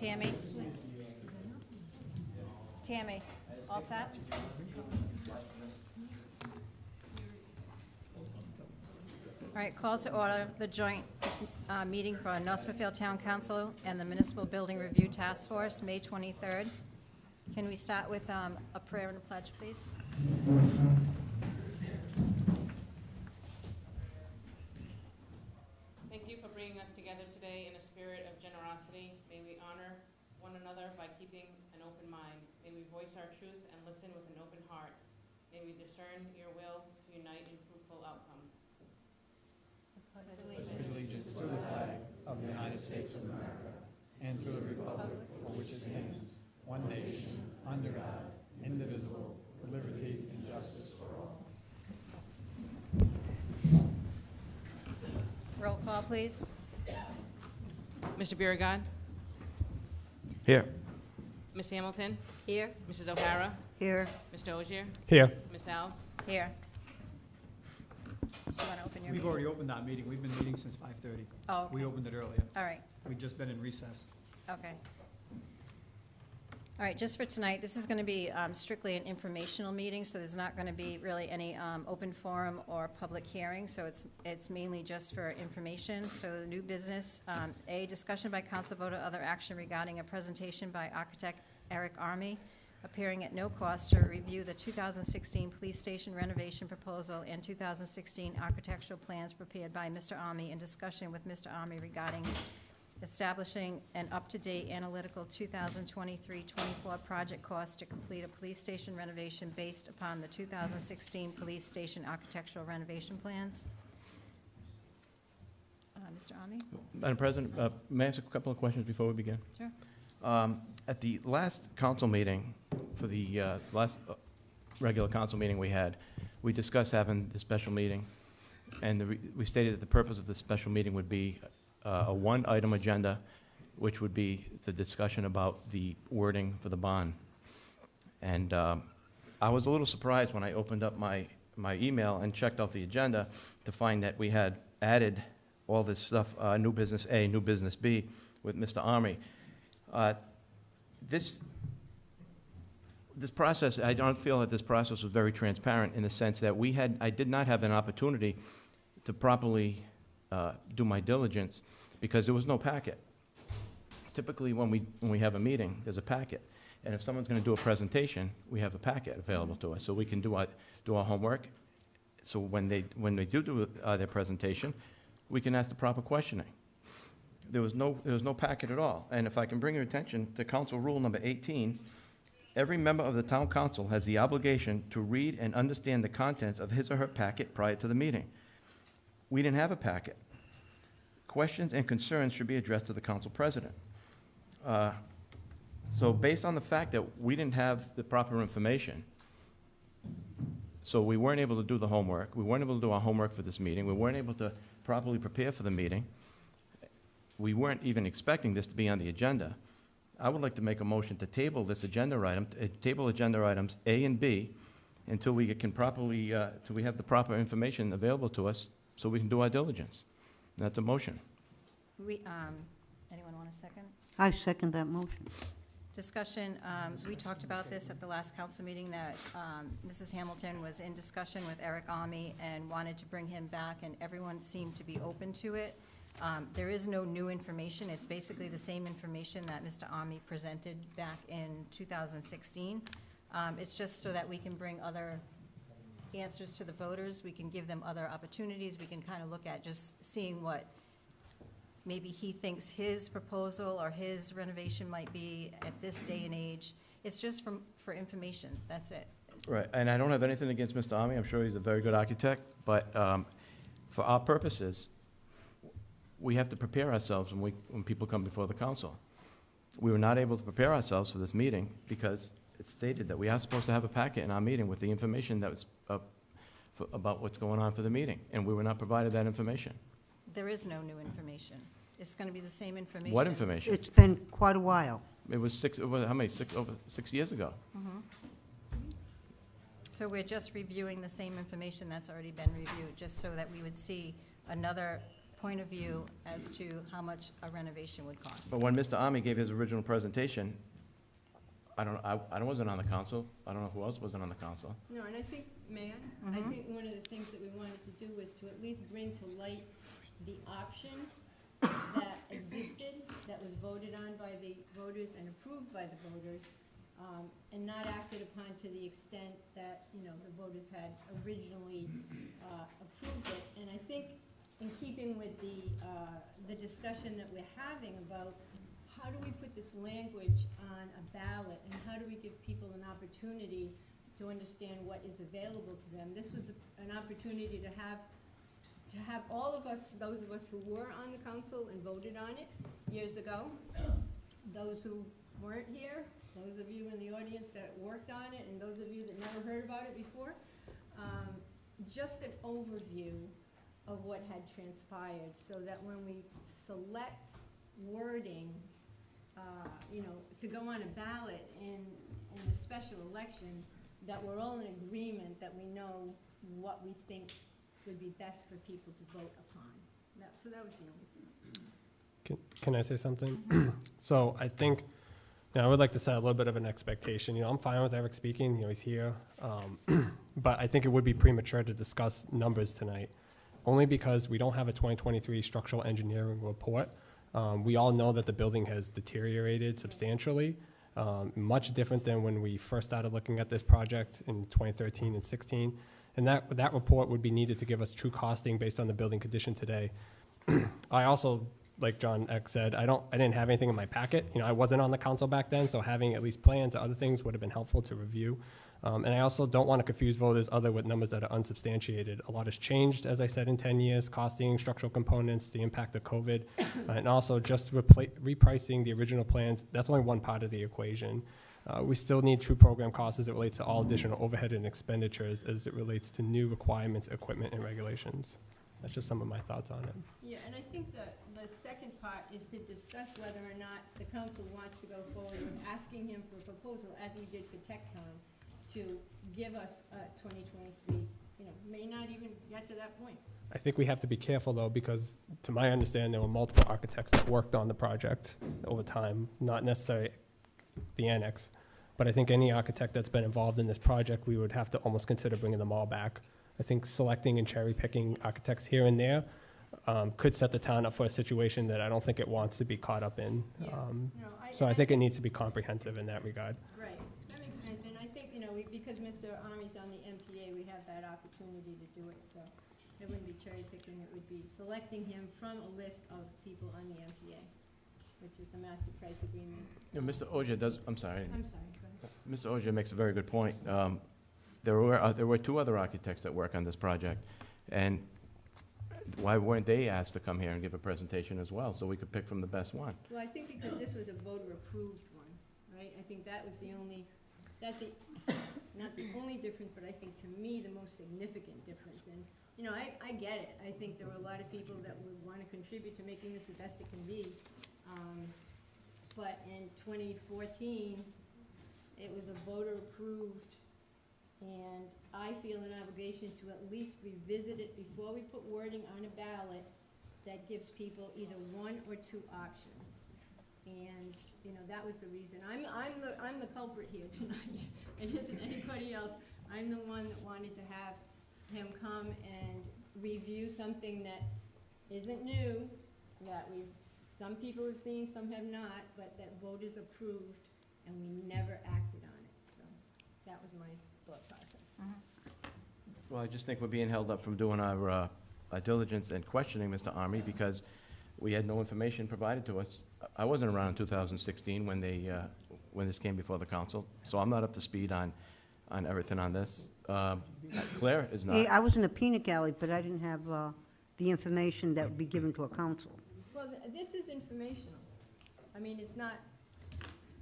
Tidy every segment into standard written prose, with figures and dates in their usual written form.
Tammy? Tammy, all set? All right, call to order the joint meeting for Smithfield Town Council and the Municipal Building Review Task Force, May 23rd. Can we start with a prayer and a pledge, please? Thank you for bringing us together today in a spirit of generosity. May we honor one another by keeping an open mind. May we voice our truth and listen with an open heart. May we discern your will to unite in fruitful outcome. Allegiance to the flag of the United States of America and to the republic for which it stands, one nation, under God, indivisible, with liberty and justice for all. Roll call, please. Mr. Biragad. Here. Ms. Hamilton. Here. Mrs. O'Hara. Here. Mr. Ogier. Here. Ms. Alves. Here. Do you want to open your We've meeting? already opened our meeting. We've been meeting since 5:30. Oh, okay. We opened it earlier. All right. We've just been in recess. Okay. All right, just for tonight, this is going to be strictly an informational meeting, so there's not going to be really any open forum or public hearing, so it's mainly just for information. So the new business, A, discussion by council vote or other action regarding a presentation by architect Eric Army, appearing at no cost to review the 2016 police station renovation proposal and 2016 architectural plans prepared by Mr. Army, in discussion with Mr. Army regarding establishing an up-to-date analytical 2023-24 project cost to complete a police station renovation based upon the 2016 police station architectural renovation plans. Mr. Ami? Madam President, may I ask a couple of questions before we begin? Sure. At the last council meeting, for the last regular council meeting we had, we discussed having the special meeting, and we stated that the purpose of the special meeting would be a one-item agenda, which would be the discussion about the wording for the bond. And I was a little surprised when I opened up my email and checked out the agenda to find that we had added all this stuff, new business A, new business B, with Mr. Army. This process, I don't feel that this process was very transparent in the sense that I did not have an opportunity to properly do my diligence because there was no packet. Typically, when we have a meeting, there's a packet, and if someone's going to do a presentation, we have a packet available to us, so we can do our homework. So when they do their presentation, we can ask the proper questioning. There was no packet at all, and if I can bring your attention to Council Rule number 18, every member of the Town Council has the obligation to read and understand the contents of his or her packet prior to the meeting. We didn't have a packet. Questions and concerns should be addressed to the council president. So based on the fact that we didn't have the proper information, so we weren't able to do the homework, we weren't able to do our homework for this meeting, we weren't able to properly prepare for the meeting, we weren't even expecting this to be on the agenda, I would like to make a motion to table this agenda item, table agenda items A and B, until we can properly, till we have the proper information available to us so we can do our diligence. That's a motion. Anyone want a second? I second that motion. Discussion, we talked about this at the last council meeting, that Mrs. Hamilton was in discussion with Eric Army and wanted to bring him back, and everyone seemed to be open to it. There is no new information. It's basically the same information that Mr. Army presented back in 2016. It's just so that we can bring other answers to the voters. We can give them other opportunities. We can kind of look at just seeing what maybe he thinks his proposal or his renovation might be at this day and age. It's just for information. That's it. Right, and I don't have anything against Mr. Army. I'm sure he's a very good architect, but for our purposes, we have to prepare ourselves when people come before the council. We were not able to prepare ourselves for this meeting because it's stated that we are supposed to have a packet in our meeting with the information that was about what's going on for the meeting, and we were not provided that information. There is no new information. It's going to be the same information. What information? It's been quite a while. It was over 6 years ago. Mm-hmm. So we're just reviewing the same information that's already been reviewed, just so that we would see another point of view as to how much a renovation would cost. But when Mr. Army gave his original presentation, I wasn't on the council. I don't know who else wasn't on the council. No, and I think, Mayor, I think one of the things that we wanted to do was to at least bring to light the option that existed, that was voted on by the voters and approved by the voters, and not acted upon to the extent that, you know, the voters had originally approved it. And I think in keeping with the discussion that we're having about how do we put this language on a ballot, and how do we give people an opportunity to understand what is available to them, this was an opportunity to have all of us, those of us who were on the council and voted on it years ago, those who weren't here, those of you in the audience that worked on it, and those of you that never heard about it before, just an overview of what had transpired, so that when we select wording, you know, to go on a ballot in a special election, that we're all in agreement, that we know what we think would be best for people to vote upon. So that was the only thing. Can I say something? So I think, I would like to set a little bit of an expectation. I'm fine with Eric speaking, he's here. But I think it would be premature to discuss numbers tonight, only because we don't have a 2023 structural engineering report. We all know that the building has deteriorated substantially, much different than when we first started looking at this project in 2013 and 16. And that report would be needed to give us true costing based on the building condition today. I also, like John X said, I didn't have anything in my packet. I wasn't on the council back then, so having at least plans or other things would have been helpful to review. And I also don't want to confuse voters other with numbers that are unsubstantiated. A lot has changed, as I said, in 10 years, costing, structural components, the impact of COVID, and also just repricing the original plans. That's only one part of the equation. We still need true program costs as it relates to all additional overhead and expenditures as it relates to new requirements, equipment, and regulations. That's just some of my thoughts on it. Yeah, and I think the second part is to discuss whether or not the council wants to go forward with asking him for a proposal, as we did for Tecton, to give us 2023, may not even get to that point. I think we have to be careful, though, because to my understanding, there were multiple architects that worked on the project over time, not necessarily the annex. But I think any architect that's been involved in this project, we would have to almost consider bringing them all back. I think selecting and cherry picking architects here and there could set the town up for a situation that I don't think it wants to be caught up in. Yeah. So I think it needs to be comprehensive in that regard. Right, that makes sense, and I think, because Mr. Army's on the MPA, we have that opportunity to do it, so it wouldn't be cherry picking, it would be selecting him from a list of people on the MPA, which is the master price agreement. Mr. Ogier does, I'm sorry. I'm sorry, go ahead. Mr. Ogier makes a very good point. There were two other architects that work on this project, and why weren't they asked to come here and give a presentation as well, so we could pick from the best one? Well, I think because this was a voter-approved one, right? I think that was not the only difference, but I think to me, the most significant difference. And, I get it. I think there were a lot of people that would want to contribute to making this the best it can be. But in 2014, it was a voter-approved, and I feel an obligation to at least revisit it before we put wording on a ballot that gives people either one or two options. And, that was the reason. I'm the culprit here tonight. It isn't anybody else. I'm the one that wanted to have him come and review something that isn't new, that some people have seen, some have not, but that voters approved, and we never acted on it. So that was my thought process. Well, I just think we're being held up from doing our diligence and questioning Mr. Army because we had no information provided to us. I wasn't around in 2016 when this came before the council, so I'm not up to speed on everything on this. Claire is not. Hey, I was in a peanut gallery, but I didn't have the information that would be given to a council. Well, this is informational. I mean, it's not,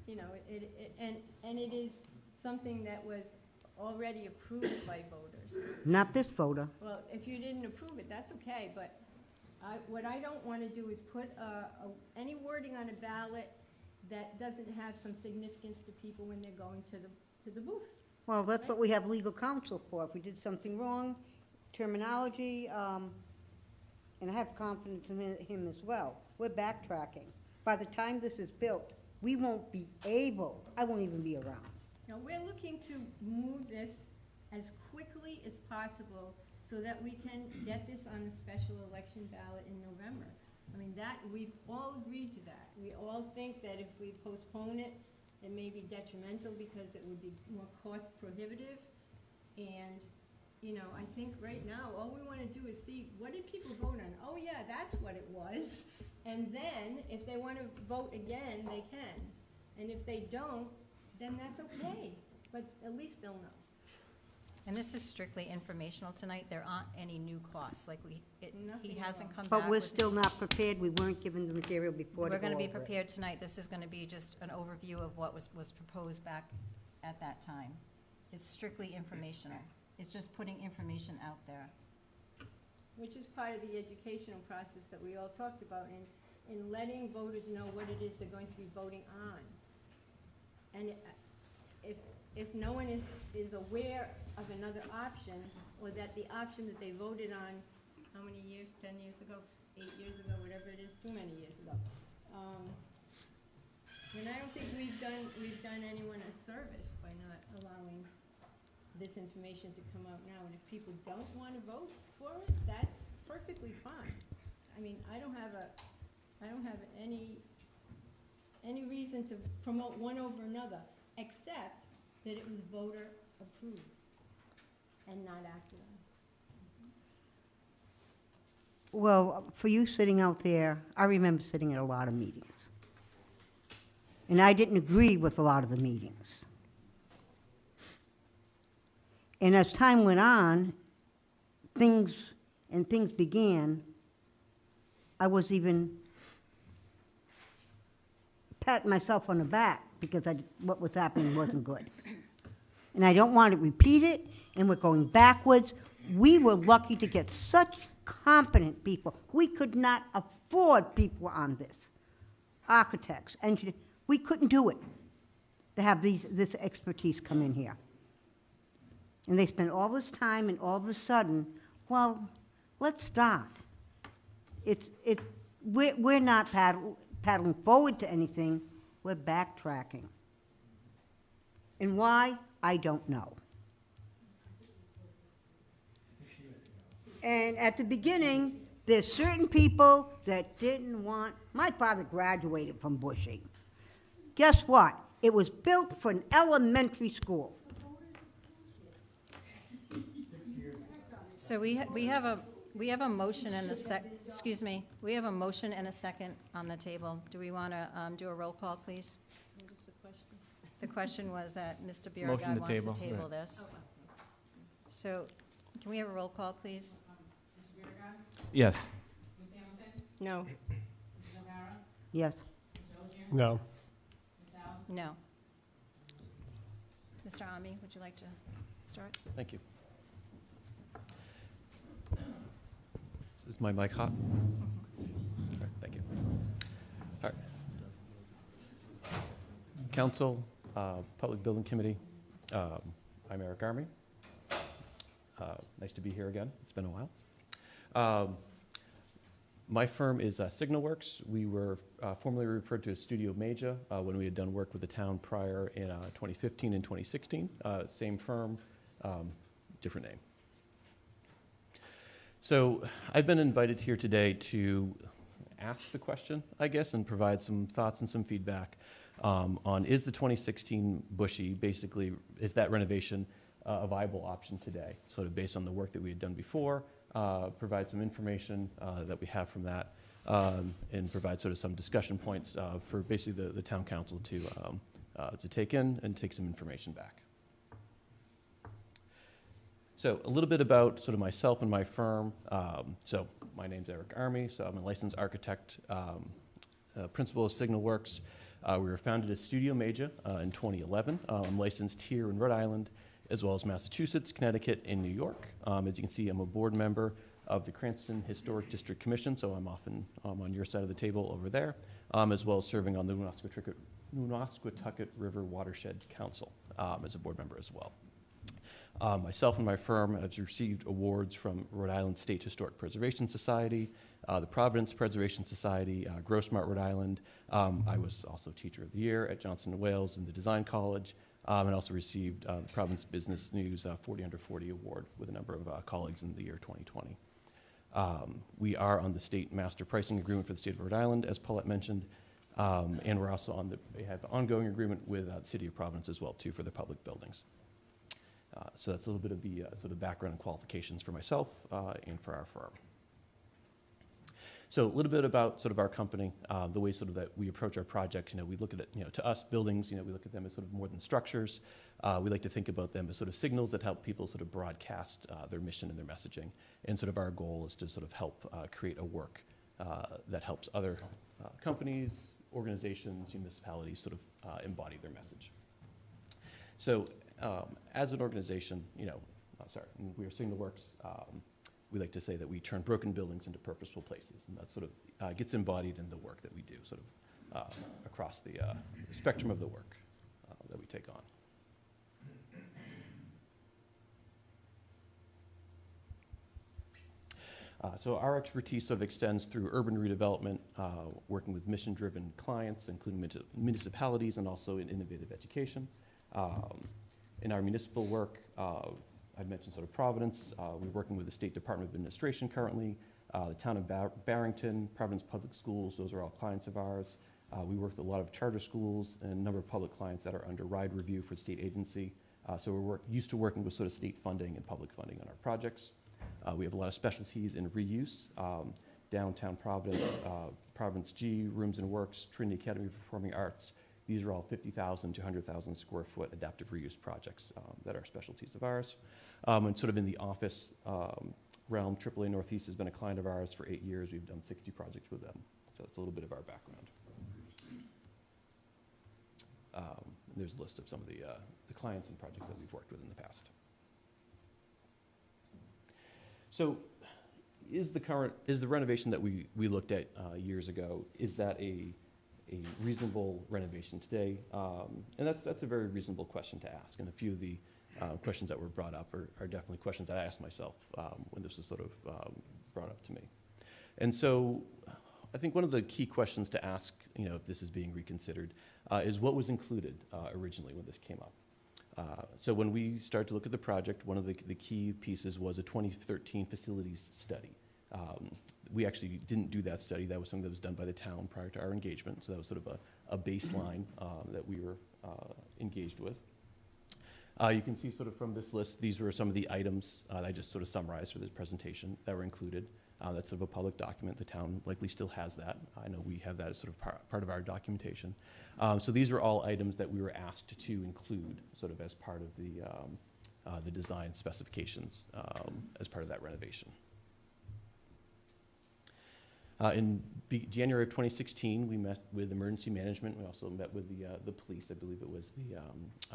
and it is something that was already approved by voters. Not this voter. Well, if you didn't approve it, that's okay, but what I don't want to do is put any wording on a ballot that doesn't have some significance to people when they're going to the booth. Well, that's what we have legal counsel for. If we did something wrong, terminology, and I have confidence in him as well, we're backtracking. By the time this is built, we won't be able, I won't even be around. Now, we're looking to move this as quickly as possible so that we can get this on the special election ballot in November. I mean, that, we've all agreed to that. We all think that if we postpone it, it may be detrimental because it would be more cost prohibitive. And, you know, I think right now, all we want to do is see, what did people vote on? Oh, yeah, that's what it was. And then, if they want to vote again, they can. And if they don't, then that's okay. But at least they'll know. And this is strictly informational tonight. There aren't any new costs, like he Nothing at hasn't all. come back But we're with- still not prepared, we weren't given the material before to We're go gonna be over it. prepared tonight. This is gonna be just an overview of what was proposed back at that time. It's strictly informational. It's just putting information out there. Which is part of the educational process that we all talked about in letting voters know what it is they're going to be voting on. And if no one is aware of another option, or that the option that they voted on, how many years, 10 years ago, 8 years ago, whatever it is, too many years ago. And I don't think we've done anyone a service by not allowing this information to come out now. And if people don't want to vote for it, that's perfectly fine. I mean, I don't have any reason to promote one over another, except that it was voter approved and not acted on. Well, for you sitting out there, I remember sitting at a lot of meetings. And I didn't agree with a lot of the meetings. And as time went on, things began, I was even patting myself on the back because what was happening wasn't good. And I don't want to repeat it, and we're going backwards. We were lucky to get such competent people. We could not afford people on this. Architects, engineers, we couldn't do it to have this expertise come in here. And they spent all this time, and all of a sudden, well, let's start. We're not paddling forward to anything, we're backtracking. And why? I don't know. And at the beginning, there's certain people that didn't want, my father graduated from Bushing. Guess what? It was built for an elementary school. So we have a motion and excuse me, we have a motion and a second on the table. Do we want to do a roll call, please? What is the question? The question was that Mr. Motion Biragad to wants table, to table right. this. So can we have a roll call, please? Mr. Biragad? Yes. Ms. Hamilton? No. Mrs. O'Hara? Yes. Mr. Ogier? No. Ms. Alves? No. Mr. Ami, would you like to start? Thank you. Is my mic hot? All right, thank you. All right. Council, Public Building Committee, I'm Eric Army. Nice to be here again. It's been a while. My firm is SignalWorks. We were formerly referred to as Studio Major when we had done work with the town prior in 2015 and 2016. Same firm, different name. So I've been invited here today to ask the question, I guess, and provide some thoughts and some feedback on is the 2016 Bushy, basically, is that renovation a viable option today? Sort of based on the work that we had done before, provide some information that we have from that, and provide sort of some discussion points for basically the town council to take in and take some information back. So a little bit about sort of myself and my firm. So my name's Eric Army, so I'm a licensed architect, principal of SignalWorks. We were founded as Studio Major in 2011. I'm licensed here in Rhode Island, as well as Massachusetts, Connecticut, and New York. As you can see, I'm a board member of the Cranston Historic District Commission, so I'm often on your side of the table over there, as well as serving on the Woonasquatucket River Watershed Council as a board member as well. Myself and my firm have received awards from Rhode Island State Historic Preservation Society, the Providence Preservation Society, Grow Smart Rhode Island. I was also Teacher of the Year at Johnson & Wales in the Design College, and also received the Providence Business News 40 Under 40 Award with a number of colleagues in the year 2020. We are on the state master pricing agreement for the state of Rhode Island, as Paulette mentioned, and we're also we have an ongoing agreement with the city of Providence as well, too, for the public buildings. So that's a little bit of the sort of background and qualifications for myself and for our firm. So a little bit about sort of our company, the way sort of that we approach our projects. We look at it, to us, buildings, we look at them as sort of more than structures. We like to think about them as sort of signals that help people sort of broadcast their mission and their messaging. And sort of our goal is to sort of help create a work that helps other companies, organizations, municipalities sort of embody their message. So as an organization, we are Signal Works. We like to say that we turn broken buildings into purposeful places, and that sort of gets embodied in the work that we do, sort of across the spectrum of the work that we take on. So our expertise sort of extends through urban redevelopment, working with mission-driven clients, including municipalities, and also in innovative education. In our municipal work, I've mentioned sort of Providence. We're working with the State Department of Administration currently, the town of Barrington, Providence Public Schools. Those are all clients of ours. We work with a lot of charter schools and a number of public clients that are under RIDE review for state agency. So we're used to working with sort of state funding and public funding on our projects. We have a lot of specialties in reuse. Downtown Providence, Providence G, Rooms and Works, Trinity Academy of Performing Arts. These are all 50,000 to 100,000 square foot adaptive reuse projects that are specialties of ours. And sort of in the office realm, AAA Northeast has been a client of ours for 8 years. We've done 60 projects with them. So that's a little bit of our background. There's a list of some of the clients and projects that we've worked with in the past. So is the renovation that we looked at years ago, is that a reasonable renovation today? And that's a very reasonable question to ask. And a few of the questions that were brought up are definitely questions that I asked myself when this was sort of brought up to me. And so I think one of the key questions to ask, if this is being reconsidered, is what was included originally when this came up. So when we started to look at the project, one of the key pieces was a 2013 facilities study. We actually didn't do that study. That was something that was done by the town prior to our engagement. So that was sort of a baseline that we were engaged with. You can see sort of from this list, these were some of the items that I just sort of summarized for this presentation that were included. That's sort of a public document. The town likely still has that. I know we have that as sort of part of our documentation. So these are all items that we were asked to include sort of as part of the design specifications as part of that renovation. In January of 2016, we met with emergency management. We also met with the police. I believe it was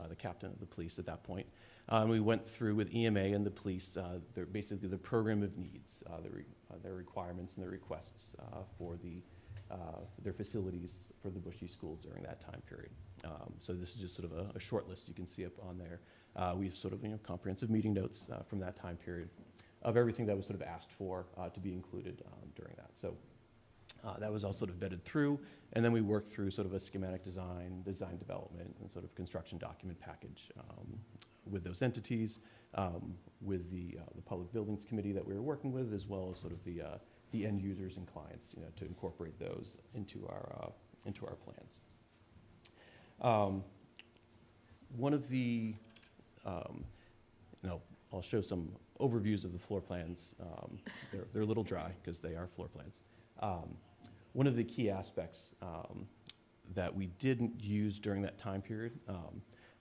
the captain of the police at that point. We went through with EMA and the police basically the program of needs, their requirements and their requests for their facilities for the Bushy School during that time period. So this is just sort of a short list you can see up on there. We've sort of comprehensive meeting notes from that time period of everything that was sort of asked for to be included during that. So that was all sort of vetted through, and then we worked through sort of a schematic design development, and sort of construction document package with those entities, with the Public Buildings Committee that we were working with, as well as sort of the end users and clients, to incorporate those into our plans. One of the, I'll show some overviews of the floor plans. They're a little dry because they are floor plans. One of the key aspects that we didn't use during that time period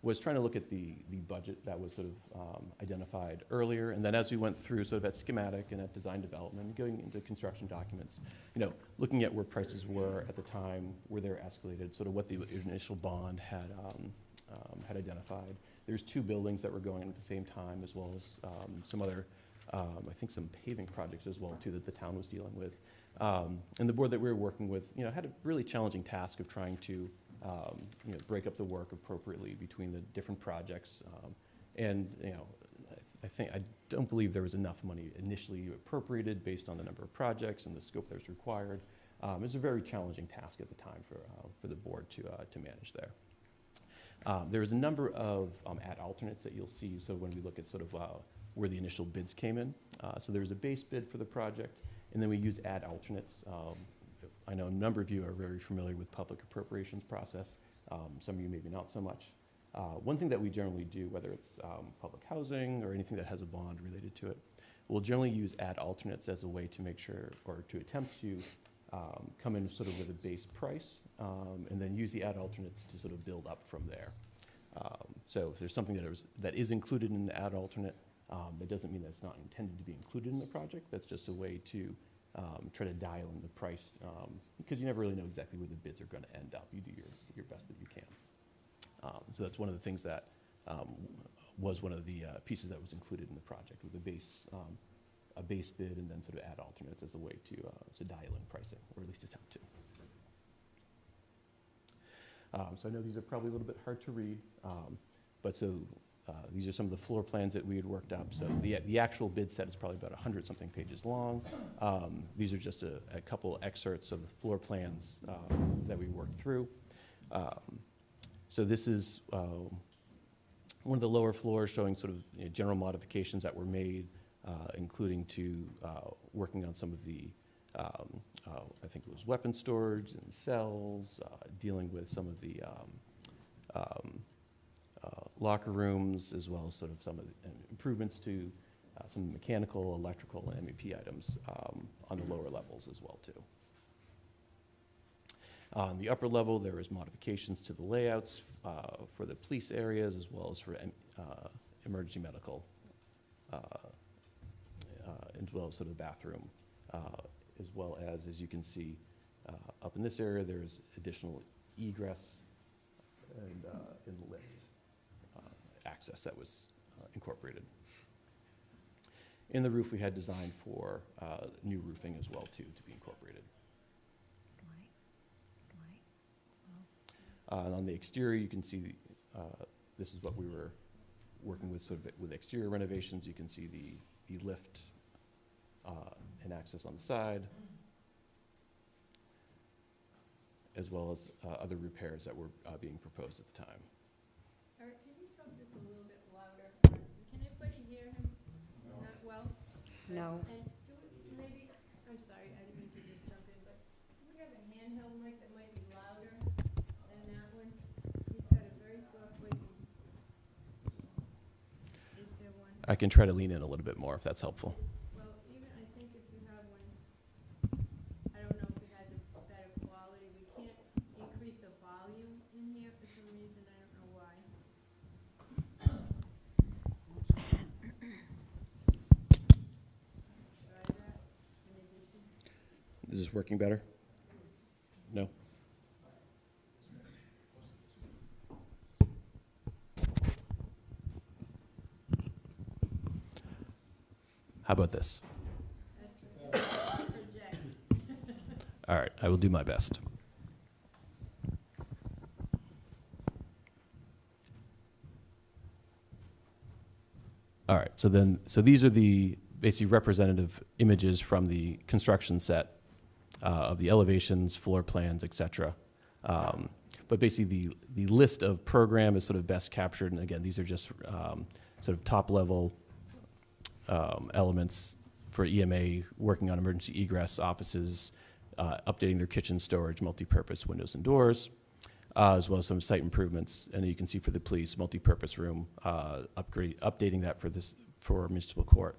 was trying to look at the budget that was sort of identified earlier, and then as we went through sort of at schematic and at design development, going into construction documents, looking at where prices were at the time, where they were escalated, sort of what the initial bond had identified. There's 2 buildings that were going in at the same time, as well as some other, I think some paving projects as well too that the town was dealing with. And the board that we were working with, had a really challenging task of trying to, break up the work appropriately between the different projects. And, I don't believe there was enough money initially appropriated based on the number of projects and the scope that was required. It was a very challenging task at the time for the board to manage there. There was a number of ad alternates that you'll see. So when we look at sort of where the initial bids came in, so there was a base bid for the project, and then we use ad alternates. I know a number of you are very familiar with public appropriations process. Some of you maybe not so much. One thing that we generally do, whether it's public housing or anything that has a bond related to it, we'll generally use ad alternates as a way to make sure, or to attempt to come in sort of with a base price, and then use the ad alternates to sort of build up from there. So if there's something that is included in the ad alternate, that doesn't mean that it's not intended to be included in the project. That's just a way to try to dial in the price, because you never really know exactly where the bids are going to end up. You do your best that you can. So that's one of the things that was one of the pieces that was included in the project, with a base bid and then sort of ad alternates as a way to dial in pricing, or at least attempt to. So I know these are probably a little bit hard to read, but so these are some of the floor plans that we had worked up. So the actual bid set is probably about 100-something pages long. These are just a couple excerpts of the floor plans that we worked through. So this is one of the lower floors showing sort of general modifications that were made, including to working on some of the, I think it was weapon storage and cells, dealing with some of the locker rooms, as well as sort of some of the improvements to some mechanical, electrical, and MEP items on the lower levels as well too. On the upper level, there was modifications to the layouts for the police areas, as well as for emergency medical, as well as sort of the bathroom, as well as you can see, up in this area, there's additional egress and lift access that was incorporated. In the roof, we had designed for new roofing as well too, to be incorporated. And on the exterior, you can see this is what we were working with, sort of with exterior renovations. You can see the lift and access on the side, as well as other repairs that were being proposed at the time. Eric, can you talk just a little bit louder? Can anybody hear him? Not well? No. And maybe, I'm sorry, I didn't mean to just jump in, but do we have a handheld mic that might be louder than that one? He's got a very soft voice. Is there one? I can try to lean in a little bit more if that's helpful. Well, even I think if you have one, I don't know if it has a better quality. We can't increase the volume in here for some reason. I don't know why. Try that in addition. Is this working better? No? How about this? That's project. All right, I will do my best. All right, so these are the basically representative images from the construction set of the elevations, floor plans, et cetera. But basically the list of program is sort of best captured, and again, these are just sort of top level elements for EMA working on emergency egress offices, updating their kitchen storage, multi-purpose windows and doors, as well as some site improvements. And you can see for the police, multi-purpose room, updating that for municipal court.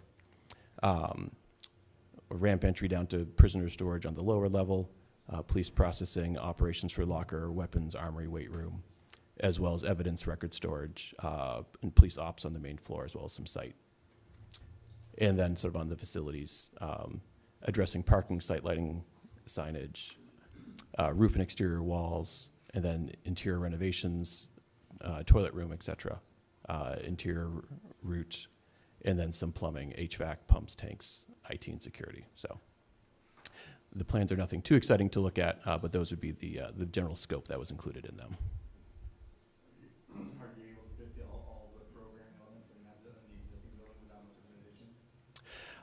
Ramp entry down to prisoner storage on the lower level, police processing, operations for locker, weapons, armory, weight room, as well as evidence record storage, and police ops on the main floor, as well as some site. And then sort of on the facilities, addressing parking, site lighting, signage, roof and exterior walls, and then interior renovations, toilet room, et cetera, interior route, and then some plumbing, HVAC, pumps, tanks, IT, and security. So the plans are nothing too exciting to look at, but those would be the general scope that was included in them. Are you able to fit all the program elements and have the existing building without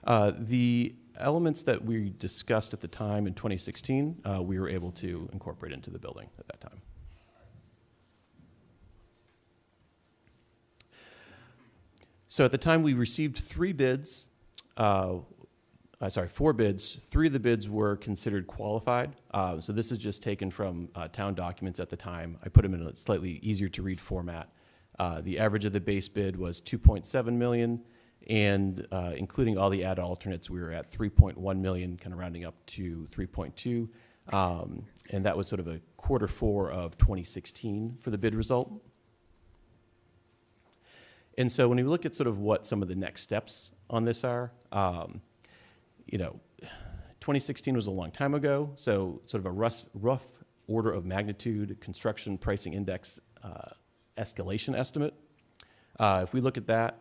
The elements that we discussed at the time in 2016, we were able to incorporate into the building at that time. So at the time, we received 4 bids. 3 of the bids were considered qualified. So this is just taken from town documents at the time. I put them in a slightly easier to read format. The average of the base bid was 2.7 million, and including all the add alternates, we were at 3.1 million, kind of rounding up to 3.2. And that was sort of a Q4 of 2016 for the bid result. And so when we look at sort of what some of the next steps on this are, 2016 was a long time ago, so sort of a rough order of magnitude construction pricing index escalation estimate. If we look at that,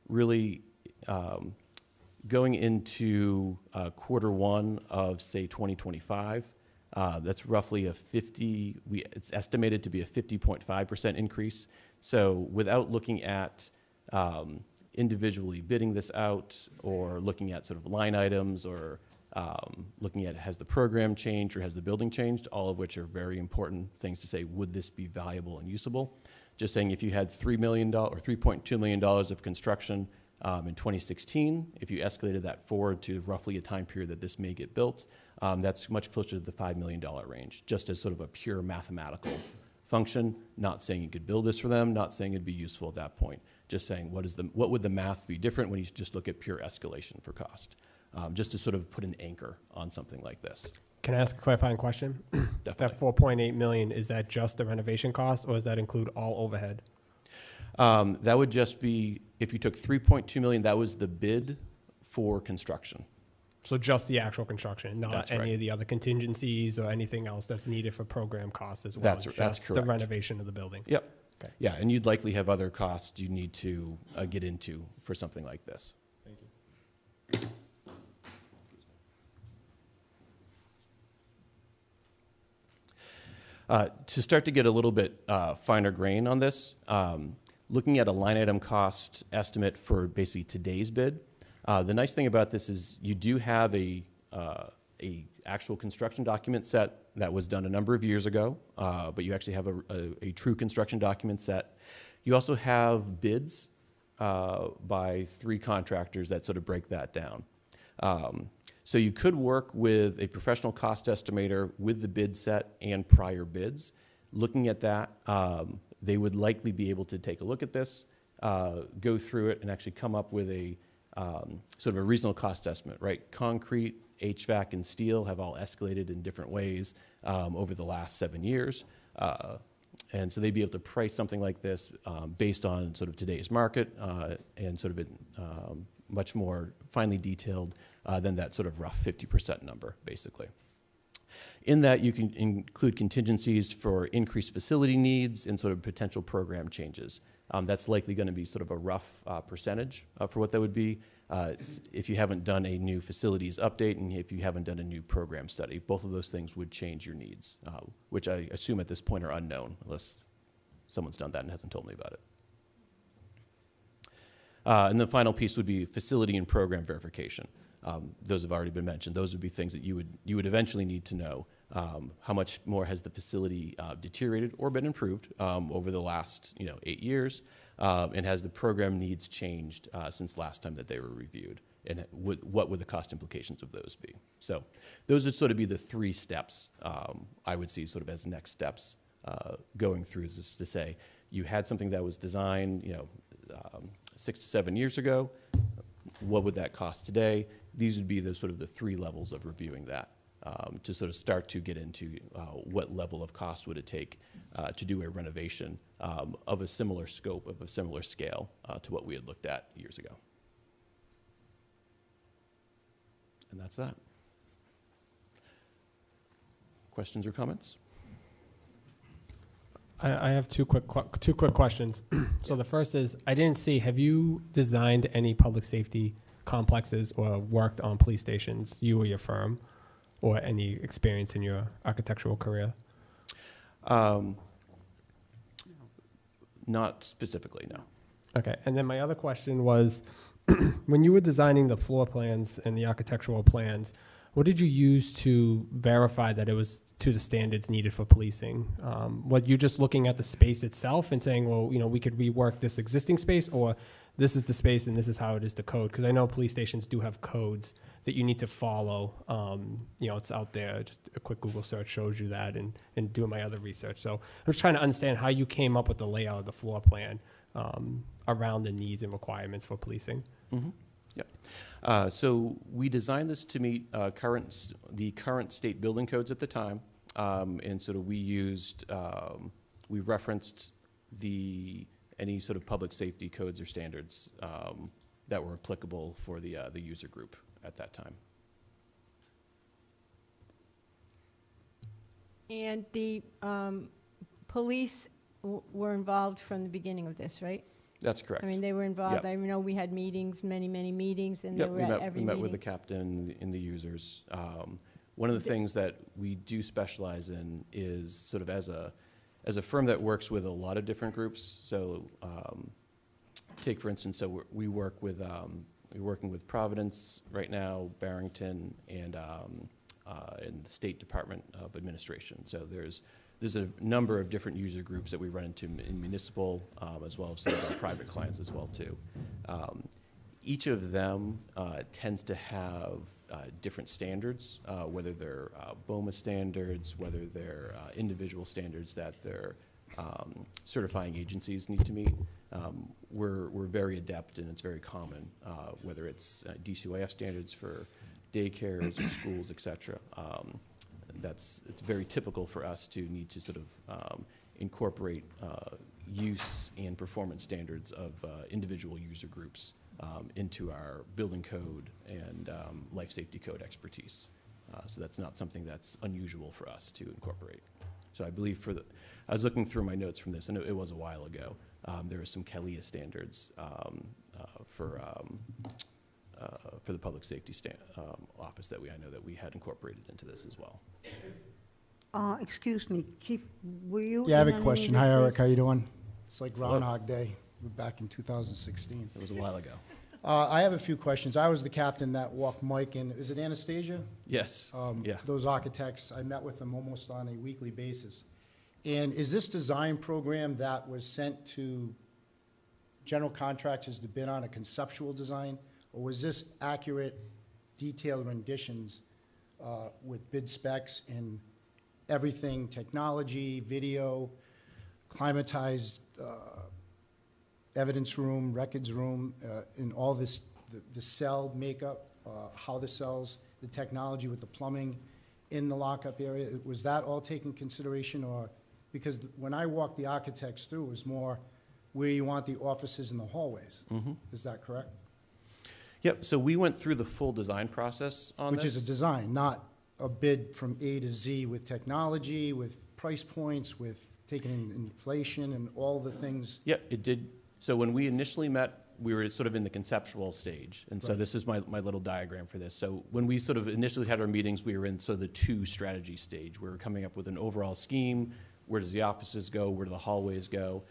really going into Q1 of, say, 2025, that's roughly it's estimated to be a 50.5% increase. So without looking at individually bidding this out or looking at sort of line items or looking at has the program changed or has the building changed, all of which are very important things to say, would this be valuable and usable? Just saying if you had $3 million or $3.2 million of construction in 2016, if you escalated that forward to roughly a time period that this may get built, that's much closer to the $5 million range, just as sort of a pure mathematical function, not saying you could build this for them, not saying it'd be useful at that point, just saying what would the math be different when you just look at pure escalation for cost, just to sort of put an anchor on something like this. Can I ask a clarifying question? Definitely. That 4.8 million, is that just the renovation cost, or does that include all overhead? That would just be, if you took 3.2 million, that was the bid for construction. So just the actual construction, not That's any right. of the other contingencies or anything else that's needed for program costs as well? That's just correct. the renovation of the building? Yep. Okay. Yeah, and you'd likely have other costs you need to get into for something like this. Thank you. To start to get a little bit finer grain on this, looking at a line item cost estimate for basically today's bid, the nice thing about this is you do have a actual construction document set that was done a number of years ago, but you actually have a true construction document set. You also have bids by 3 contractors that sort of break that down. So you could work with a professional cost estimator with the bid set and prior bids. Looking at that, they would likely be able to take a look at this, go through it, and actually come up with a sort of a reasonable cost estimate, right? Concrete, HVAC, and steel have all escalated in different ways over the last 7 years. And so they'd be able to price something like this based on sort of today's market and sort of much more finely detailed than that sort of rough 50% number, basically. In that, you can include contingencies for increased facility needs and sort of potential program changes. That's likely going to be sort of a rough percentage for what that would be if you haven't done a new facilities update and if you haven't done a new program study. Both of those things would change your needs, which I assume at this point are unknown, unless someone's done that and hasn't told me about it. And the final piece would be facility and program verification. Those have already been mentioned. Those would be things that you would eventually need to know. How much more has the facility deteriorated or been improved over the last 8 years? And has the program needs changed since last time that they were reviewed? And what would the cost implications of those be? So those would sort of be the 3 steps I would see sort of as next steps going through, is just to say you had something that was designed 6 to 7 years ago. What would that cost today? These would be the sort of the 3 levels of reviewing that to sort of start to get into what level of cost would it take to do a renovation of a similar scope, of a similar scale to what we had looked at years ago. And that's that. Questions or comments? I have two quick questions. So the first is, I didn't see, have you designed any public safety complexes or worked on police stations, you or your firm, or any experience in your architectural career? Not specifically, no. Okay, and then my other question was, when you were designing the floor plans and the architectural plans, what did you use to verify that it was to the standards needed for policing? Were you just looking at the space itself and saying, well, you know, we could rework this existing space, or this is the space and this is how it is to code? Because I know police stations do have codes that you need to follow. You know, it's out there. Just a quick Google search shows you that, and doing my other research. So I'm just trying to understand how you came up with the layout of the floor plan around the needs and requirements for policing. Mm-hmm. Yeah. So we designed this to meet the current state building codes at the time, and sort of we referenced any sort of public safety codes or standards that were applicable for the user group at that time. And the police were involved from the beginning of this, right? That's correct. I mean, they were involved. Yep. I know we had meetings, many meetings, and they Yep, were at every we meeting. met with the captain and the users. One of the things that we do specialize in is sort of as a firm that works with a lot of different groups. So take for instance, so we're working with Providence right now, Barrington, and the State Department of Administration. So there's a number of different user groups that we run into in municipal, as well as some of our private clients as well too. Each of them tends to have different standards, whether they're BOMA standards, whether they're individual standards that their certifying agencies need to meet. We're very adept, and it's very common, whether it's DCYF standards for daycares or schools, et cetera. It's very typical for us to need to sort of incorporate use and performance standards of individual user groups into our building code and life safety code expertise. So that's not something that's unusual for us to incorporate. So I believe I was looking through my notes from this, and it was a while ago. There were some CALIA standards for the public safety office that I know that we had incorporated into this as well. Excuse me, Chief, were you? Yeah, I have in a on question. any Hi, of Eric. this? How you doing? It's like Groundhog Day. We're back in 2016. It was a while ago. I have a few questions. I was the captain that walked Mike in. Is it Anastasia? Yes. Yeah. Those architects, I met with them almost on a weekly basis. And is this design program that was sent to general contractors to bid on a conceptual design? Or was this accurate, detailed renditions with bid specs and everything, technology, video, climatized evidence room, records room, and all this, the cell makeup, how the cells, the technology with the plumbing in the lockup area? Was that all taken consideration? Or because when I walked the architects through, it was more where you want the offices and the hallways. Mm-hmm. Is that correct? Yep. So we went through the full design process on Which this. is a design, not a bid from A to Z with technology, with price points, with taking in inflation and all the things. Yeah, it did. So when we initially met, we were sort of in the conceptual stage. And so Right. this is my little diagram for this. So when we sort of initially had our meetings, we were in sort of the 2 strategy stage. We were coming up with an overall scheme. Where does the offices go? Where do the hallways go?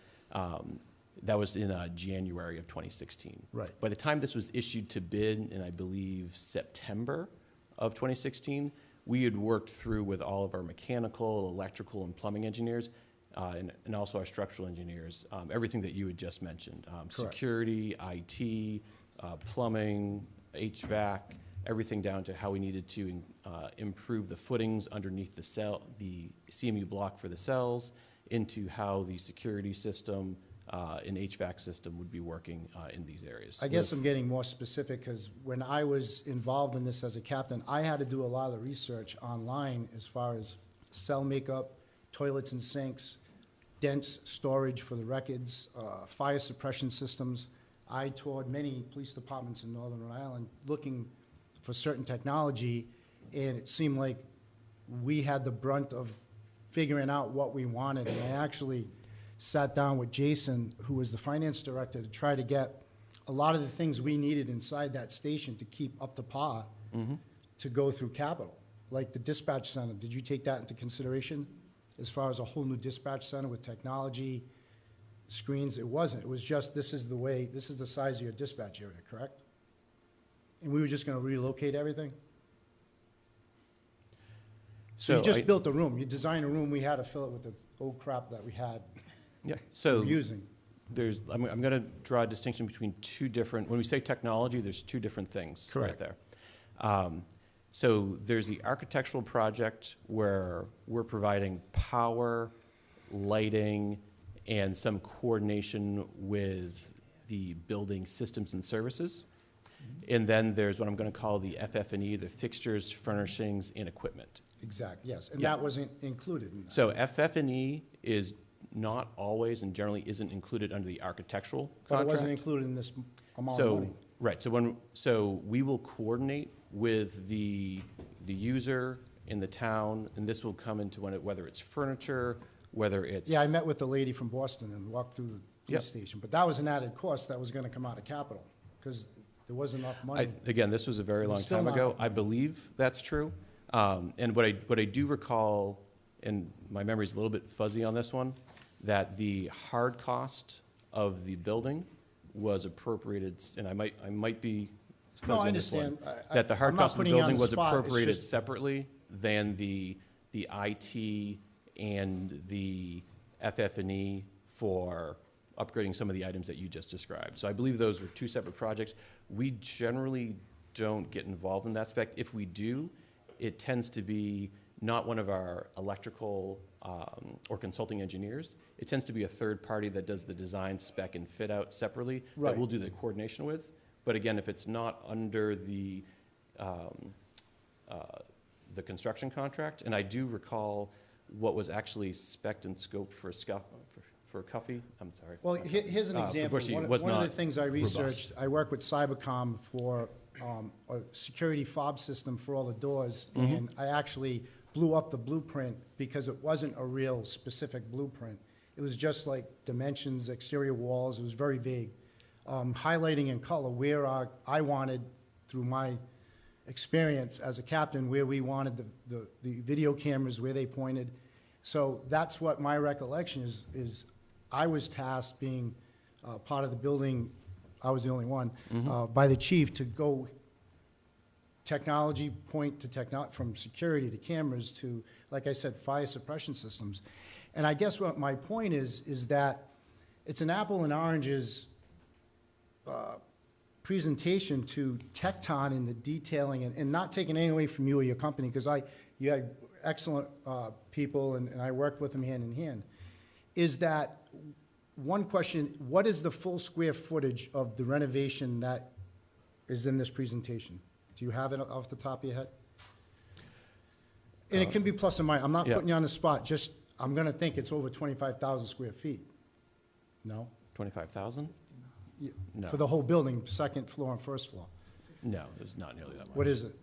That was in January of 2016. Right. By the time this was issued to bid in, I believe, September of 2016, we had worked through with all of our mechanical, electrical, and plumbing engineers, and also our structural engineers, everything that you had just mentioned. Security, IT, plumbing, HVAC, everything down to how we needed to improve the footings underneath the CMU block for the cells, into how the security system and HVAC system would be working in these areas. I guess I'm getting more specific because when I was involved in this as a captain, I had to do a lot of the research online as far as cell makeup, toilets and sinks, dense storage for the records, fire suppression systems. I toured many police departments in Northern Rhode Island looking for certain technology, and it seemed like we had the brunt of figuring out what we wanted. And I actually sat down with Jason, who was the finance director, to try to get a lot of the things we needed inside that station to keep up to par to go through capital. Like the dispatch center, did you take that into consideration? As far as a whole new dispatch center with technology, screens, it wasn't. It was just, this is the size of your dispatch area, correct? and we were just gonna relocate everything? So So you just I- built a room, you designed a room, we had to fill it with the old crap that we had, Yeah, we so were using. I'm going to draw a distinction between two different, when we say technology, there's two different things right Correct. there. So there's the architectural project where we're providing power, lighting, and some coordination with the building systems and services. And then there's what I'm going to call the FF&E, the fixtures, furnishings, and equipment. Exactly, yes, and Yeah. that wasn't included in that. So FF&E is not always and generally isn't included under the architectural But it contract. wasn't included in this amount of So, money. right, so we will coordinate with the user in the town, and this will come into whether it's furniture, whether it's. Yeah, I met with the lady from Boston and walked through the Yep. police station, but that was an added cost that was gonna come out of capital, because there wasn't enough money. Again, this was a very long Still time not. ago. I believe that's true. And what I do recall, and my memory's a little bit fuzzy on this one, that the hard cost of the building was appropriated, and I might be No, fuzzy I on this one. understand. That the hard I'm not cost of the putting you on building the was spot. It's appropriated just- separately than the IT and the FF&E for upgrading some of the items that you just described. So I believe those were two separate projects. We generally don't get involved in that spec. If we do, it tends to be not one of our electrical or consulting engineers. It tends to be a third party that does the design, spec, and fit out separately that Right. we'll do the coordination with. But again, if it's not under the construction contract, and I do recall what was actually spec'd and scoped for Cuffy, I'm sorry. Well, here's an For example. Bushy, One was of the not things I robust. researched, I work with Cybercom for a security fob system for all the doors, Mm-hmm. and I actually blew up the blueprint because it wasn't a real specific blueprint. It was just like dimensions, exterior walls, it was very vague. Highlighting in color where I wanted, through my experience as a captain, where we wanted the video cameras, where they pointed. So that's what my recollection is I was tasked, being part of the building, I was the only one, by the chief to go technology point to from security to cameras to, like I said, fire suppression systems. And I guess what my point is that it's an apple and oranges presentation to Tecton in the detailing, and not taking any away from you or your company, because you had excellent people, and I worked with them hand in hand, is that one question: what is the full square footage of the renovation that is in this presentation? Do you have it off the top of your head? And it can be plus or minus. I'm not Yeah. putting you on the spot, just, I'm gonna think it's over 25,000 square feet. No? 25,000? Yeah, No. For the whole building, second floor and first floor. No, it's not nearly that much. What is it?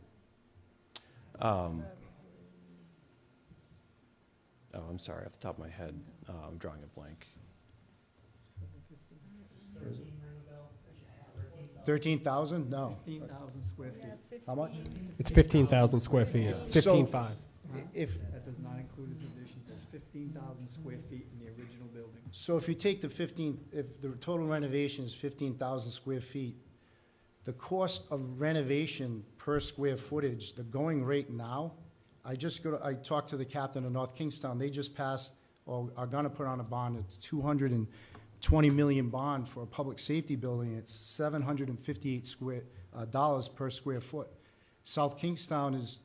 Oh, I'm sorry, off the top of my head, I'm drawing a blank. 13,000? No. 15,000 square feet. How much? It's 15,000 square feet, 15.5. If, That does not include his addition. There's 15,000 square feet in the original building. so if you take the 15, if the total renovation is 15,000 square feet, the cost of renovation per square footage, the going rate now, I talked to the captain of North Kingstown, they just passed, or are gonna put on a bond, it's $220 million bond for a public safety building, it's $758 dollars per square foot. South Kingstown is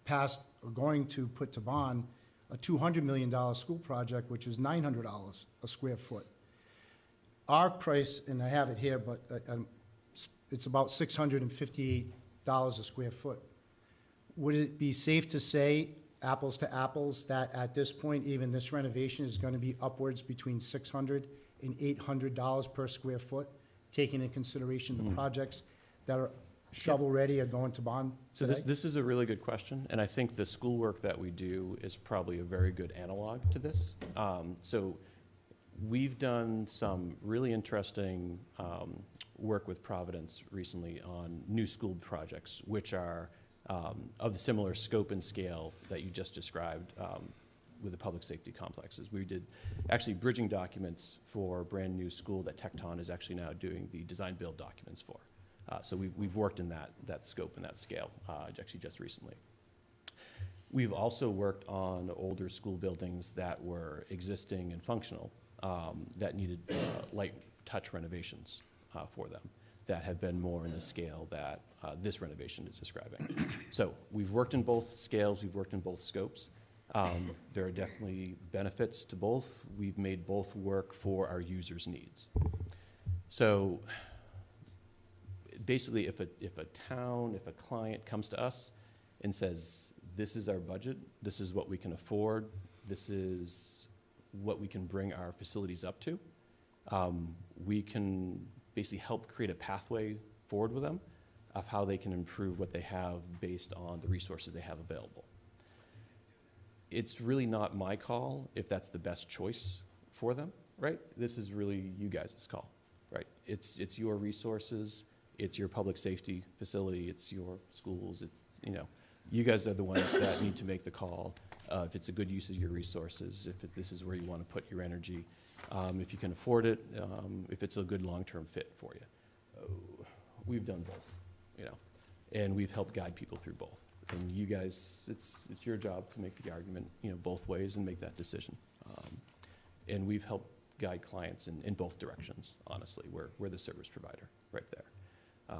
passed, or going to put to bond, a $200 million school project, which is $900 a square foot. Our price, and I have it here, but it's about $658 a square foot. Would it be safe to say, apples to apples, that at this point, even this renovation is gonna be upwards between $600 and $800 per square foot, taking into consideration the projects that are shovel-ready or going to bond So today? this is a really good question, and I think the schoolwork that we do is probably a very good analog to this. So we've done some really interesting work with Providence recently on new school projects, which are of the similar scope and scale that you just described with the public safety complexes. We did actually bridging documents for a brand-new school that Tecton is actually now doing the design-build documents for. So we've worked in that scope and that scale, actually just recently. We've also worked on older school buildings that were existing and functional, that needed light touch renovations for them, that have been more in the scale that this renovation is describing. So we've worked in both scales, we've worked in both scopes. There are definitely benefits to both. We've made both work for our users' needs. So basically, if a town, if a client comes to us and says, this is our budget, this is what we can afford, this is what we can bring our facilities up to, we can basically help create a pathway forward with them of how they can improve what they have based on the resources they have available. It's really not my call if that's the best choice for them, right? This is really you guys' call, right? It's your resources, it's your public safety facility, it's your schools, it's, you know, you guys are the ones that need to make the call if it's a good use of your resources, if this is where you want to put your energy, if you can afford it, if it's a good long-term fit for you. We've done both, you know, and we've helped guide people through both. And you guys, it's your job to make the argument, you know, both ways and make that decision. And we've helped guide clients in both directions, honestly. We're the service provider right there.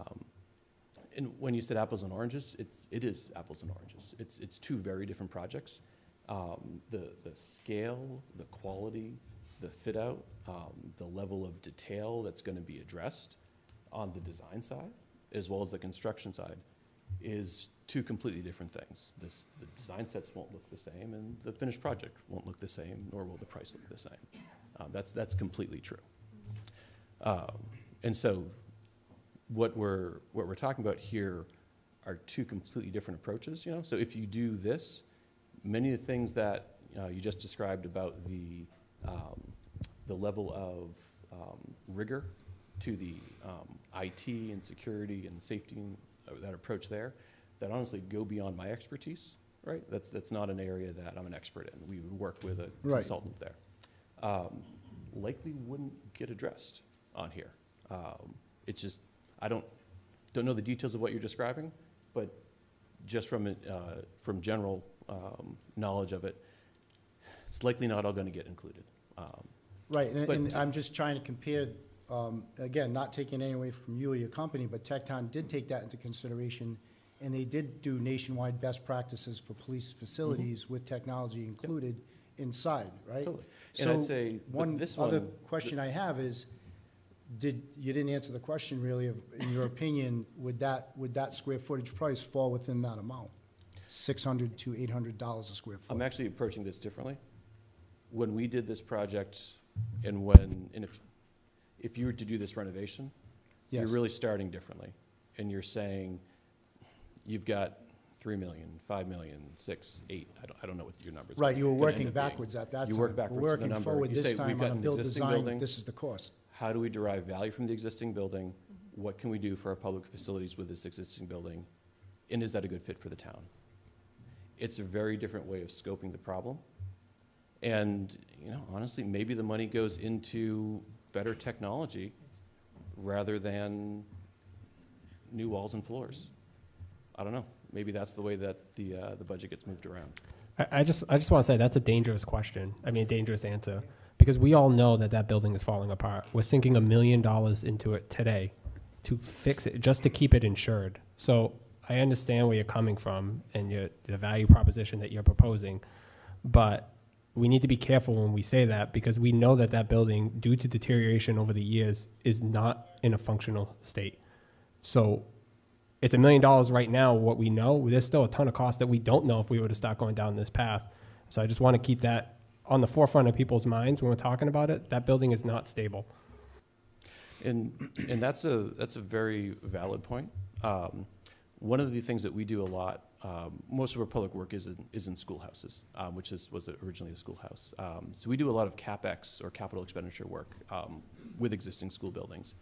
And when you said apples and oranges, it is apples and oranges. It's two very different projects. The scale, the quality, the fit out, the level of detail that's going to be addressed on the design side, as well as the construction side, is two completely different things. The design sets won't look the same, and the finished project won't look the same, nor will the price look the same. That's completely true. And so what we're talking about here are two completely different approaches, you know? So if you do this, many of the things that you just described about the level of rigor to the IT and security and safety and that approach there, that honestly go beyond my expertise, right? That's not an area that I'm an expert in. We would work with a consultant there. Likely wouldn't get addressed on here. It's just, I don't know the details of what you're describing, but just from general knowledge of it, it's likely not all going to get included. Right, and I'm just trying to compare, again, not taking any away from you or your company, but Tecton did take that into consideration, and they did do nationwide best practices for police facilities with technology included inside, right? Totally. So and I'd say, one other question I have is, you didn't answer the question really of, in your opinion, would that square footage price fall within that amount? $600 to $800 a square foot? I'm actually approaching this differently. When we did this project, and if you were to do this renovation, Yes. you're really starting differently. And you're saying, you've got 3 million, 5 million, 6, 8, I don't know what your numbers are. Right, you were gonna working end up being. backwards at that time. You work backwards We're to the working number. forward You this say, time we've got on a an build existing design, building. this is the cost. How do we derive value from the existing building? What can we do for our public facilities with this existing building? And is that a good fit for the town? It's a very different way of scoping the problem. And, you know, honestly, maybe the money goes into better technology rather than new walls and floors. I don't know. Maybe that's the way that the budget gets moved around. I just want to say that's a dangerous question. I mean, a dangerous answer, because we all know that building is falling apart. We're sinking $1 million into it today to fix it, just to keep it insured. So I understand where you're coming from and the value proposition that you're proposing, but we need to be careful when we say that, because we know that building, due to deterioration over the years, is not in a functional state. So it's $1 million right now, what we know. There's still a ton of costs that we don't know if we were to start going down this path. So I just want to keep that on the forefront of people's minds when we're talking about it. That building is not stable. And that's a very valid point. One of the things that we do a lot, most of our public work is in schoolhouses, which was originally a schoolhouse. So we do a lot of CapEx or capital expenditure work with existing school buildings.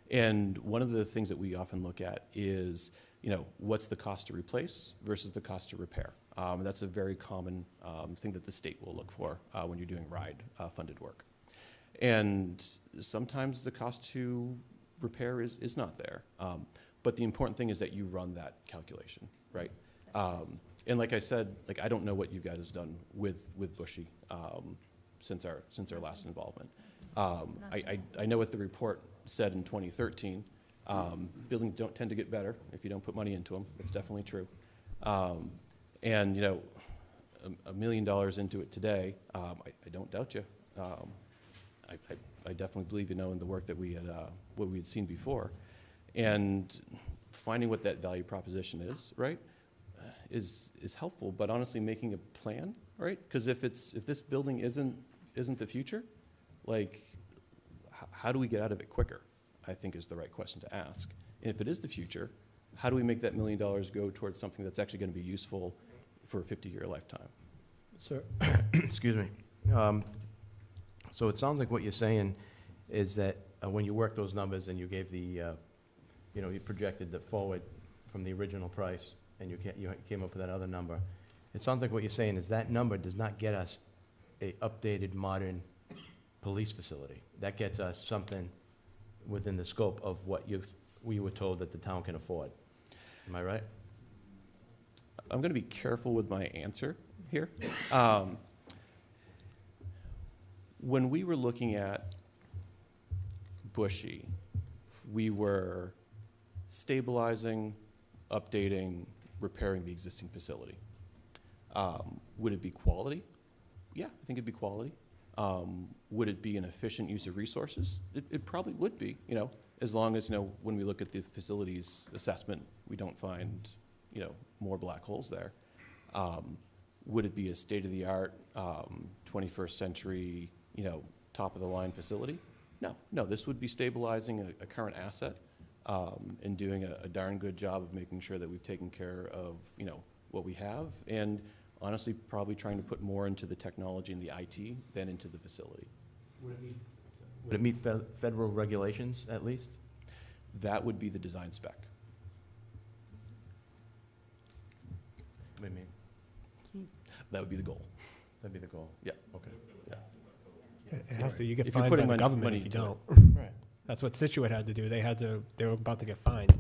And one of the things that we often look at is, you know, what's the cost to replace versus the cost to repair. That's a very common thing that the state will look for when you're doing RIDE funded work. And sometimes the cost to repair is not there. But the important thing is that you run that calculation, right? And like I said, like I don't know what you guys have done with Bushy since our last involvement. I know what the report said in 2013. Buildings don't tend to get better if you don't put money into them. That's definitely true. And you know, $1 million into it today, I don't doubt you. I definitely believe, you know, in the work that we had seen before, and finding what that value proposition is, right, is helpful. But honestly, making a plan, right? Because if this building isn't the future, like, how do we get out of it quicker? I think is the right question to ask. And if it is the future, how do we make that $1 million go towards something that's actually going to be useful for a 50-year lifetime? Sir, excuse me. So it sounds like what you're saying is that when you work those numbers and you gave the, you know, you projected the forward from the original price and you came up with that other number, it sounds like what you're saying is that number does not get us a updated, modern police facility. That gets us something within the scope of what we were told that the town can afford. Am I right? I'm going to be careful with my answer here. When we were looking at Bushy, we were stabilizing, updating, repairing the existing facility. Would it be quality? Yeah, I think it'd be quality. Would it be an efficient use of resources? It probably would be, you know, as long as, you know, when we look at the facilities assessment, we don't find, you know, more black holes there. Would it be a state-of-the-art, 21st century, you know, top-of-the-line facility? No, this would be stabilizing a current asset and doing a darn good job of making sure that we've taken care of, you know, what we have, and honestly, probably trying to put more into the technology and the IT than into the facility. Would it meet federal regulations at least? That would be the design spec. What do you mean? That would be the goal. That'd be the goal. Yeah. Okay. It has to, you get If you're fined by putting the money government if you into don't. Right. That's what Situate had to do. They were about to get fined.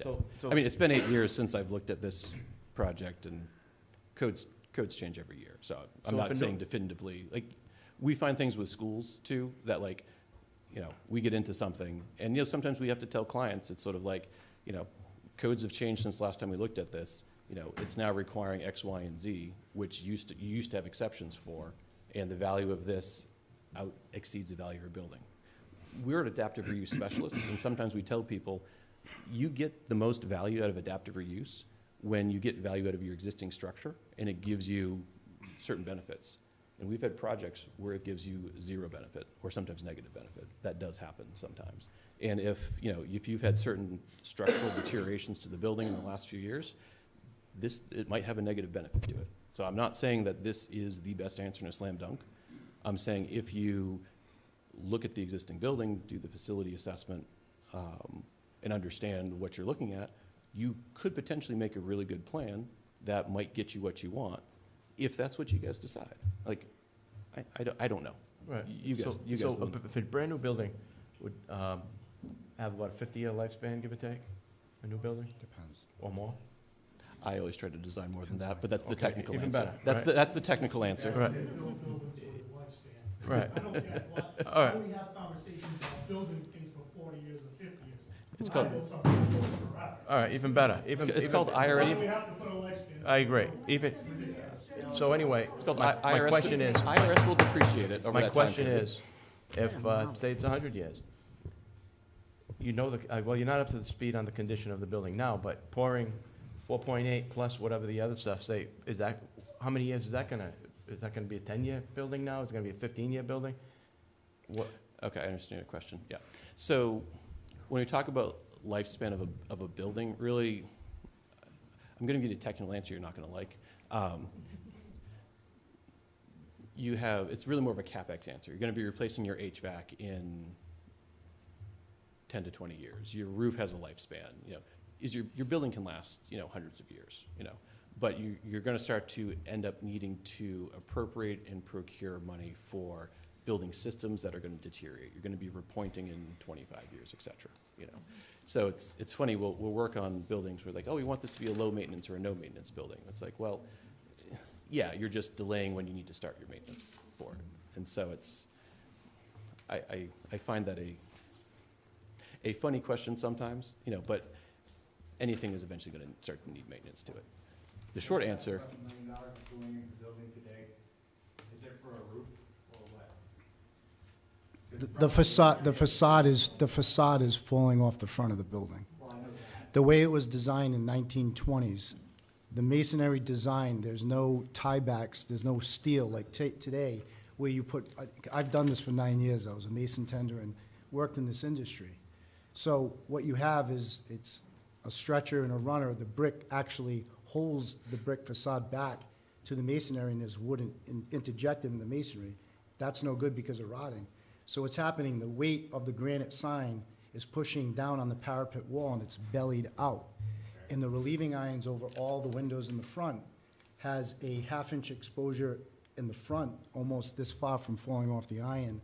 So, I mean, it's been 8 years since I've looked at this project, and codes change every year. So I'm So if not a saying new- definitively. Like, we find things with schools too that, like, you know, we get into something, and you know, sometimes we have to tell clients. It's sort of like, you know, codes have changed since last time we looked at this. You know, it's now requiring X, Y, and Z, which you used to have exceptions for, and the value of this exceeds the value of your building. We're an adaptive reuse specialist, and sometimes we tell people, you get the most value out of adaptive reuse when you get value out of your existing structure, and it gives you certain benefits. And we've had projects where it gives you zero benefit, or sometimes negative benefit. That does happen sometimes. And if you've had certain structural deteriorations to the building in the last few years, it might have a negative benefit to it. So I'm not saying that this is the best answer in a slam dunk. I'm saying if you look at the existing building, do the facility assessment, and understand what you're looking at, you could potentially make a really good plan that might get you what you want, if that's what you guys decide. Like, I don't know. right. You guys. So if a brand-new building would have, what, a 50-year lifespan, give or take? A new building? Depends. Or more? I always try to design more than that, but that's the Okay, technical even answer. better, right? That's the technical answer. Right. Right. I don't get why. All right. Why we have conversations about building things for 40 years or 50 years. It's I called- built something that goes forever. All right, even better. It's called IRS. Why we have to put a lifespan? I agree. So anyway, It's called my IRS. question is, IRS will depreciate it over my that time question period. is, if, say it's 100 years, you know, well, you're not up to the speed on the condition of the building now, but pouring 4.8 plus whatever the other stuff, say, how many years is that gonna be a 10-year building now? Is it gonna be a 15-year building? What? Okay, I understand your question, yeah. So when we talk about lifespan of a building, really, I'm gonna give you a technical answer you're not gonna like. It's really more of a CapEx answer. You're gonna be replacing your HVAC in 10 to 20 years. Your roof has a lifespan, your building can last, hundreds of years, but you're gonna start to end up needing to appropriate and procure money for building systems that are going to deteriorate. You're going to be repointing in 25 years, et cetera, you know. So it's funny, we'll work on buildings where like, oh, we want this to be a low maintenance or a no maintenance building. It's like, well, yeah, you're just delaying when you need to start your maintenance for it. And so it's, I find that a funny question sometimes, you know, but anything is eventually going to start to need maintenance to it. The short answer, $1 million going into the building today, is it for a roof or what? The facade is falling off the front of the building. Well, I know that. The way it was designed in 1920s, the masonry design, there's no tiebacks, there's no steel like today where you put, I've done this for 9 years. I was a mason tender and worked in this industry. So what you have is it's a stretcher and a runner. The brick actually holds the brick facade back to the masonry and there's wood interjected in the masonry. That's no good because of rotting. So what's happening, the weight of the granite sign is pushing down on the parapet wall and it's bellied out. And the relieving irons over all the windows in the front has a half-inch exposure in the front, almost this far from falling off the iron,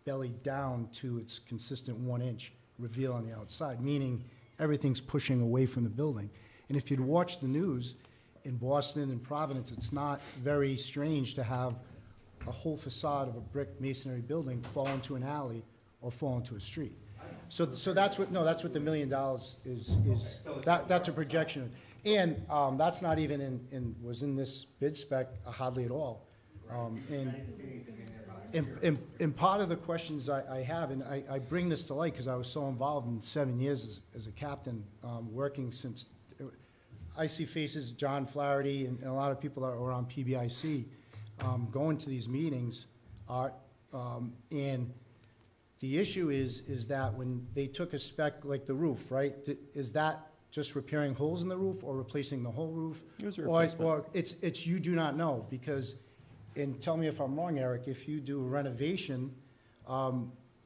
bellied down to its consistent 1-inch reveal on the outside, meaning everything's pushing away from the building. And if you'd watch the news in Boston and Providence, it's not very strange to have a whole facade of a brick masonry building fall into an alley or fall into a street. So that's what, no, that's what the $1 million is, that's a projection. And that's not even was in this bid spec hardly at all. And part of the questions I have, and I bring this to light because I was so involved in 7 years as a captain, working since, I see faces, John Flaherty, and a lot of people that are on PBIC, going to these meetings, and the issue is that when they took a spec like the roof, right, is that just repairing holes in the roof or replacing the whole roof? It was a replacement. Or it's you do not know, because, and tell me if I'm wrong, Eric, if you do a renovation,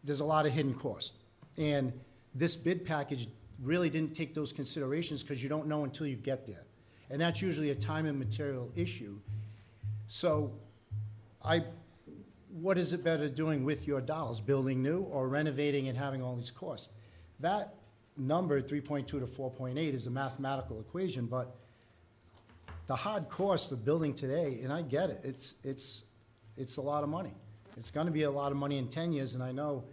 there's a lot of hidden cost. And this bid package really didn't take those considerations because you don't know until you get there. And that's usually a time and material issue. So what is it better doing with your dollars, building new or renovating and having all these costs? That number, 3.2 to 4.8, is a mathematical equation, but the hard cost of building today, and I get it, it's a lot of money. It's going to be a lot of money in 10 years, and I know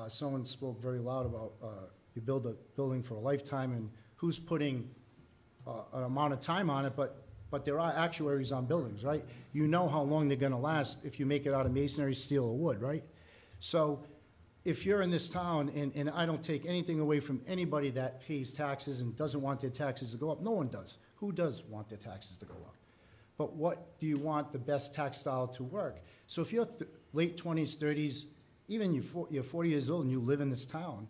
someone spoke very loud about you build a building for a lifetime and who's putting an amount of time on it, but there are actuaries on buildings, right? You know how long they're going to last if you make it out of masonry, steel, or wood, right? So if you're in this town, and I don't take anything away from anybody that pays taxes and doesn't want their taxes to go up. No one does. Who does want their taxes to go up? But what do you want the best tax style to work? So if you're late 20s, 30s, even you're 40 years old and you live in this town,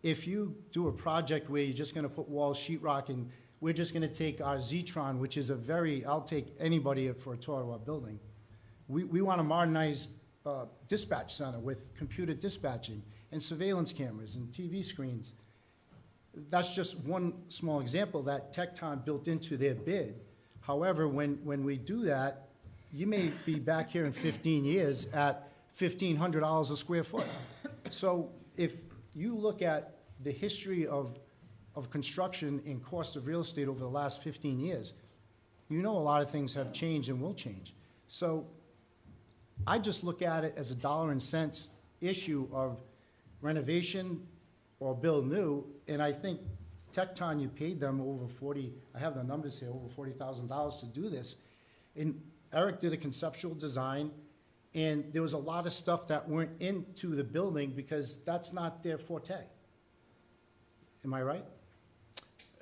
if you do a project where you're just going to put walls, sheetrock, and we're just going to take our Zetron, which is I'll take anybody for a tour of our building. We want to modernize dispatch center with computer dispatching and surveillance cameras and TV screens. That's just one small example that Tecton built into their bid. However, when we do that, you may be back here in 15 years at $1,500 a square foot. So if you look at the history of construction and cost of real estate over the last 15 years, you know a lot of things have changed and will change. So I just look at it as a dollar and cents issue of renovation or build new, and I think Tecton, you paid them over 40, I have the numbers here, over $40,000 to do this. And Eric did a conceptual design, and there was a lot of stuff that weren't into the building because that's not their forte. Am I right?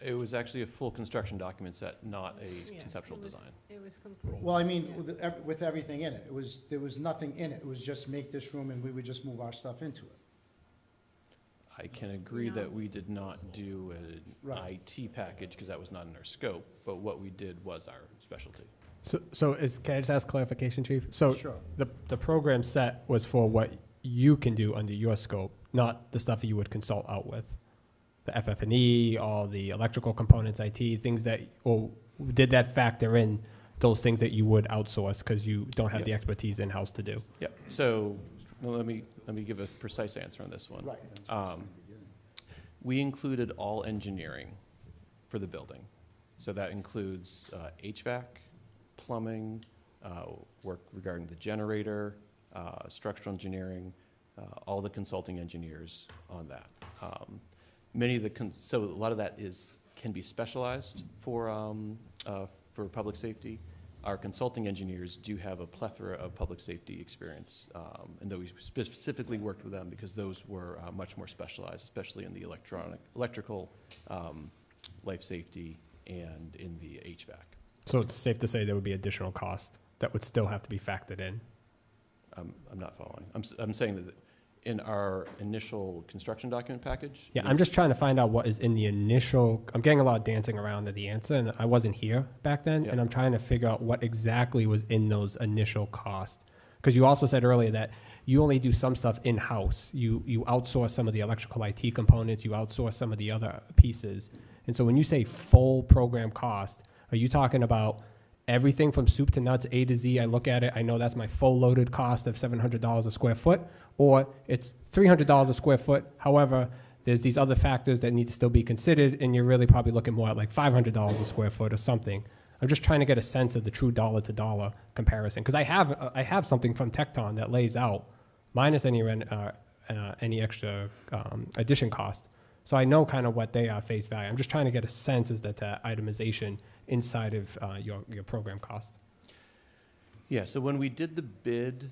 it was actually a full construction document set, not a conceptual design. It was complete. Well, I mean, with everything in it, there was nothing in it. It was just make this room and we would just move our stuff into it. I can agree that we did not do an Right. IT package because that was not in our scope, but what we did was our specialty. Can I just ask clarification, Chief? So Sure. the program set was for what you can do under your scope, not the stuff you would consult out with? The FF&E, all the electrical components, IT, things that, or did that factor in those things that you would outsource because you don't have the expertise in-house to do? Yeah, so Well, let me give a precise answer on this one. Right. That's what I was saying at the beginning. We included all engineering for the building. So that includes HVAC, plumbing, work regarding the generator, structural engineering, all the consulting engineers on that. Many of the, so a lot of that can be specialized for public safety. Our consulting engineers do have a plethora of public safety experience, and though we specifically worked with them because those were much more specialized, especially in the electrical, life safety, and in the HVAC. So it's safe to say there would be additional cost that would still have to be factored in? I'm not following. I'm saying that in our initial construction document package. Yeah, I'm just trying to find out what is in the initial, I'm getting a lot of dancing around to the answer, and I wasn't here back then, Yeah. and I'm trying to figure out what exactly was in those initial costs. Because you also said earlier that you only do some stuff in-house. You outsource some of the electrical IT components, you outsource some of the other pieces. And so when you say full program cost, are you talking about everything from soup to nuts, A to Z? I look at it, I know that's my full loaded cost of $700 a square foot, or it's $300 a square foot. However, there's these other factors that need to still be considered, and you're really probably looking more at like $500 a square foot or something. I'm just trying to get a sense of the true dollar to dollar comparison, because I have something from Tecton that lays out minus any extra addition cost. So I know kind of what they are face value. I'm just trying to get a sense as to that itemization inside of your program cost. Yeah, so when we did the bid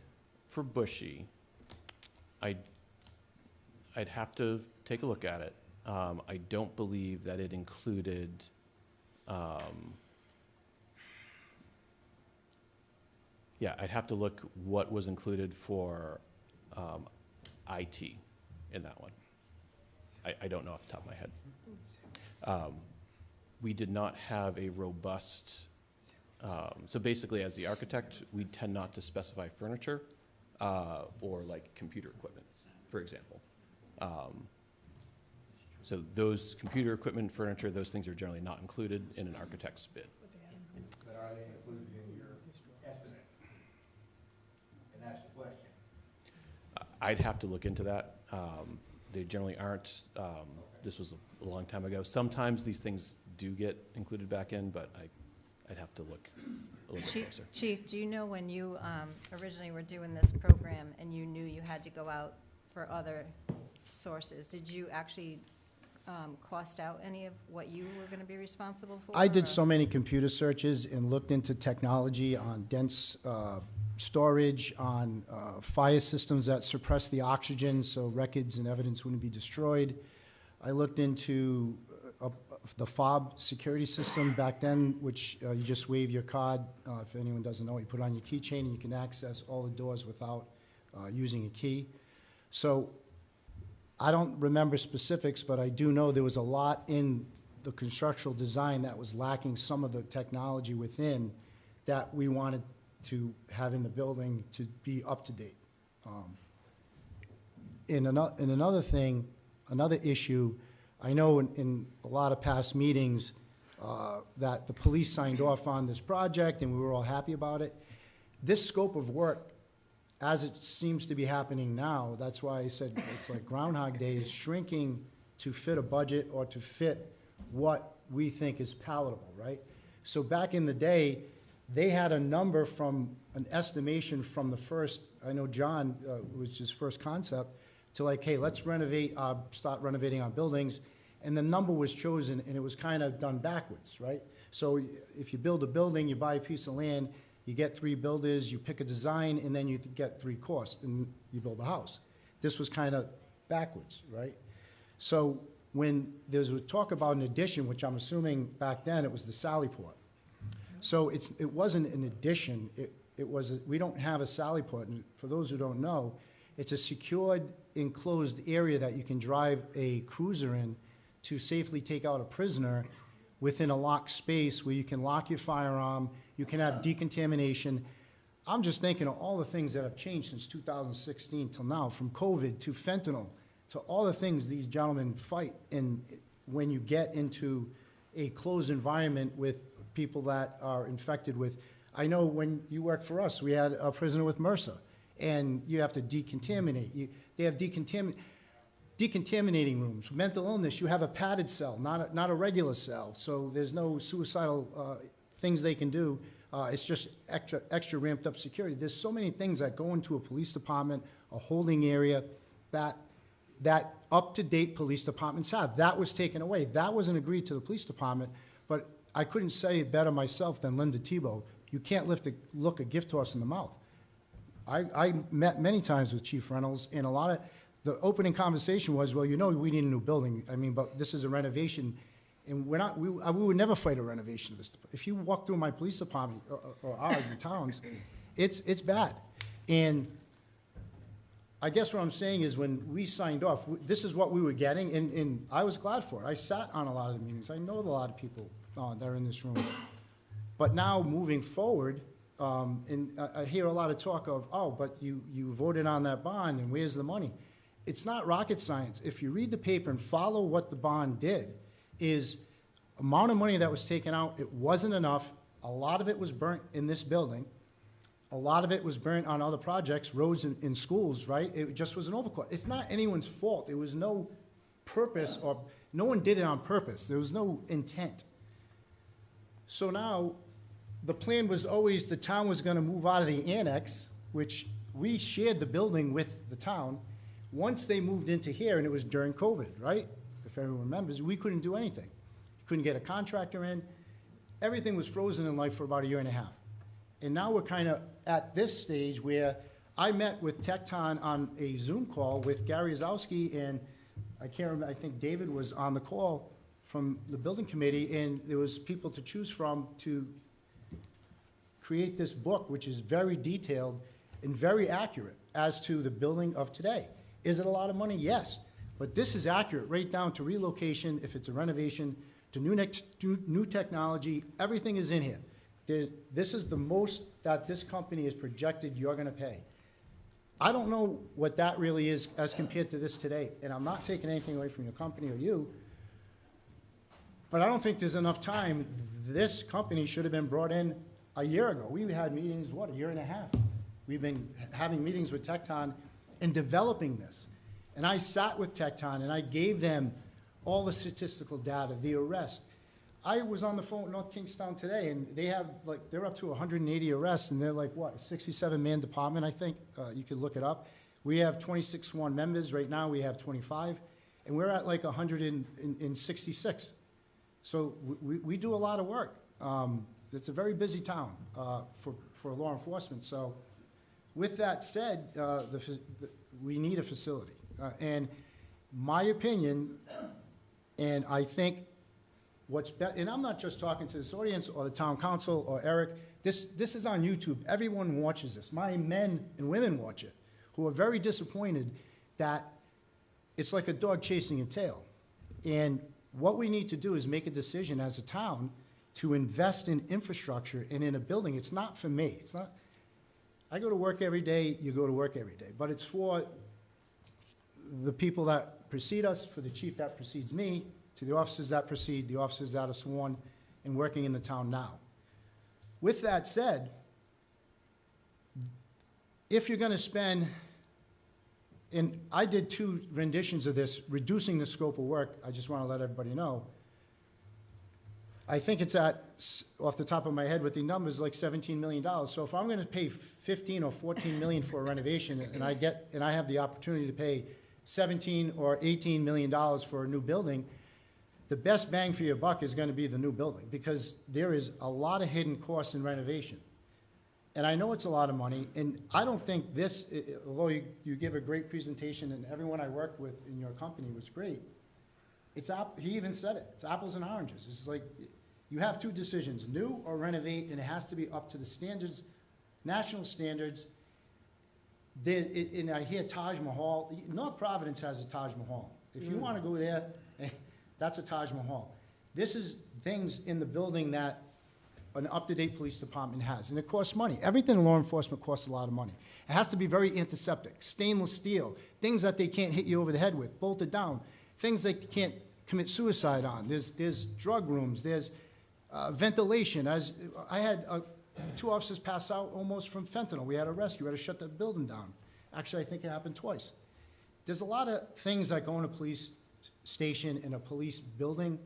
for Bushy, I'd have to take a look at it. I don't believe that it included yeah, I'd have to look what was included for IT in that one. I don't know off the top of my head. We did not have a robust, so basically as the architect, we tend not to specify furniture or like computer equipment, for example. So those computer equipment, furniture, those things are generally not included in an architect's bid. But are they included in your estimate? And that's the question. I'd have to look into that. They generally aren't. This was a long time ago. Sometimes these things do get included back in, but I'd have to look a little bit closer. Chief, do you know when you originally were doing this program and you knew you had to go out for other sources, did you actually cost out any of what you were going to be responsible for? I did or- so many computer searches and looked into technology on dense storage, on fire systems that suppress the oxygen so records and evidence wouldn't be destroyed. I looked into the fob security system back then, which you just wave your card. If anyone doesn't know, you put it on your keychain and you can access all the doors without using a key. So I don't remember specifics, but I do know there was a lot in the constructional design that was lacking some of the technology within that we wanted to have in the building to be up to date. In another thing, another issue, I know in a lot of past meetings that the police signed off on this project and we were all happy about it. This scope of work, as it seems to be happening now, that's why I said it's like Groundhog Day, is shrinking to fit a budget or to fit what we think is palatable, right? So back in the day, they had a number from an estimation from the first, I know John was his first concept, to like, hey, let's start renovating our buildings. And the number was chosen and it was kind of done backwards, right? So if you build a building, you buy a piece of land, you get 3 builders, you pick a design, and then you get 3 costs, and you build a house. This was kind of backwards, right? So when there was talk about an addition, which I'm assuming back then it was the Sally Port. So it wasn't an addition, it was, we don't have a Sally Port, and for those who don't know, it's a secured, enclosed area that you can drive a cruiser in to safely take out a prisoner within a locked space where you can lock your firearm, you can have decontamination. I'm just thinking of all the things that have changed since 2016 till now, from COVID to fentanyl, to all the things these gentlemen fight. And when you get into a closed environment with people that are infected with, I know when you worked for us, we had a prisoner with MRSA. and you have to decontaminate. They have decontaminating rooms. Mental illness, you have a padded cell, not a regular cell, so there's no suicidal things they can do. It's just extra ramped up security. There's so many things that go into a police department, a holding area, that up-to-date police departments have. That was taken away. That wasn't agreed to the police department, but I couldn't say it better myself than Linda Tebow. You can't look a gift horse in the mouth. I met many times with Chief Reynolds, and a lot of the opening conversation was, well, you know, we need a new building. I mean, but this is a renovation, and we would never fight a renovation of this. If you walk through my police department, or ours, the towns, it's bad. And I guess what I'm saying is when we signed off, this is what we were getting, and I was glad for it. I sat on a lot of the meetings. I know a lot of people that are in this room. But now, moving forward, and I hear a lot of talk of, oh, but you voted on that bond, and where's the money? It's not rocket science. If you read the paper and follow what the bond did, is amount of money that was taken out, it wasn't enough. A lot of it was burnt in this building. A lot of it was burnt on other projects, roads in schools, right? It just was an overcost. It's not anyone's fault. There was no purpose, or no one did it on purpose. There was no intent. So now, the plan was always the town was gonna move out of the annex, which we shared the building with the town. Once they moved into here, and it was during COVID, right? If everyone remembers, we couldn't do anything. Couldn't get a contractor in. Everything was frozen in life for about a year and a half. And now we're kind of at this stage where I met with Tecton on a Zoom call with Gary Zowski, and I can't remember, I think David was on the call from the building committee, and there was people to choose from to create this book, which is very detailed and very accurate as to the building of today. Is it a lot of money? Yes. But this is accurate right down to relocation, if it's a renovation, to new technology. Everything is in here. This is the most that this company is projected you're going to pay. I don't know what that really is as compared to this today, and I'm not taking anything away from your company or you, but I don't think there's enough time. This company should have been brought in a year ago. We had meetings, what, a year and a half? We've been having meetings with Tecton and developing this. And I sat with Tecton and I gave them all the statistical data, the arrest. I was on the phone with North Kingstown today, and they have, like, they're up to 180 arrests, and they're like, what, a 67-man department, I think? You could look it up. We have 26 sworn members. Right now, we have 25, and we're at like 166. So we do a lot of work. It's a very busy town for law enforcement. So with that said, we need a facility. And my opinion, and I think what's best, and I'm not just talking to this audience or the town council or Eric, this is on YouTube. Everyone watches this. My men and women watch it, who are very disappointed that it's like a dog chasing a tail. And what we need to do is make a decision as a town to invest in infrastructure and in a building. It's not for me. It's not, I go to work every day, you go to work every day, but it's for the people that precede us, for the chief that precedes me, to the officers that precede, the officers that are sworn and working in the town now. With that said, if you're gonna spend, and I did 2 renditions of this, reducing the scope of work, I just wanna let everybody know. I think it's at, off the top of my head with the numbers, like $17 million. So if I'm gonna pay 15 or 14 million for a renovation, and I have the opportunity to pay 17 or 18 million dollars for a new building, the best bang for your buck is gonna be the new building, because there is a lot of hidden costs in renovation. And I know it's a lot of money, and I don't think this, although you give a great presentation, and everyone I worked with in your company was great, he even said it, it's apples and oranges. It's like, you have 2 decisions, new or renovate, and it has to be up to the standards, national standards. And I hear Taj Mahal, North Providence has a Taj Mahal. If you wanna go there, that's a Taj Mahal. This is things in the building that an up-to-date police department has, and it costs money. Everything in law enforcement costs a lot of money. It has to be very antiseptic, stainless steel, things that they can't hit you over the head with, bolted down, things they can't commit suicide on. There's drug rooms, there's ventilation. As I had 2 officers passed out almost from fentanyl. We had to rescue, we had to shut the building down. Actually, I think it happened twice. There's a lot of things that go in a police station, in a police building,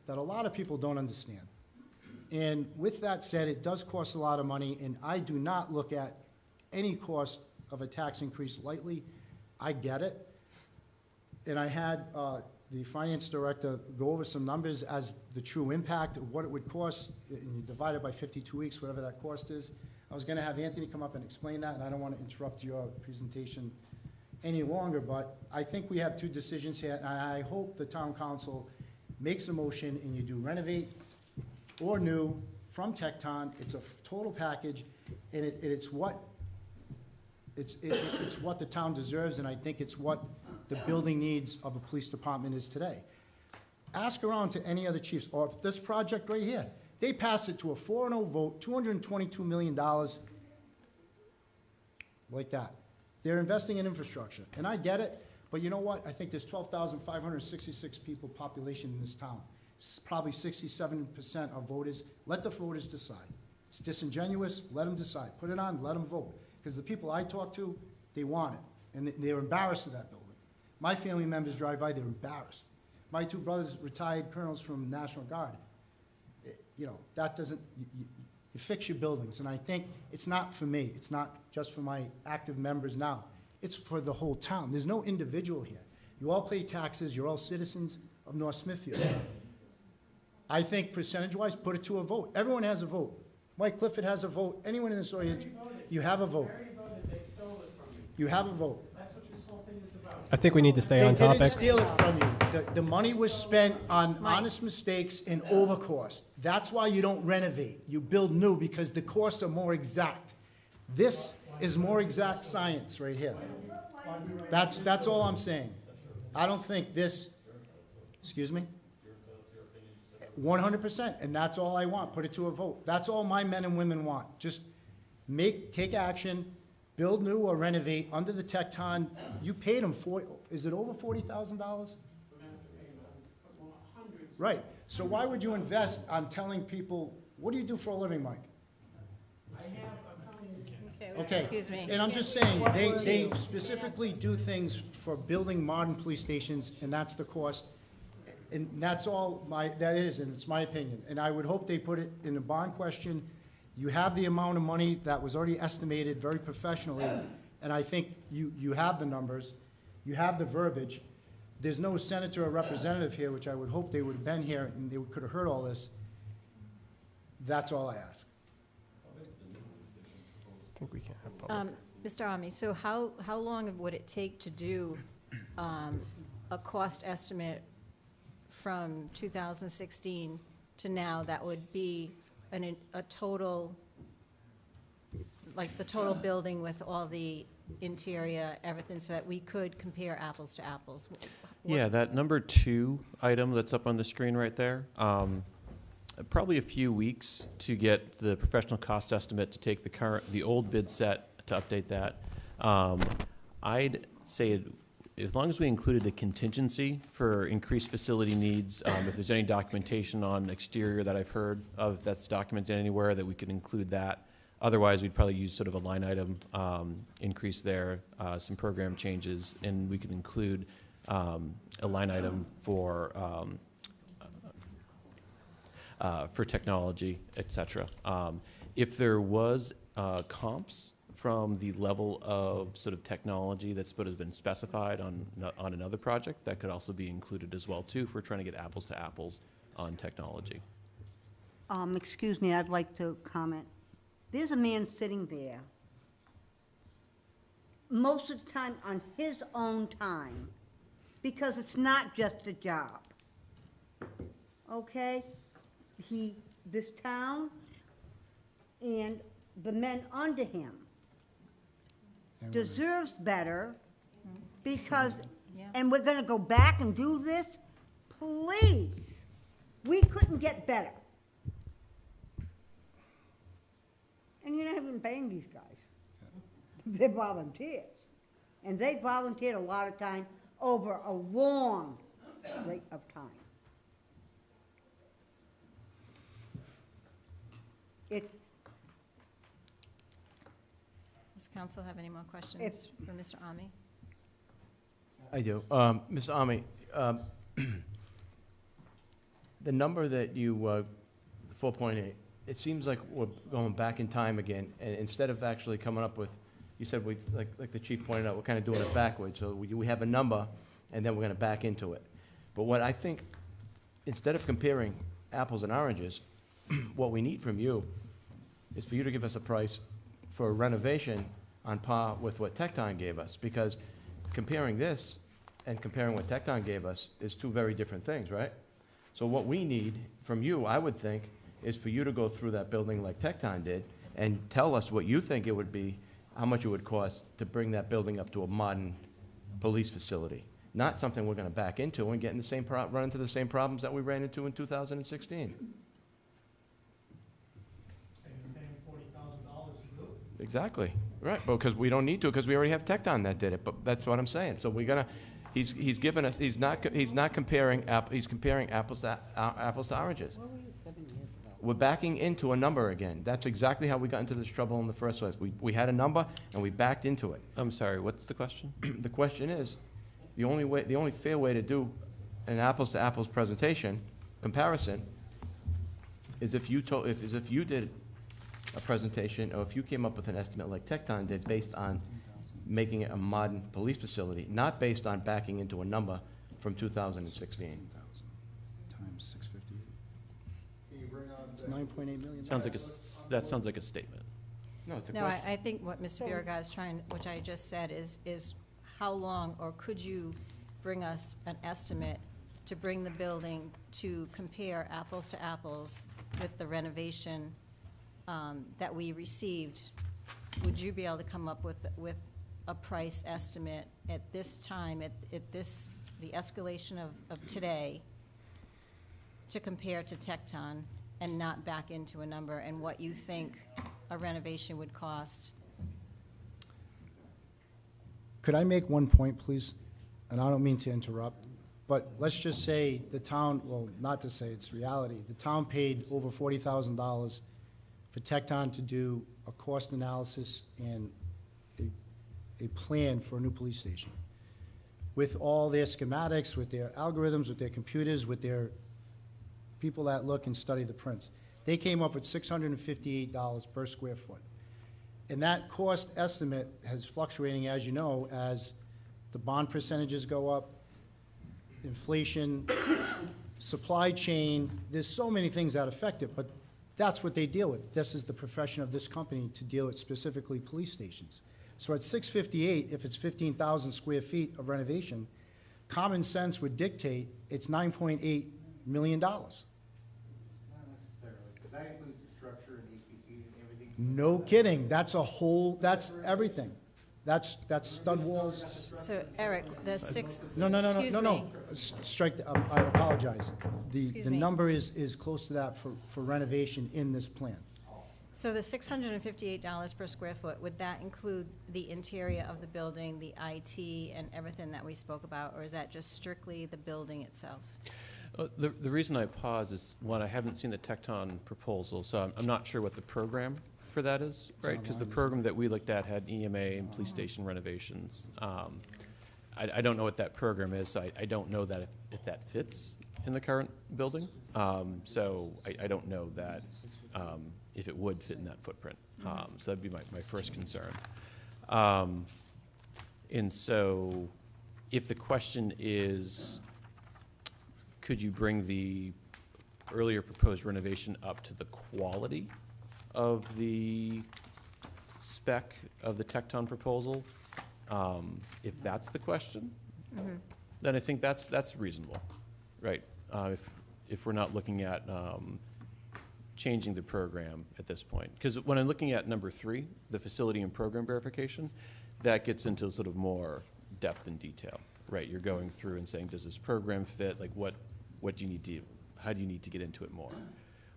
that a lot of people don't understand. And with that said, it does cost a lot of money, and I do not look at any cost of a tax increase lightly. I get it. And I had the finance director go over some numbers as the true impact of what it would cost, and you divide it by 52 weeks, whatever that cost is. I was gonna have Anthony come up and explain that, and I don't wanna interrupt your presentation any longer, but I think we have 2 decisions here, and I hope the town council makes a motion and you do renovate or new from Tecton. It's a total package, and it's what it's what the town deserves, and I think it's what the building needs of a police department is today. Ask around to any other chiefs, or this project right here. They passed it to a 4-0 vote, $222 million, like that. They're investing in infrastructure, and I get it, but you know what? I think there's 12,566 people population in this town. Probably 67% are voters. Let the voters decide. It's disingenuous, let them decide. Put it on, let them vote. Because the people I talk to, they want it, and they're embarrassed of that building. My family members drive by, they're embarrassed. My 2 brothers, retired colonels from National Guard. You know, that doesn't, you fix your buildings, and I think it's not for me. It's not just for my active members now. It's for the whole town. There's no individual here. You all pay taxes, you're all citizens of North Smithfield. I think percentage-wise, put it to a vote. Everyone has a vote. Mike Clifford has a vote. Anyone in this audience, you have a vote. You have a vote. I think we need to stay on They didn't topic. steal it from you. The money was spent on honest mistakes and overcost. That's why you don't renovate. You build new, because the costs are more exact. This is more exact science right here. That's all I'm saying. I don't think this, excuse me? 100%, and that's all I want. Put it to a vote. That's all my men and women want. Just take action, build new or renovate under the Tecton. You paid them is it over $40,000? Right. So why would you invest on telling people, what do you do for a living, Mike? Okay. Excuse me. And I'm just saying, they specifically do things for building modern police stations, and that's the cost. And that's all that is, and it's my opinion. And I would hope they put it in the bond question. You have the amount of money that was already estimated very professionally, and I think you have the numbers, you have the verbiage. There's no senator or representative here, which I would hope they would have been here and they could have heard all this. That's all I ask. I think we can't have public. Mr. Ami, so how long would it take to do a cost estimate from 2016 to now that would be a total, like the total building with all the interior, everything, so that we could compare apples to apples? Yeah, that number 2 item that's up on the screen right there, probably a few weeks to get the professional cost estimate to take the old bid set to update that. I'd say as long as we included a contingency for increased facility needs, if there's any documentation on exterior that I've heard of that's documented anywhere, that we could include that. Otherwise, we'd probably use sort of a line item increase there, some program changes, and we could include a line item for technology, et cetera. If there was comps from the level of sort of technology that's been specified on another project, that could also be included as well too, if we're trying to get apples to apples on technology. Excuse me, I'd like to comment. There's a man sitting there, most of the time on his own time, because it's not just a job, okay? This town and the men under him deserves better, because, Yeah. and we're gonna go back and do this? Please, we couldn't get better. And you're not even paying these guys. They're volunteers. And they volunteered a lot of time over a long rate of time. council have any more questions If- for Mr. Ami? I do. Mr. Ami, the number that you, 4.8, it seems like we're going back in time again, and instead of actually coming up with, you said we, like the chief pointed out, we're kind of doing it backwards. So we have a number, and then we're going to back into it. But what I think, instead of comparing apples and oranges, what we need from you is for you to give us a price for a renovation on par with what Tecton gave us, because comparing this and comparing what Tecton gave us is two very different things, right? So what we need from you, I would think, is for you to go through that building like Tecton did and tell us what you think it would be, how much it would cost to bring that building up to a modern police facility. Not something we're gonna back into and get in the same run into the same problems that we ran into in 2016. And you're paying $40,000 to do it. Exactly, right, because we don't need to, because we already have Tecton that did it, but that's what I'm saying. So we're gonna, he's given us, he's not comparing, he's comparing apples to oranges. We're backing into a number again. That's exactly how we got into this trouble in the first place. We had a number, and we backed into it. I'm sorry, what's the question? The question is, the only fair way to do an apples-to-apples comparison, is if you did a presentation, or if you came up with an estimate like Tecton did, based on making it a modern police facility, not based on backing into a number from 2016. Times 658. Can you bring on? It's 9.8 million. That sounds like a statement. No, it's a No, question. I think what Mr. Biragad is trying, which I just said, is how long, or could you bring us an estimate to bring the building to compare apples to apples with the renovation that we received? Would you be able to come up with a price estimate at this time, at the escalation of today, to compare to Tecton and not back into a number, and what you think a renovation would cost? Could I make one point, please? And I don't mean to interrupt, but let's just say the town, well, not to say it's reality, the town paid over $40,000 for Tecton to do a cost analysis and a plan for a new police station, with all their schematics, with their algorithms, with their computers, with their people that look and study the prints. They came up with $658 per square foot. And that cost estimate has fluctuating, as you know, as the bond percentages go up, inflation, supply chain, there's so many things that affect it, but that's what they deal with. This is the profession of this company, to deal with specifically police stations. So at 658, if it's 15,000 square feet of renovation, common sense would dictate it's $9.8 million. Not necessarily, because that includes the structure and HPC and everything. No kidding, that's a whole, that's everything. That's stud walls. So, Eric, the six. No, excuse me. Strike, I apologize. Excuse The me. number is close to that for renovation in this plan. So the $658 per square foot, would that include the interior of the building, the IT, and everything that we spoke about, or is that just strictly the building itself? The reason I pause is, one, I haven't seen the Tecton proposal, so I'm not sure what the program for that is, right? Because the online, program that we looked at had EMA and police station renovations. I don't know what that program is, so I don't know that if that fits in the current building. So I don't know that if it would fit in that footprint. So that'd be my first concern. And so if the question is, could you bring the earlier proposed renovation up to the quality of the spec of the Tecton proposal? If that's the question, then I think that's reasonable, right? If we're not looking at changing the program at this point. Because when I'm looking at number 3, the facility and program verification, that gets into sort of more depth and detail, right? You're going through and saying, does this program fit? Like what do you need to, how do you need to get into it more?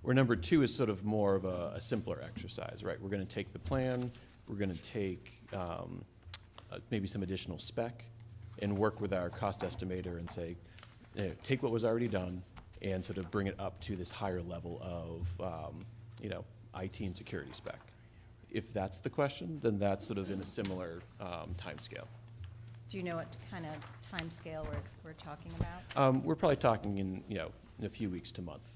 Where number 2 is sort of more of a simpler exercise, right? We're going to take the plan, we're going to take maybe some additional spec and work with our cost estimator and say, take what was already done and sort of bring it up to this higher level of, IT and security spec. If that's the question, then that's sort of in a similar timescale. Do you know what kind of timescale we're talking about? We're probably talking in a few weeks to month.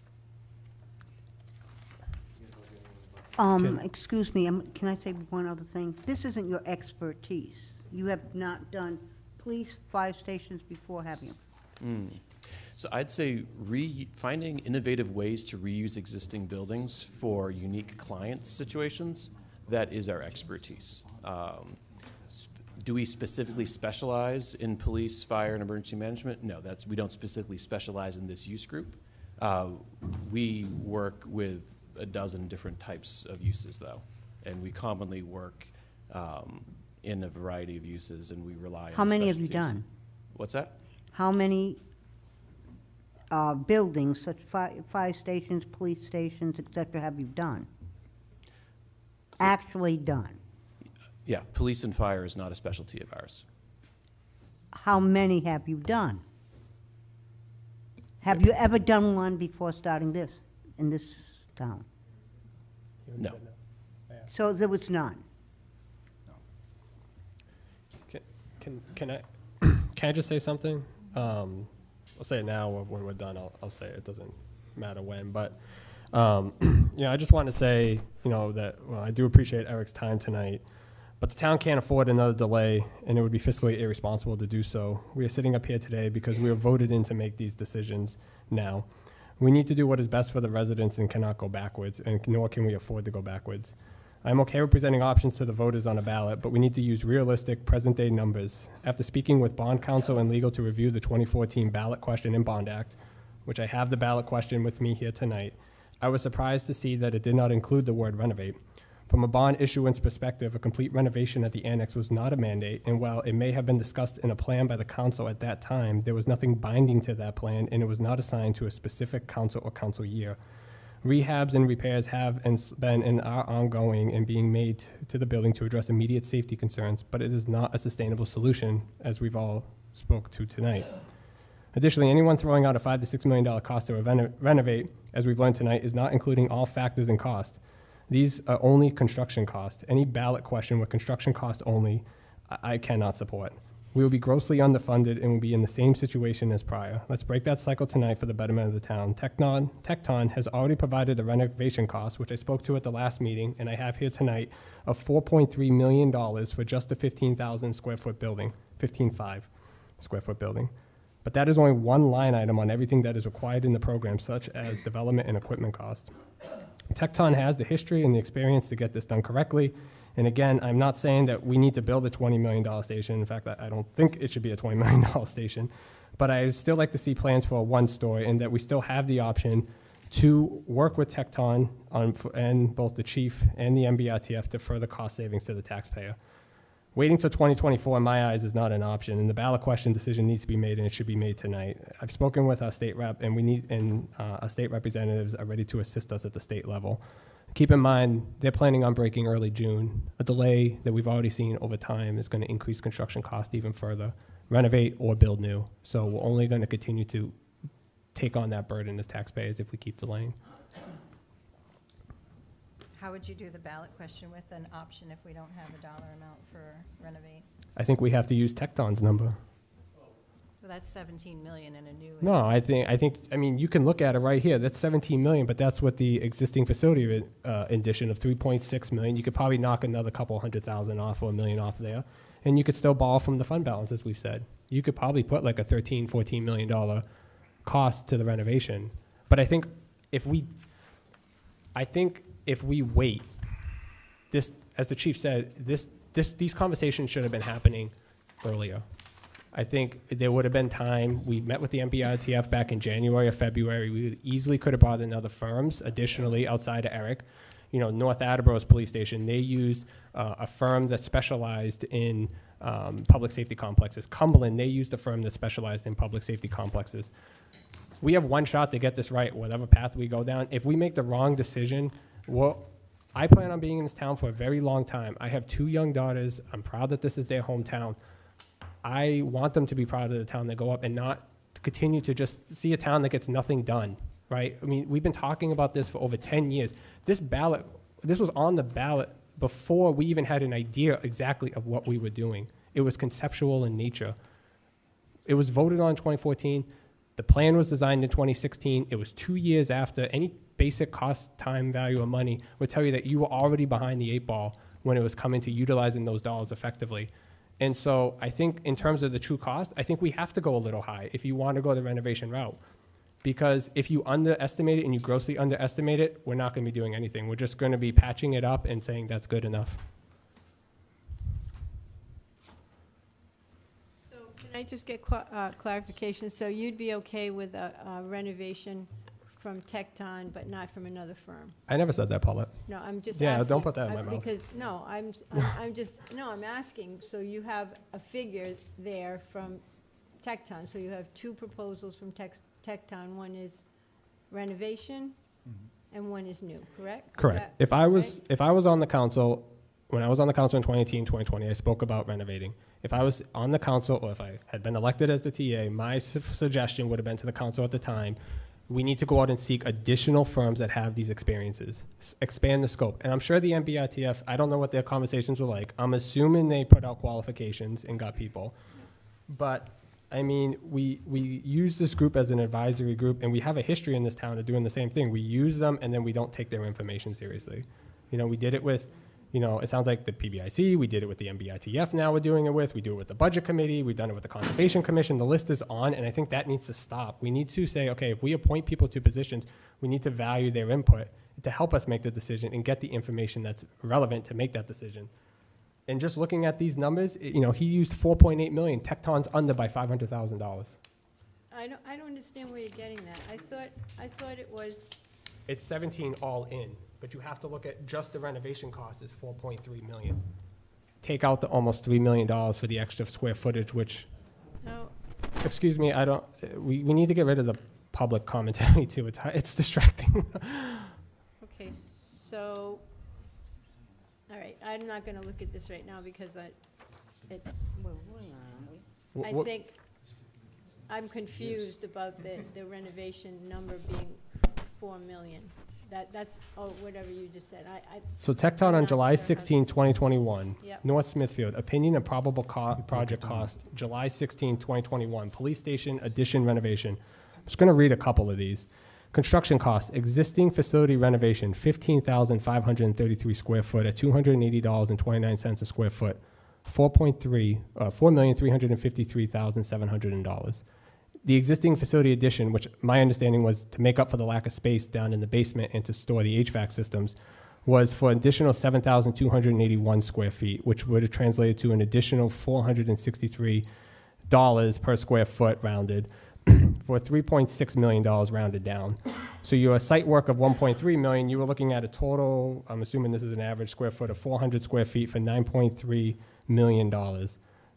Excuse me, can I say one other thing? This isn't your expertise. You have not done police, fire stations before, have you? So I'd say finding innovative ways to reuse existing buildings for unique client situations, that is our expertise. Do we specifically specialize in police, fire, and emergency management? No, we don't specifically specialize in this use group. We work with a dozen different types of uses, though, and we commonly work in a variety of uses, and we rely on How many have you specialties. done? What's that? How many buildings, such fire stations, police stations, et cetera, have you done? Actually done? Yeah, police and fire is not a specialty of ours. How many have you done? Have you ever done one before starting this, in this town? No. So there was none? Can I just say something? I'll say it now, or when we're done, I'll say it. It doesn't matter when, but I just want to say, that I do appreciate Eric's time tonight, but the town can't afford another delay, and it would be fiscally irresponsible to do so. We are sitting up here today because we were voted in to make these decisions now. We need to do what is best for the residents and cannot go backwards, and nor can we afford to go backwards. I'm okay with presenting options to the voters on a ballot, but we need to use realistic, present-day numbers. After speaking with bond counsel and legal to review the 2014 ballot question and bond act, which I have the ballot question with me here tonight, I was surprised to see that it did not include the word renovate. From a bond issuance perspective, a complete renovation at the annex was not a mandate, and while it may have been discussed in a plan by the council at that time, there was nothing binding to that plan, and it was not assigned to a specific council or council year. Rehabs and repairs have been and are ongoing and being made to the building to address immediate safety concerns, but it is not a sustainable solution, as we've all spoke to tonight. Additionally, anyone throwing out a $5 to $6 million cost to renovate, as we've learned tonight, is not including all factors in cost. These are only construction costs. Any ballot question with construction cost only, I cannot support. We will be grossly underfunded and will be in the same situation as prior. Let's break that cycle tonight for the betterment of the town. Tecton has already provided a renovation cost, which I spoke to at the last meeting, and I have here tonight, of $4.3 million for just a 15,000 square foot building, 15.5 square foot building. But that is only one line item on everything that is required in the program, such as development and equipment cost. Tecton has the history and the experience to get this done correctly. And again, I'm not saying that we need to build a $20 million station. In fact, I don't think it should be a $20 million station. But I still like to see plans for a one-story, and that we still have the option to work with Tecton and both the chief and the MBRTF to further cost savings to the taxpayer. Waiting till 2024, in my eyes, is not an option, and the ballot question decision needs to be made, and it should be made tonight. I've spoken with our state rep, and our state representatives are ready to assist us at the state level. Keep in mind, they're planning on breaking early June. A delay that we've already seen over time is going to increase construction cost even further, renovate or build new. So we're only going to continue to take on that burden as taxpayers if we keep delaying. How would you do the ballot question with an option if we don't have a dollar amount for renovate? I think we have to use Tecton's number. Well, that's 17 million in a new. No, I mean, you can look at it right here. That's 17 million, but that's what the existing facility addition of 3.6 million. You could probably knock another couple $100,000 off or $1 million off there, and you could still borrow from the fund balance, as we've said. You could probably put like a $13-14 million cost to the renovation. But I think if we wait, this, as the chief said, these conversations should have been happening earlier. I think there would have been time. We met with the MBRTF back in January or February. We easily could have brought in other firms, additionally, outside of Eric. North Attleboro's police station, they used a firm that specialized in public safety complexes. Cumberland, they used a firm that specialized in public safety complexes. We have one shot to get this right, whatever path we go down. If we make the wrong decision, I plan on being in this town for a very long time. I have 2 young daughters. I'm proud that this is their hometown. I want them to be proud of the town they go up and not continue to just see a town that gets nothing done, right? I mean, we've been talking about this for over 10 years. This was on the ballot before we even had an idea exactly of what we were doing. It was conceptual in nature. It was voted on in 2014. The plan was designed in 2016. It was 2 years after. Any basic cost, time, value of money would tell you that you were already behind the 8 ball when it was coming to utilizing those dollars effectively. And so I think in terms of the true cost, I think we have to go a little high if you want to go the renovation route. Because if you underestimate it and you grossly underestimate it, we're not going to be doing anything. We're just going to be patching it up and saying that's good enough. So can I just get clarification? So you'd be okay with a renovation from Tecton, but not from another firm? I never said that, Paulette. No, I'm just Yeah, asking. don't put that in my mouth. Because, no, I'm asking, so you have a figure there from Tecton, so you have 2 proposals from Tecton. One is renovation, and one is new, correct? Correct. If I was on the council, when I was on the council in 2018, 2020, I spoke about renovating. If I was on the council, or if I had been elected as the TA, my suggestion would have been to the council at the time, we need to go out and seek additional firms that have these experiences, expand the scope. And I'm sure the MBRTF, I don't know what their conversations were like. I'm assuming they put out qualifications and got people. But I mean, we use this group as an advisory group, and we have a history in this town of doing the same thing. We use them, and then we don't take their information seriously. You know, we did it with, you know, it sounds like the PBIC, we did it with the MBITF now we're doing it with, we do it with the Budget Committee, we've done it with the Conservation Commission, the list is on, and I think that needs to stop. We need to say, okay, if we appoint people to positions, we need to value their input to help us make the decision and get the information that's relevant to make that decision. And just looking at these numbers, you know, he used 4.8 million, Tecton's under by $500,000. I don't understand where you're getting that. I thought it was, It's 17 all in, but you have to look at just the renovation cost is 4.3 million. Take out the almost $3 million for the extra square footage, which, no, excuse me, we need to get rid of the public commentary too. It's distracting. okay, so, all right, I'm not gonna look at this right now because I think I'm confused about the renovation number being 4 million. That's, oh, whatever you just said. So Tecton I'm on not July sure how- 16, 2021. Yep. North Smithfield, opinion and probable project cost, July 16, 2021. Police station addition renovation. I'm just going to read a couple of these. Construction cost, existing facility renovation, 15,533 square foot at $280.29 a square foot. $4,353,700. The existing facility addition, which my understanding was to make up for the lack of space down in the basement and to store the HVAC systems, was for additional 7,281 square feet, which would have translated to an additional $463 per square foot rounded for $3.6 million rounded down. So your site work of $1.3 million, you were looking at a total, I'm assuming this is an average square foot of 400 square feet for $9.3 million.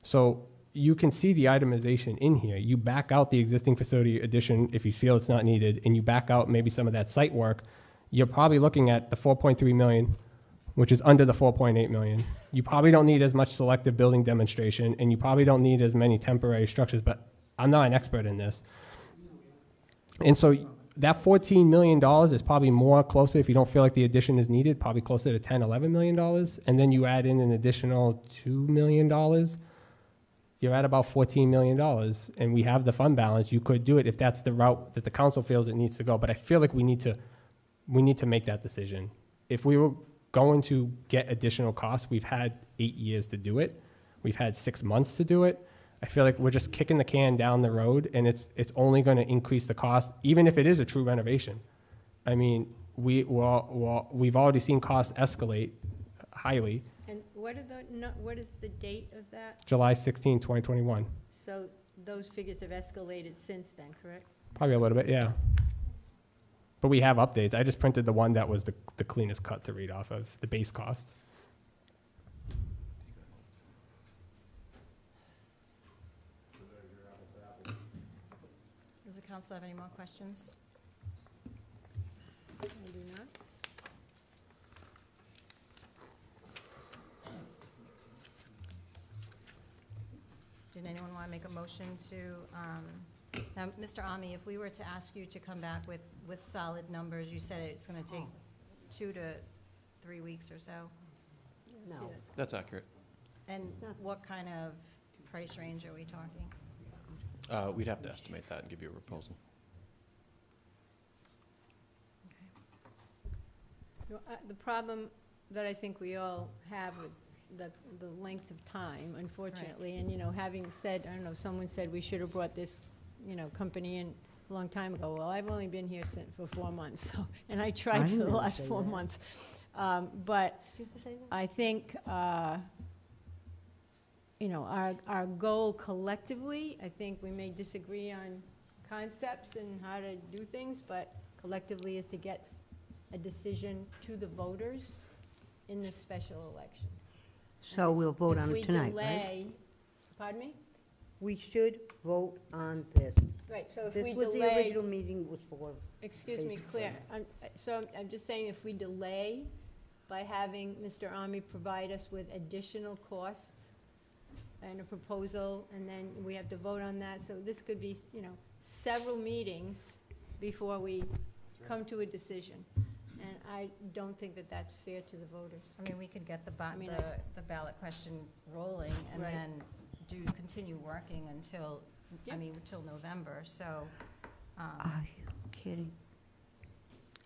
So you can see the itemization in here. You back out the existing facility addition if you feel it's not needed, and you back out maybe some of that site work, you're probably looking at the 4.3 million, which is under the 4.8 million. You probably don't need as much selective building demonstration, and you probably don't need as many temporary structures, but I'm not an expert in this. And so that $14 million is probably more closer, if you don't feel like the addition is needed, probably closer to $10, $11 million, and then you add in an additional $2 million, you're at about $14 million, and we have the fund balance. You could do it if that's the route that the council feels it needs to go, but I feel like we need to make that decision. If we were going to get additional costs, we've had 8 years to do it. We've had 6 months to do it. I feel like we're just kicking the can down the road, and it's only going to increase the cost, even if it is a true renovation. I mean, we've already seen costs escalate highly. And what is the date of that? July 16, 2021. So those figures have escalated since then, correct? Probably a little bit, yeah. But we have updates. I just printed the one that was the cleanest cut to read off of, the base cost. Does the council have any more questions? I do not. Did anyone want to make a motion to, now, Mr. Ami, if we were to ask you to come back with solid numbers, you said it's going to take 2 to 3 weeks or so. No. That's accurate. And what kind of price range are we talking? We'd have to estimate that and give you a proposal. You know, the problem that I think we all have with the length of time, unfortunately, and, you know, having said, I don't know, someone said we should have brought this, you know, company in a long time ago. Well, I've only been here for 4 months, so, and I tried for the didn't last say 4 that. months. But I think, you know, our goal collectively, I think we may disagree on concepts and how to do things, but collectively is to get a decision to the voters in this special election. So we'll vote on it tonight, If we right? delay, pardon me? We should vote on this. Right, so if This we was the delay, original meeting was for. excuse me, Claire, I'm just saying if we delay by having Mr. Army provide us with additional costs and a proposal, and then we have to vote on that, so this could be, you know, several meetings before we come to a decision. And I don't think that that's fair to the voters. I mean, we could get the mean, the ballot question rolling and Right. then continue working until, Yeah. until November, so. Are you kidding?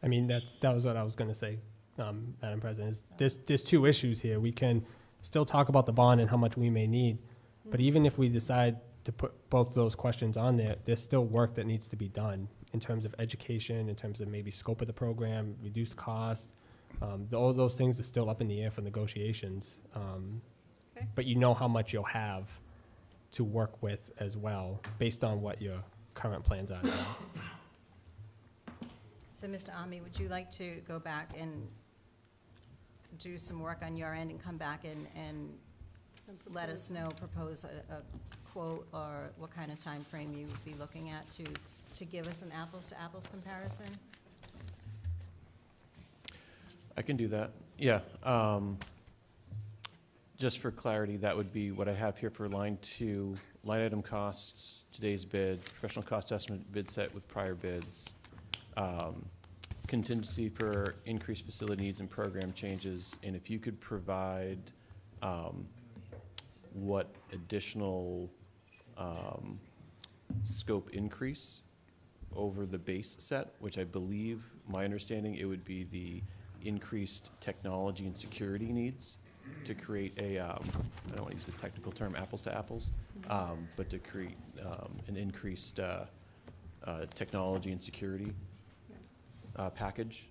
I mean, that was what I was gonna say, Madam President, is there's two issues here. We can still talk about the bond and how much we may need, but even if we decide to put both of those questions on there, there's still work that needs to be done in terms of education, in terms of maybe scope of the program, reduced cost. All those things are still up in the air for negotiations. Okay. But you know how much you'll have to work with as well, based on what your current plans are now. So, Mr. Ami, would you like to go back and do some work on your end and come back and let us know, propose a quote, or what kind of time frame you would be looking at to give us an apples-to-apples comparison? I can do that, yeah. Just for clarity, that would be what I have here for line 2, line item costs, today's bid, professional cost estimate, bid set with prior bids, contingency for increased facility needs and program changes, and if you could provide what additional scope increase over the base set, which I believe, my understanding, it would be the increased technology and security needs to create a, I don't want to use the technical term apples to apples, but to create an increased technology and security package.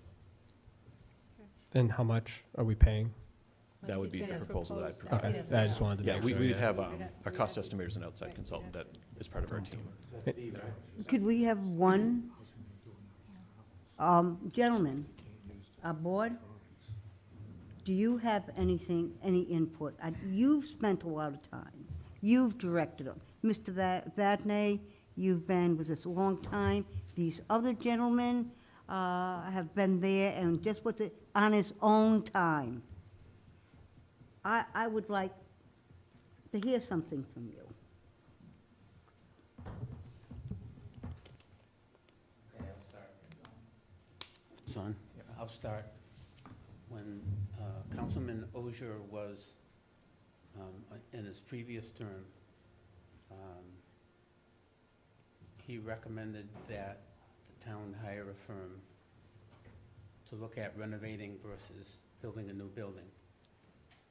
And how much are we paying? That would be the Gonna proposal that I propose provided. Okay, He doesn't I just know. wanted to Yeah, make we sure. would have, We'd our have cost to- estimator is an outside right, consultant we'd that is part of our team. Could we have one, gentlemen, our board? Do you have anything, any input? You've spent a lot of time. You've directed them. Mr. Vadney, you've been with us a long time. These other gentlemen have been there and just with it on his own time. I would like to hear something from you. Okay, I'll start. Son, I'll start. When Councilman Ozier was in his previous term, he recommended that the town hire a firm to look at renovating versus building a new building.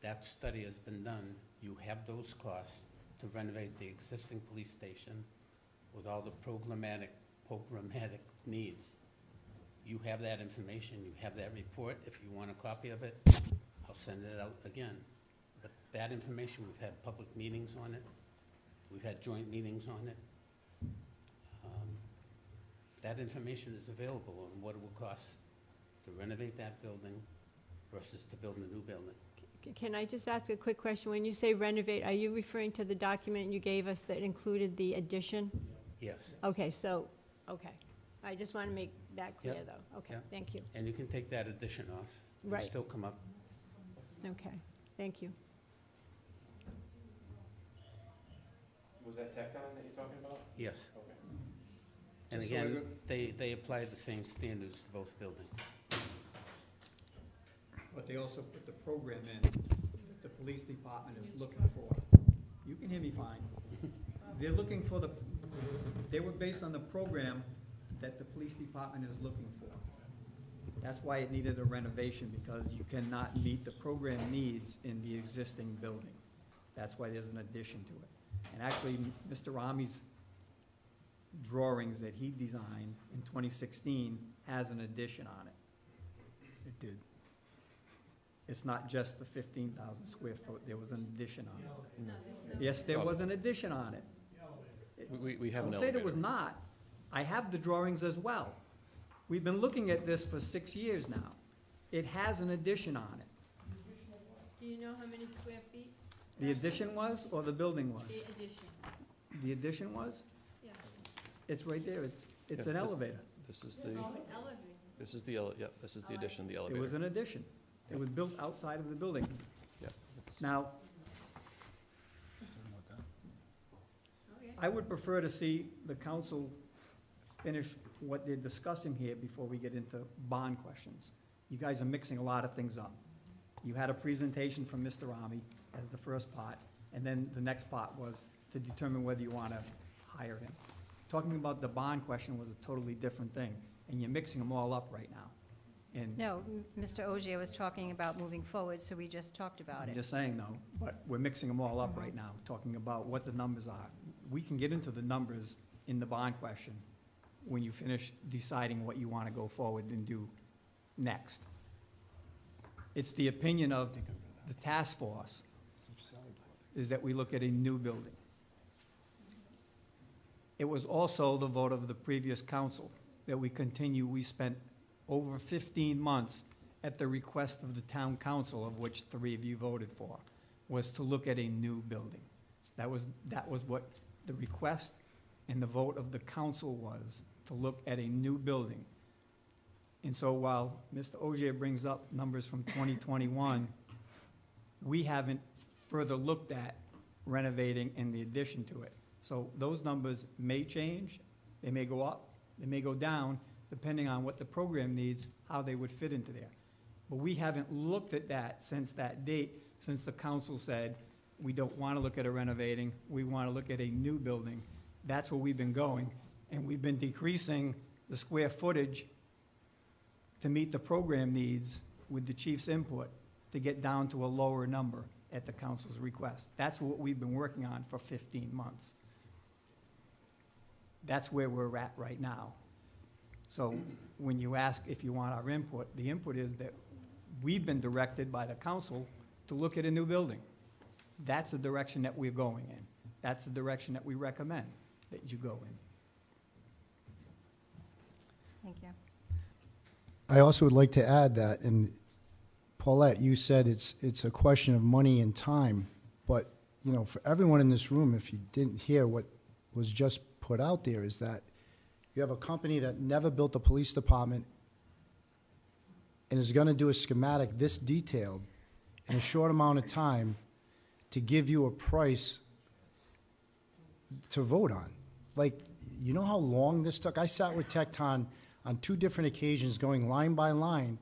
That study has been done. You have those costs to renovate the existing police station with all the programmatic needs. You have that information, you have that report. If you want a copy of it, I'll send it out again. But that information, we've had public meetings on it. We've had joint meetings on it. That information is available on what it will cost to renovate that building versus to build a new building. Can I just ask a quick question? When you say renovate, are you referring to the document you gave us that included the addition? Yes. Okay, so, okay. I just want to make that clear, Yep. though. Okay, Yep. thank you. And you can take that addition off. It'll Right. still come up. Okay, thank you. Was that Tecton that you're talking about? Yes. Okay. And Just so again, I they applied the same standards to both buildings. But they also put the program in, police department is looking for. You can hear me fine. They're looking for they were based on the program that the police department is looking for. That's why it needed a renovation, because you cannot meet the program needs in the existing building. That's why there's an addition to it. And actually, Mr. Rami's drawings that he designed in 2016 has an addition on it. It did. It's not just the 15,000 square foot, there was an addition on it. No, there's no. Yes, there was an addition on it. We have an Don't say there elevator. was not. I have the drawings as well. We've been looking at this for 6 years now. It has an addition on it. Do you know how many square feet? The addition was, or the building was? The addition, The addition was? yeah. It's right there. It's Yeah, an this- elevator. This is Oh, the, an elevator. this is the, yep, this is the addition, the It elevator. was an addition. It was built outside of the building. Yep. Now, Okay. I would prefer to see the council finish what they're discussing here before we get into bond questions. You guys are mixing a lot of things up. You had a presentation from Mr. Rami as the first part, and then the next part was to determine whether you want to hire him. Talking about the bond question was a totally different thing, and you're mixing them all up right now. And No, Mr. Ogier was talking about moving forward, so we just talked about I'm it. just saying though, but we're mixing them all up right now, talking about what the numbers are. We can get into the numbers in the bond question when you finish deciding what you want to go forward and do next. It's the opinion of the task force is that we look at a new building. It was also the vote of the previous council that we continue. We spent over 15 months at the request of the town council, of which 3 of you voted for, was to look at a new building. That was what the request and the vote of the council was, to look at a new building. And so while Mr. Ogier brings up numbers from 2021, we haven't further looked at renovating and the addition to it. So those numbers may change, they may go up, they may go down, depending on what the program needs, how they would fit into there. But we haven't looked at that since that date, since the council said, we don't want to look at a renovating, we want to look at a new building. That's where we've been going, and we've been decreasing the square footage to meet the program needs with the chief's input to get down to a lower number at the council's request. That's what we've been working on for 15 months. That's where we're at right now. So when you ask if you want our input, the input is that we've been directed by the council to look at a new building. That's the direction that we're going in. That's the direction that we recommend that you go in. Thank you. I also would like to add that, and Paulette, you said it's a question of money and time, but, you know, for everyone in this room, if you didn't hear what was just put out there, is that you have a company that never built a police department and is gonna do a schematic this detailed in a short amount of time to give you a price to vote on. Like, you know how long this took? I sat with Tecton on 2 different occasions, going line by line,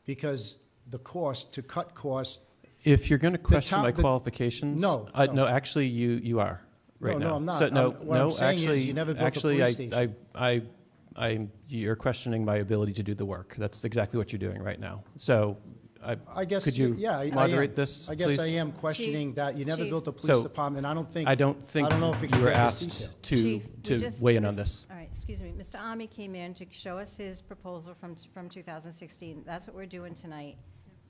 because the cost, to cut costs. If you're going to question town- my the- qualifications. No, No, no. actually, you are right now. No, I'm not. So, no, What I'm no, saying is actually, you never built a actually, police station. you're questioning my ability to do the work. That's exactly what you're doing right now. So, I guess, could you yeah, I am. moderate this, I guess please? I am questioning that you never Chief. built a police So, department. I don't think. I don't think know if we you can were get this asked detailed. to weigh in on this. All right, excuse me. Mr. Ami came in to show us his proposal from 2016. That's what we're doing tonight.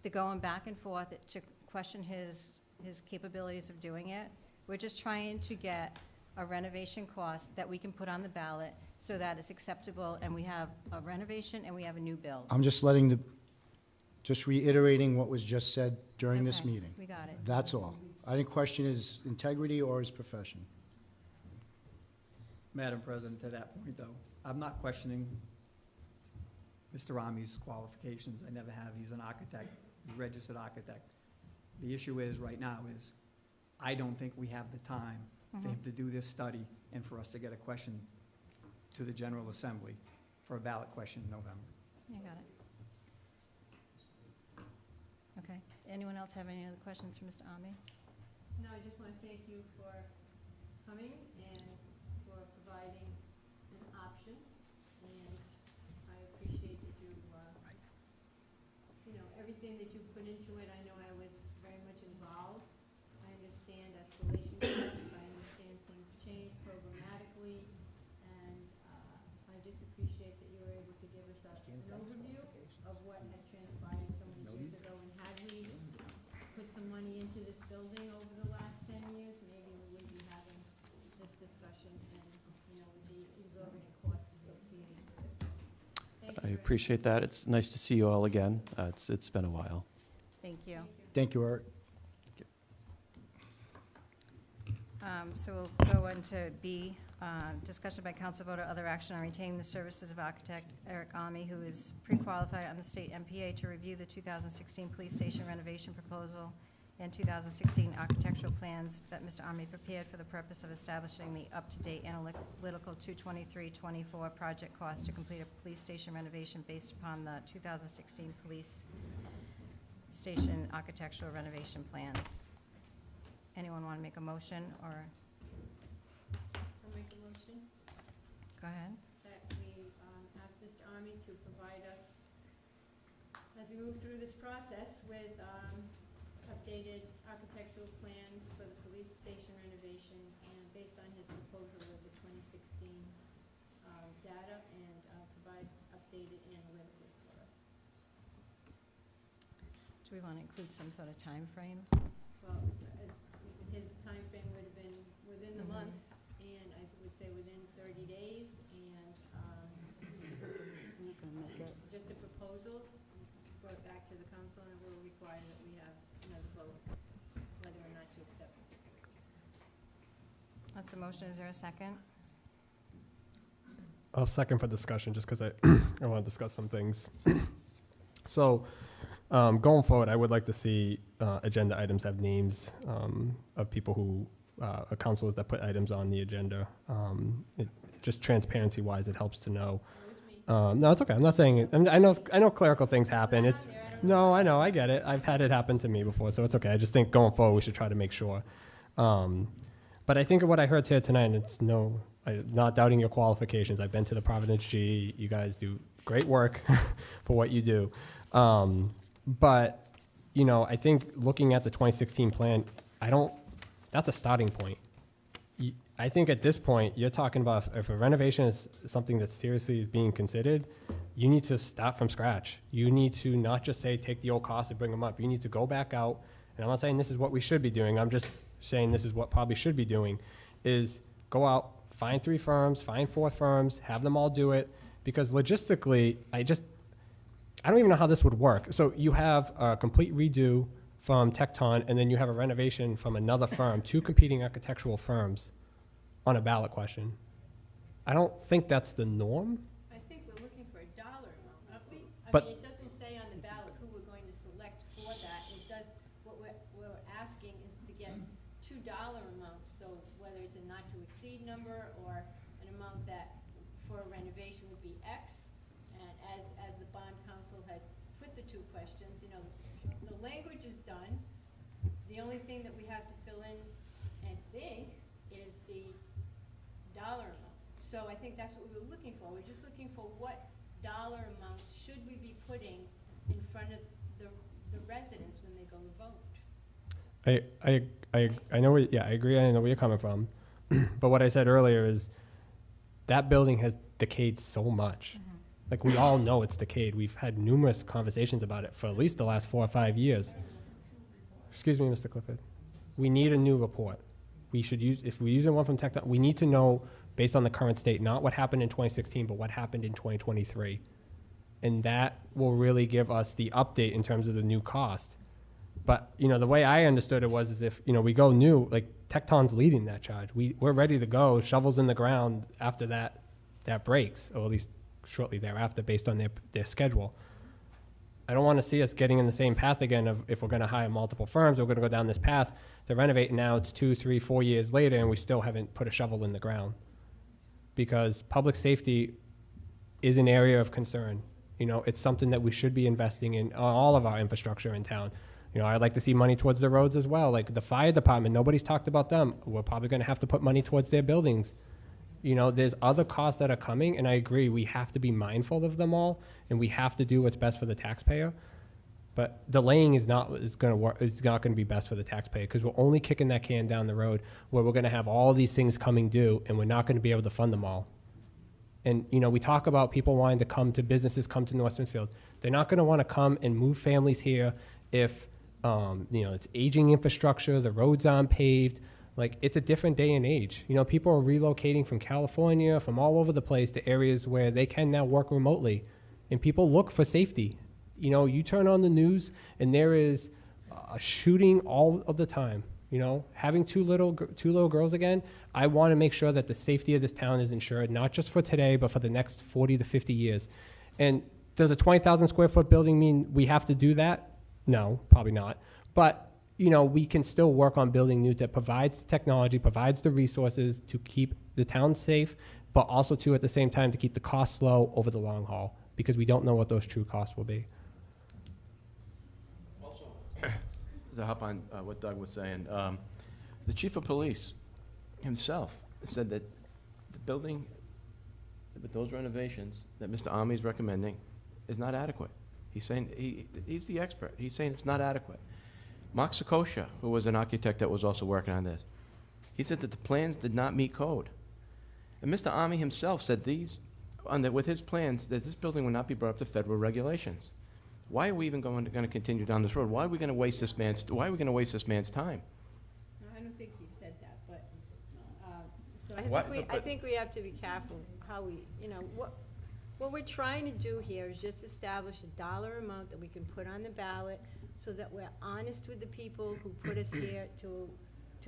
They're going back and forth to question his capabilities of doing it. We're just trying to get a renovation cost that we can put on the ballot so that it's acceptable, and we have a renovation and we have a new build. I'm just just reiterating what was just said during this Okay, meeting. we got it. That's all. I didn't question his integrity or his profession. Madam President, to that point, though, I'm not questioning Mr. Rami's qualifications. I never have. He's an architect, he's a registered architect. The issue is, right now, is I don't think we have the time for him to do this study and for us to get a question to the General Assembly for a ballot question in November. You got it. Okay. anyone else have any other questions for Mr. Ami? No, I just want to thank you for coming and for providing an option. And I appreciate that you, everything that you put into it. I know I was very much involved. I understand escalation costs. I understand things change programmatically. And I just appreciate that you were able to give us an overview of what had transpired so many years ago. And had we put some money into this building over the last 10 years, maybe we wouldn't be having this discussion and, with the exorbitant costs associated with it. Thank you I very appreciate that. It's nice to see you all again. It's been a while. Thank you. Thank you, Eric. So we'll go into B, discussion by council vote or other action on retaining the services of architect Eric Ami, who is pre-qualified on the state MPA to review the 2016 police station renovation proposal and 2016 architectural plans that Mr. Ami prepared for the purpose of establishing the up-to-date analytical 22324 project cost to complete a police station renovation based upon the 2016 police station architectural renovation plans. Anyone want to make a motion, or I'll make a motion go ahead? that we ask Mr. Army to provide us, as we move through this process, with updated architectural plans for the police station renovation, and based on his proposal of the 2016 data, and provide updated analyticals for us. Do we want to include some sort of time frame? Well, his timeframe would have been within the month, and I would say within 30 days, and just a proposal, brought back to the council, and it will require that we have another vote, whether or not to accept it. That's a motion. Is there a second? I'll second for discussion, just because I, I want to discuss some things. So, going forward, I would like to see agenda items have names of people who, councilors that put items on the agenda. Just transparency-wise, it helps to know. No, it's okay. I'm not saying it. I know clerical things happen. No, I know. I get it. I've had it happen to me before, so it's okay. I just think going forward, we should try to make sure. But I think of what I heard here tonight, and it's not doubting your qualifications. I've been to the Providence G. You guys do great work for what you do. But, I think looking at the 2016 plan, that's a starting point. I think at this point, you're talking about if a renovation is something that seriously is being considered, you need to start from scratch. You need to not just say, take the old costs and bring them up. You need to go back out, and I'm not saying this is what we should be doing. I'm just saying this is what probably should be doing, is go out, find 3 firms, find 4 firms, have them all do it, because logistically, I don't even know how this would work. So you have a complete redo from Tecton, and then you have a renovation from another firm, 2 competing architectural firms on a ballot question. I don't think that's the norm. I think we're looking for a dollar amount, aren't we? But- I mean, it doesn't say on the ballot who we're going to select for that. It does, what we're asking is to get $2 amounts, so whether it's a not-to-exceed number or an amount that for a renovation would be X, and as the bond council had put the 2 questions, the language is done. The only thing that we have to fill in and think is the dollar amount. So I think that's what we were looking for. We're just looking for what dollar amount should we be putting in front of the residents when they go to vote. I know I agree. I know where you're coming from. But what I said earlier is that building has decayed so much. Like, we all know it's decayed. We've had numerous conversations about it for at least the last 4 or 5 years. Excuse me, Mr. Clifford. We need a new report. We should use, if we're using one from Tech, we need to know based on the current state, not what happened in 2016, but what happened in 2023. And that will really give us the update in terms of the new cost. But, the way I understood it was, is if, we go new, like Tecton's leading that charge. We're ready to go, shovels in the ground after that breaks, or at least shortly thereafter based on their schedule. I don't want to see us getting in the same path again of if we're going to hire multiple firms, we're going to go down this path to renovate, and now it's 2, 3, 4 years later and we still haven't put a shovel in the ground. Because public safety is an area of concern. It's something that we should be investing in all of our infrastructure in town. You know, I'd like to see money towards the roads as well, like the fire department, nobody's talked about them. We're probably gonna have to put money towards their buildings. You know, there's other costs that are coming, and I agree, we have to be mindful of them all, and we have to do what's best for the taxpayer. But delaying is not gonna be best for the taxpayer, because we're only kicking that can down the road where we're gonna have all these things coming due, and we're not gonna be able to fund them all. And, you know, we talk about people wanting to come to, businesses come to North Smithfield. They're not gonna wanna come and move families here if, you know, it's aging infrastructure, the roads aren't paved. Like, it's a different day and age. You know, people are relocating from California, from all over the place to areas where they can now work remotely. And people look for safety. You know, you turn on the news and there is a shooting all of the time. You know, having two little girls again, I want to make sure that the safety of this town is ensured, not just for today, but for the next 40 to 50 years. And does a 20,000 square foot building mean we have to do that? No, probably not. But, you know, we can still work on building new that provides the technology, provides the resources to keep the town safe, but also to, at the same time, to keep the costs low over the long haul, because we don't know what those true costs will be. To hop on what Doug was saying, the chief of police himself said that the building with those renovations that Mr. Ami is recommending is not adequate. He's saying, he's the expert. He's saying it's not adequate. Mark Sakosha, who was an architect that was also working on this, he said that the plans did not meet code. And Mr. Ami himself said with his plans, that this building would not be brought up to federal regulations. Why are we even going to continue down this road? Why are we going to waste this man's time? No, I don't think he said that, but, so I think we have to be careful how we, you know, what we're trying to do here is just establish a dollar amount that we can put on the ballot so that we're honest with the people who put us here to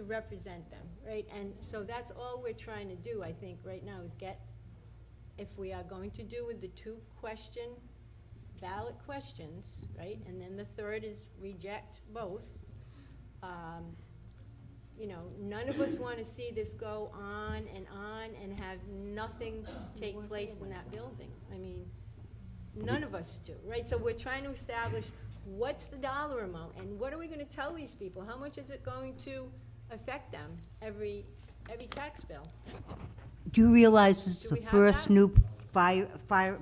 represent them, right? And so that's all we're trying to do, I think, right now, is get, if we are going to do with the 2 ballot questions, right? And then the third is reject both. You know, none of us want to see this go on and have nothing take place in that building. I mean, none of us do, right? So we're trying to establish what's the dollar amount and what are we going to tell these people? How much is it going to affect them every tax bill? Do you realize this is Do the we have first that? new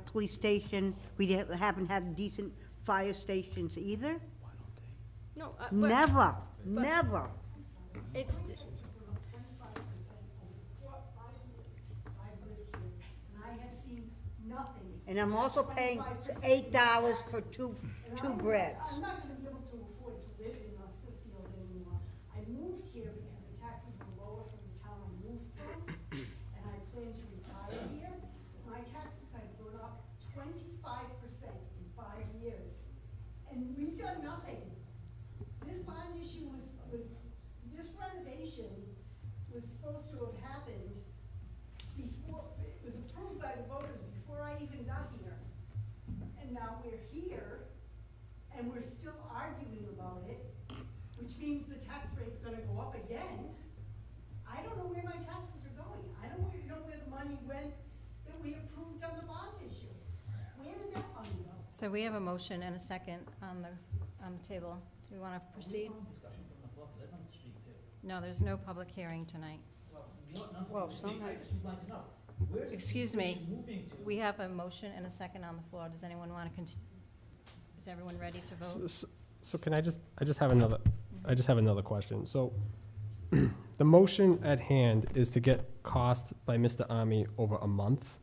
police station? We haven't had decent fire stations either? No, Never, never. it's, And I'm also paying $8 for two breads. I'm not gonna be able to afford to live in Smithfield anymore. I moved here because the taxes were lower from the town I moved from, and I plan to retire here. My taxes have gone up 25% in 5 years, and we've done nothing. This bond issue was this renovation was supposed to have happened before, it was approved by the voters before I even got here. And now we're here, and we're still arguing about it, which means the tax rate's gonna go up again. I don't know where my taxes are going. I don't know where the money went that we approved on the bond issue. Where did that money go? so we have a motion and a second on the table. Do we want to proceed? No, there's no public hearing tonight. Excuse me, we have a motion and a second on the floor. Does anyone want to continue? Is everyone ready to vote? So can I just have another question. So the motion at hand is to get cost by Mr. Ami over a month.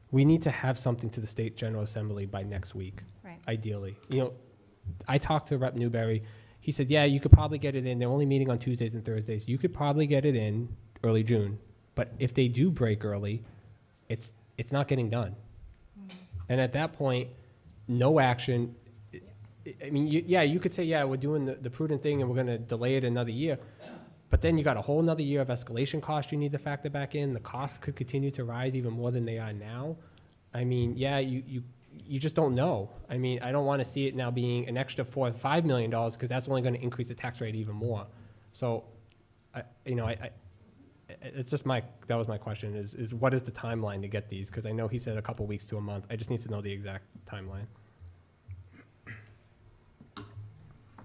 We need to have something to the State General Assembly by next week, Right. ideally. You know, I talked to Rep. Newberry. He said, yeah, you could probably get it in. They're only meeting on Tuesdays and Thursdays. You could probably get it in early June. But if they do break early, it's not getting done. And at that point, no action. I mean, you could say, yeah, we're doing the prudent thing and we're going to delay it another year. But then you got a whole nother year of escalation costs you need to factor back in. The costs could continue to rise even more than they are now. I mean, yeah, you just don't know. I mean, I don't want to see it now being an extra $4 or $5 million because that's only going to increase the tax rate even more. So, it's just that was my question is what is the timeline to get these? Because I know he said a couple weeks to a month. I just need to know the exact timeline.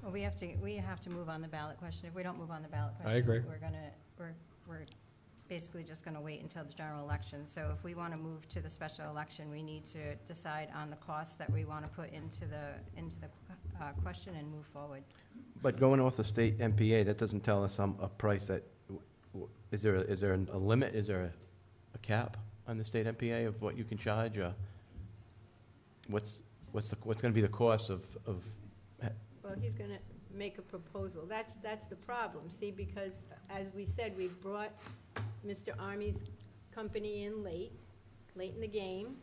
Well, we have to move on the ballot question. If we don't move on the ballot I question, agree. we're basically just gonna wait until the general election. So if we wanna move to the special election, we need to decide on the costs that we wanna put into the question and move forward. But going off the state MPA, that doesn't tell us a price that, is there a limit, is there a cap on the state MPA of what you can charge, or what's gonna be the cost of, Well, he's gonna make a proposal. That's the problem, see, because as we said, we brought Mr. Army's company in late in the game,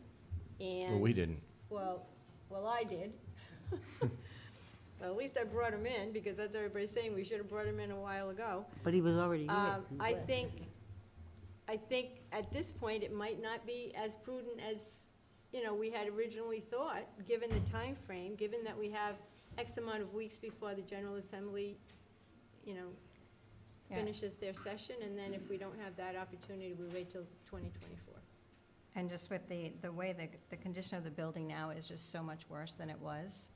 and. well, we didn't. Well, I did. Well, at least I brought him in, because that's what everybody's saying, we should have brought him in a while ago. But he was already here. I think at this point, it might not be as prudent as, we had originally thought, given the time frame, given that we have X amount of weeks before the General Assembly, Yeah. finishes their session, and then if we don't have that opportunity, we wait till 2024. And just with the way the condition of the building now is just so much worse than it was,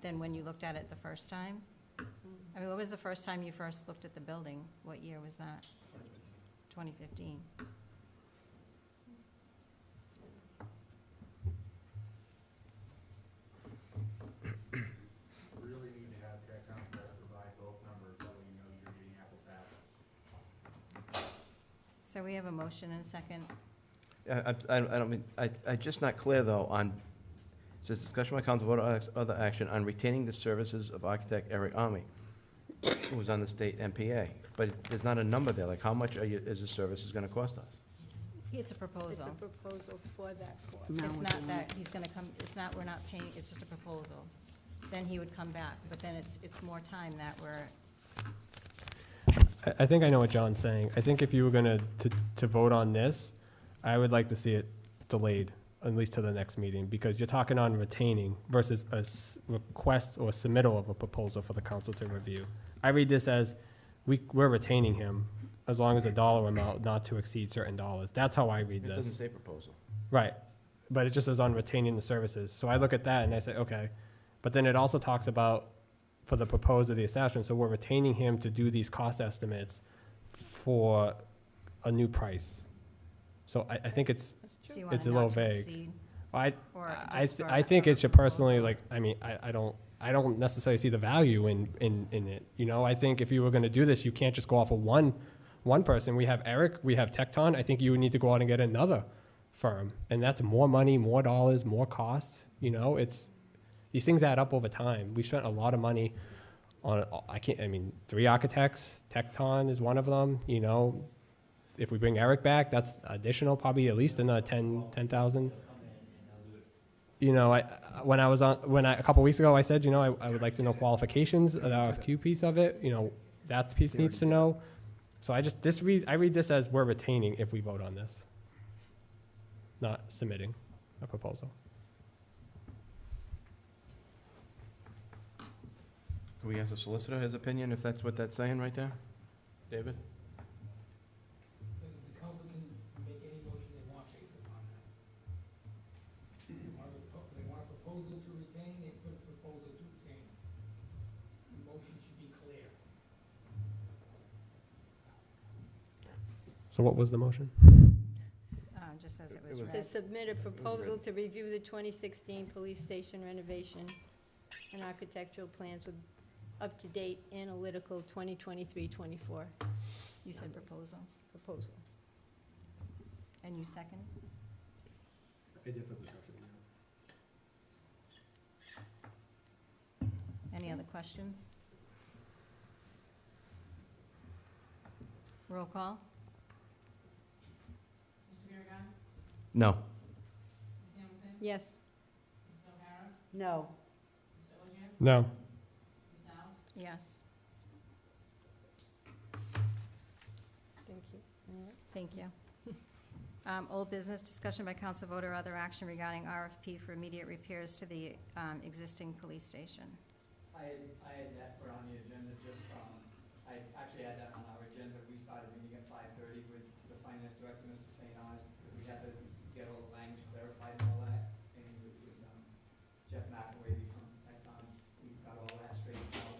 than when you looked at it the first time. I mean, what was the first time you first looked at the building? What year was that? 2015. Really need to have tech contracts provide both numbers, that way you know you're getting apples to apples. So we have a motion and a second. I don't mean, I'm just not clear, though, on, it says discussion by council vote on other action on retaining the services of architect Eric Army, who was on the state MPA. But there's not a number there, like how much is the services gonna cost us? It's a It's proposal. a proposal for that cost. No, It's we not don't. that he's gonna come, we're not paying, it's just a proposal. Then he would come back, but then it's more time that we're, I think I know what John's saying. I think if you were gonna, to vote on this, I would like to see it delayed, at least to the next meeting, because you're talking on retaining versus a request or submittal of a proposal for the council to review. I read this as, we're retaining him as long as a dollar amount not to exceed certain dollars. That's how I read It doesn't this. say proposal. Right, but it just says on retaining the services. So I look at that and I say, okay. But then it also talks about for the proposed of the establishment, so we're retaining him to do these cost estimates for a new price. So I think it's, so you It's want a it little not to vague. exceed, I, or I, just I for think a it should personally, proposal? like, I mean, I don't necessarily see the value in it, you know? I think if you were gonna do this, you can't just go off of one person. We have Eric, we have Tecton. I think you would need to go out and get another firm. And that's more money, more dollars, more costs, you know? These things add up over time. We spent a lot of money on, 3 architects, Tecton is one of them, you know? If we bring Eric back, that's additional, probably at least another 10,000. You know, a couple weeks ago, I said, you know, I would like to know qualifications, the RFQ piece of it, you know, that piece needs to know. So I read this as we're retaining if we vote on this, not submitting a proposal. Can we ask the solicitor his opinion, if that's what that's saying right there? David? The council can make any motion they want based upon that. They want a proposal to retain, they put a proposal to retain. The motion should be clear. So what was the motion? Just as it It was was- To read. submit a proposal to review the 2016 police station renovation and architectural plans with up-to-date analytical 2023-24 You said proposal, proposal. and you second? I did for discussion. Any other questions? Roll call? Mr. Biragad. No. Ms. Hamilton. Yes. Ms. O'Hara. No. Mr. Ogier. No. Ms. Alves. Yes. Thank you. All right. Thank you. Old business, discussion by council vote or other action regarding RFP for immediate repairs to the existing police station. I had that put on the agenda, just, I actually had that on our agenda. We started meeting at 5:30 with the finance director, Mr. St. Onge. We had to get all the language clarified and all that, and with Jeff McAway from Tecton, we got all that straightened out.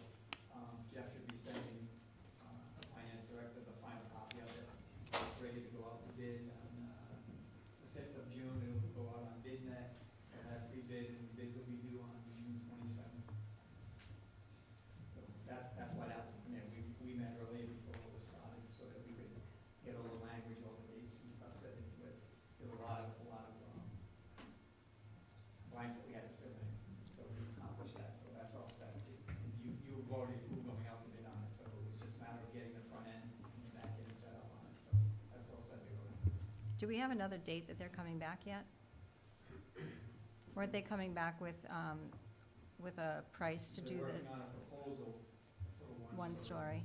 Do we have another date that they're coming back yet? Weren't they coming back with a price to do They're the working on a proposal for the one story?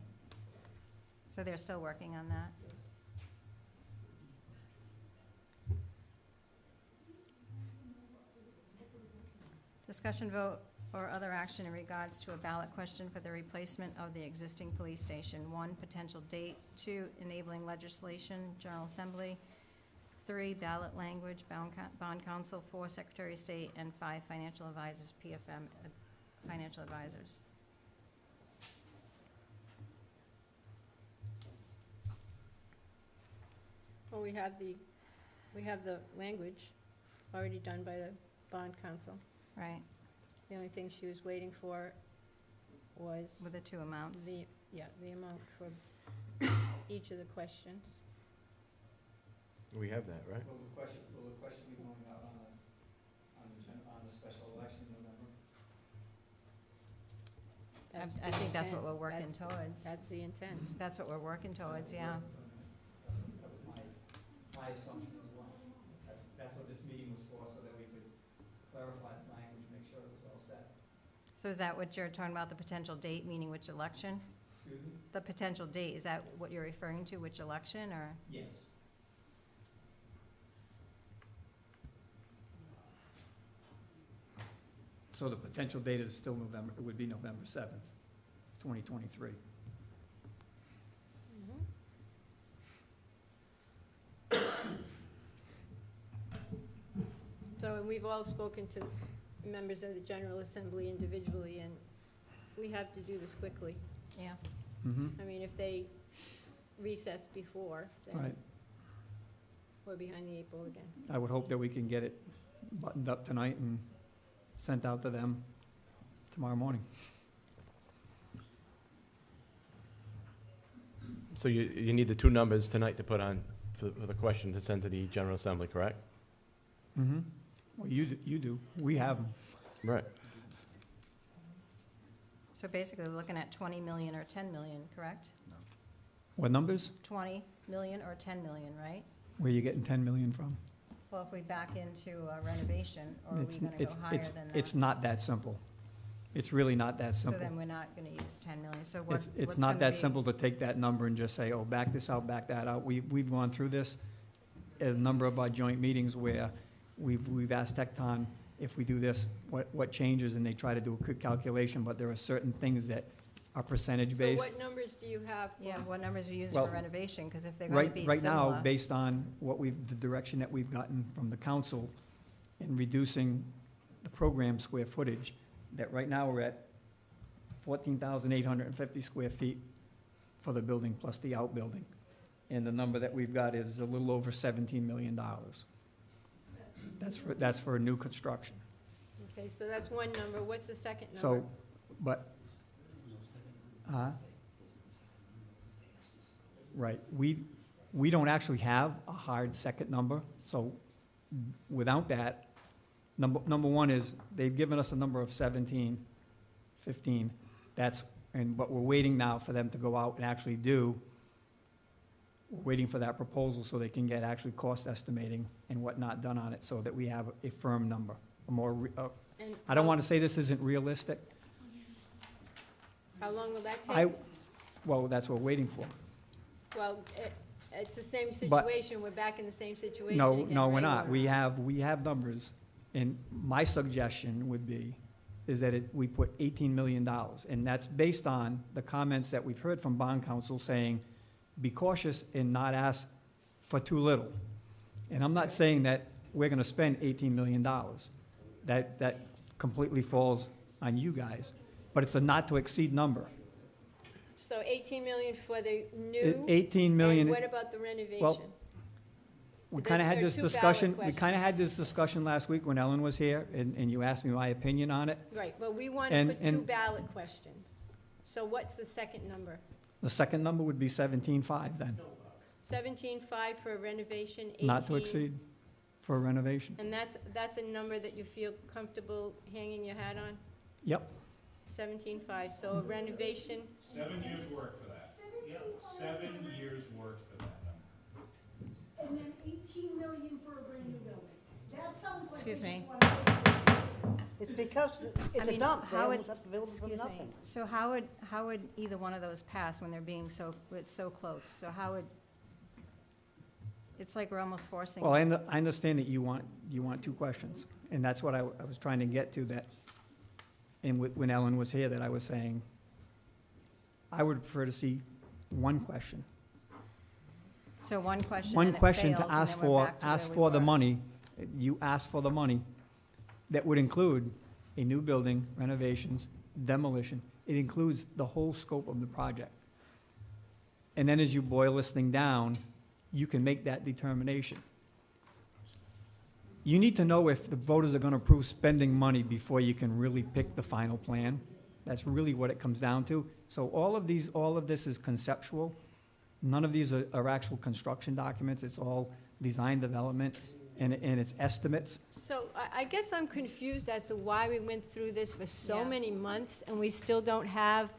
So they're still working on that? Yes. Discussion vote or other action in regards to a ballot question for the replacement of the existing police station. 1, potential date. 2, enabling legislation, General Assembly. 3, ballot language, bond council. 4, Secretary of State. And 5, financial advisors, PFM, financial advisors. Well, we have the language already done by the bond council. Right, The only thing she was waiting for was with the 2 amounts. the amount for each of the questions. We have that, right? Will the question be going out on the special election in November? That's I the think that's what intent. we're working towards. That's the intent. That's what we're working towards, yeah. That was my assumption as well. That's what this meeting was for, so that we could clarify the language, make sure it was all set. So is that what you're talking about, the potential date, meaning which election? Excuse me? The potential date, is that what you're referring to, which election, or? Yes. So the potential date is still November, it would be November 7th, 2023. So, and we've all spoken to members of the General Assembly individually, and we have to do this quickly. Yeah. Mm-hmm. I mean, if they recess before, then Right. we're behind the 8 ball again. I would hope that we can get it buttoned up tonight and sent out to them tomorrow morning. So you need the 2 numbers tonight to put on for the question to send to the General Assembly, correct? Mm-hmm. Well, you do. We have them. Right. So basically, we're looking at 20 million or 10 million, correct? What numbers? 20 million or 10 million, right? Where are you getting 10 million from? Well, if we back into a renovation, or are we It's- gonna go it's- higher it's- than that? It's not that simple. It's really not that So simple. then we're not gonna use 10 million, so what's It's not that simple to take that number and just say, oh, back this out, back that out. We've gone through this at a number of our joint meetings where we've asked Tecton, if we do this, what changes, and they try to do a quick calculation, but there are certain things that are So percentage-based. what numbers do you have? Yeah, what numbers are you using Well, for renovation, because if they're gonna be Right now, similar. based on the direction that we've gotten from the council in reducing the program square footage, that right now we're at 14,850 square feet for the building plus the outbuilding. And the number that we've got is a little over $17 million. That's for new construction. Okay, so that's one number. What's the second number? So, but, right, we don't actually have a hard second number, so without that, number one is, they've given us a number of 17, 15, but we're waiting now for them to go out and actually we're waiting for that proposal so they can get actually cost estimating and whatnot done on it, so that we have a firm number, And I don't how- want to say this isn't realistic. How long will that take? Well, that's what we're waiting for. Well, it's the same But- situation. We're back in the same situation No, again, no, we're right? not. We have numbers, and my suggestion would be, is that we put $18 million, and that's based on the comments that we've heard from bond counsel saying, be cautious and not ask for too little. And I'm not saying that we're gonna spend $18 million. That completely falls on you guys, but it's a not-to-exceed number. So 18 million for the new? 18 million. And what about the renovation? We There's- kind of had there are this two ballot discussion, last week when Ellen was here, and you asked me my opinion on it. Right, but we want to And- put two and- ballot questions. So what's the second number? The second number would be 17.5 then, 17.5 for a renovation, 18? not to exceed for a renovation. And that's a number that you feel comfortable hanging your hat on? Yep, 17.5, so a renovation, 7 years' work for that. 7 years' work for that number. and then 18 million for a brand new building. That sounds like they Excuse just me. want to. It's because it's a mean, dump, they how would- almost have to build it from Excuse me, nothing. so how would either one of those pass when they're being it's so close? So how would, it's like we're almost forcing. Well, I understand that you want two questions, and that's what I was trying to get to, that, and when Ellen was here, that I was saying, I would prefer to see one question. So one question One and it question fails, to and ask then we're for, back to where we the were. money, you ask for the money, that would include a new building, renovations, demolition. It includes the whole scope of the project. And then as you boil this thing down, you can make that determination. You need to know if the voters are gonna approve spending money before you can really pick the final plan. That's really what it comes down to. So all of this is conceptual. None of these are actual construction documents. It's all design development, and it's estimates. So I guess I'm confused as to why we went through this for so Yeah. many months and we still don't have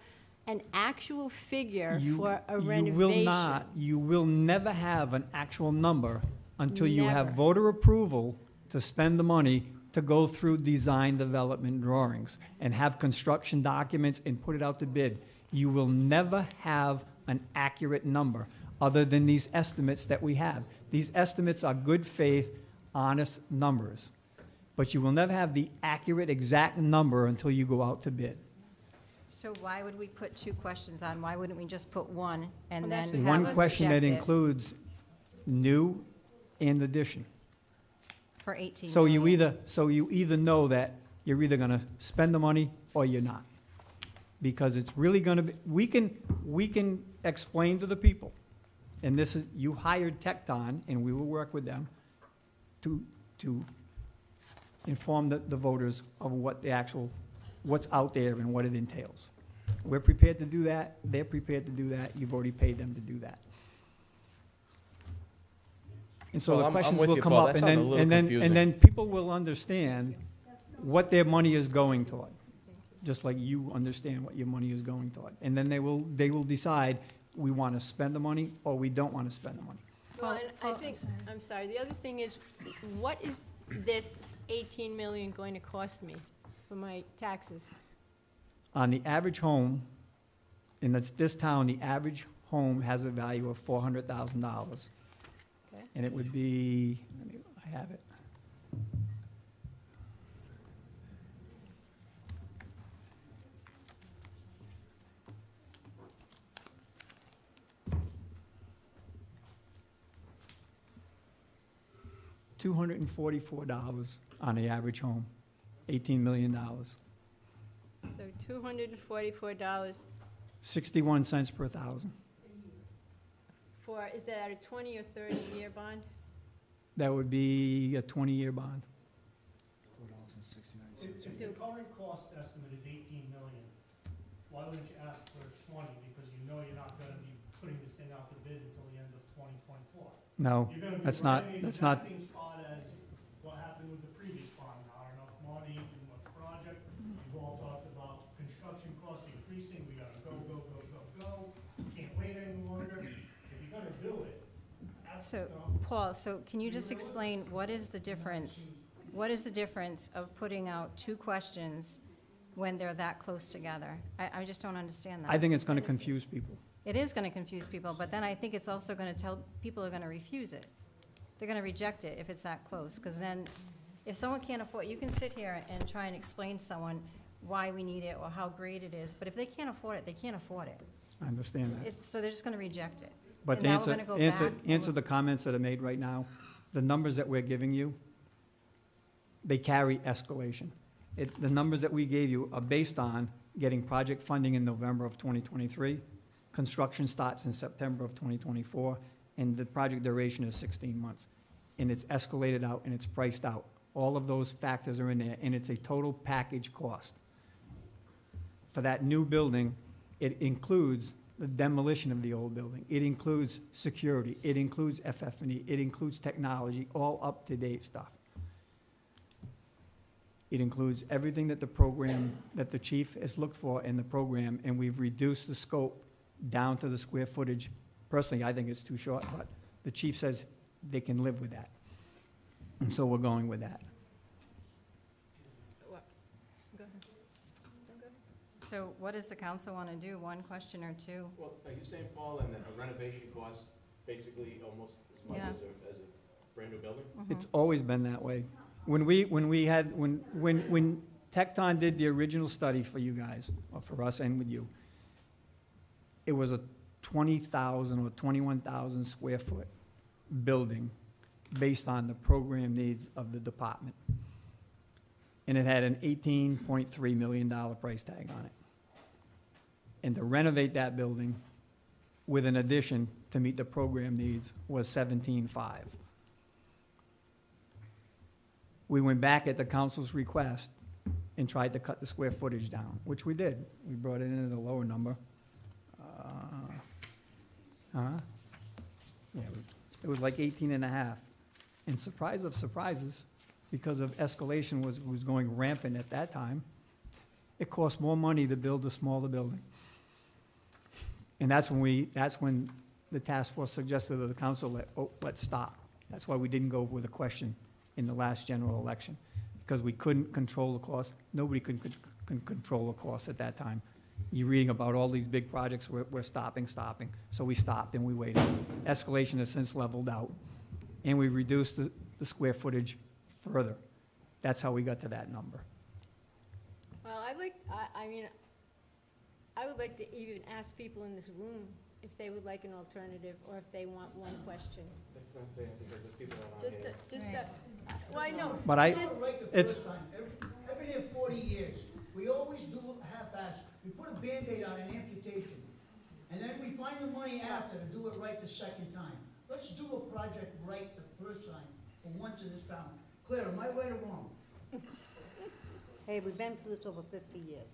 an actual figure You- for a You renovation. will not, you will never have an actual number until you have Never. voter approval to spend the money to go through design development drawings and have construction documents and put it out to bid. You will never have an accurate number other than these estimates that we have. These estimates are good faith, honest numbers. But you will never have the accurate, exact number until you go out to bid. So why would we put two questions on? Why wouldn't we just put one Well, and that's then what have One it question that rejected includes new and addition. for 18 So you million? either know that you're either gonna spend the money or you're not. Because it's really gonna be, we can explain to the people, and this is, you hired Tecton, and we will work with them to inform the voters of what the actual, what's out there and what it entails. We're prepared to do that, they're prepared to do that, you've already paid them to do that. And so Well, the I'm questions with will you, come Paul. up, That and sounds a then, little and then, confusing. and then people will understand what their money is going toward, just like you understand what your money is going toward. And then they will decide, we want to spend the money, or we don't want to spend the money. Well, and I think, I'm sorry, the other thing is, what is this 18 million going to cost me for my taxes? On the average home, in this town, the average home has a value of $400,000. Okay. And it would be, I have it. $244 on the average home, $18 million. So $244 61 cents per thousand. for, is that a 20 or 30-year bond? That would be a 20-year bond. If the current cost estimate is 18 million, why wouldn't you ask for 20? Because you know you're not gonna be putting this thing out to bid until the end of 2024. No, You're gonna be that's not, running in the that's not, exact same spot as what happened with the previous bond, not enough money, too much project. You've all talked about construction costs increasing, we gotta go, can't wait any longer. If you're gonna do it, that's, So, Paul, so can you just explain, what is the difference? What is the difference of putting out two questions when they're that close together? I just don't understand that. I think it's going to confuse people. It is going to confuse people, but then I think it's also going to tell, people are going to refuse it. They're going to reject it if it's that close, because then, if someone can't afford, you can sit here and try and explain to someone why we need it or how great it is, but if they can't afford it, they can't afford it. I understand that. So they're just going to reject it. But And to now we're gonna go back and answer look- the comments that are made right now, the numbers that we're giving you, they carry escalation. The numbers that we gave you are based on getting project funding in November of 2023, construction starts in September of 2024, and the project duration is 16 months. And it's escalated out and it's priced out. All of those factors are in there, and it's a total package cost. For that new building, it includes the demolition of the old building. It includes security. It includes FF&E. It includes technology, all up-to-date stuff. It includes everything that the program, that the chief has looked for in the program, and we've reduced the scope down to the square footage. Personally, I think it's too short, but the chief says they can live with that. And so we're going with that. So what does the council want to do, one question or two? Well, are you saying, Paul, and that a renovation costs basically almost as much Yeah. as a brand-new building? It's always been that way. When Tecton did the original study for you guys, or for us and with you, it was a 20,000 or 21,000 square foot building based on the program needs of the department. And it had an $18.3 million price tag on it. And to renovate that building with an addition to meet the program needs was $17.5. We went back at the council's request and tried to cut the square footage down, which we did. We brought it in at a lower number. Yeah, it was like 18 and a half. And surprise of surprises, because of escalation was going rampant at that time, it cost more money to build a smaller building. And that's when the task force suggested to the council, let's stop. That's why we didn't go with a question in the last general election, because we couldn't control the cost. Nobody could control the cost at that time. You're reading about all these big projects, we're stopping. So we stopped and we waited. Escalation has since leveled out, and we reduced the square footage further. That's how we got to that number. Well, I would like to even ask people in this room if they would like an alternative, or if they want one question. That's not fair, because there's people that Just well, I know. But I, Do it right the it's, first time. I've been here 40 years. We always do half-assed. We put a Band-Aid on an amputation, and then we find the money after to do it right the second time. Let's do a project right the first time, for once in this town. Claire, am I right or wrong? Hey, we've been through this over 50 years,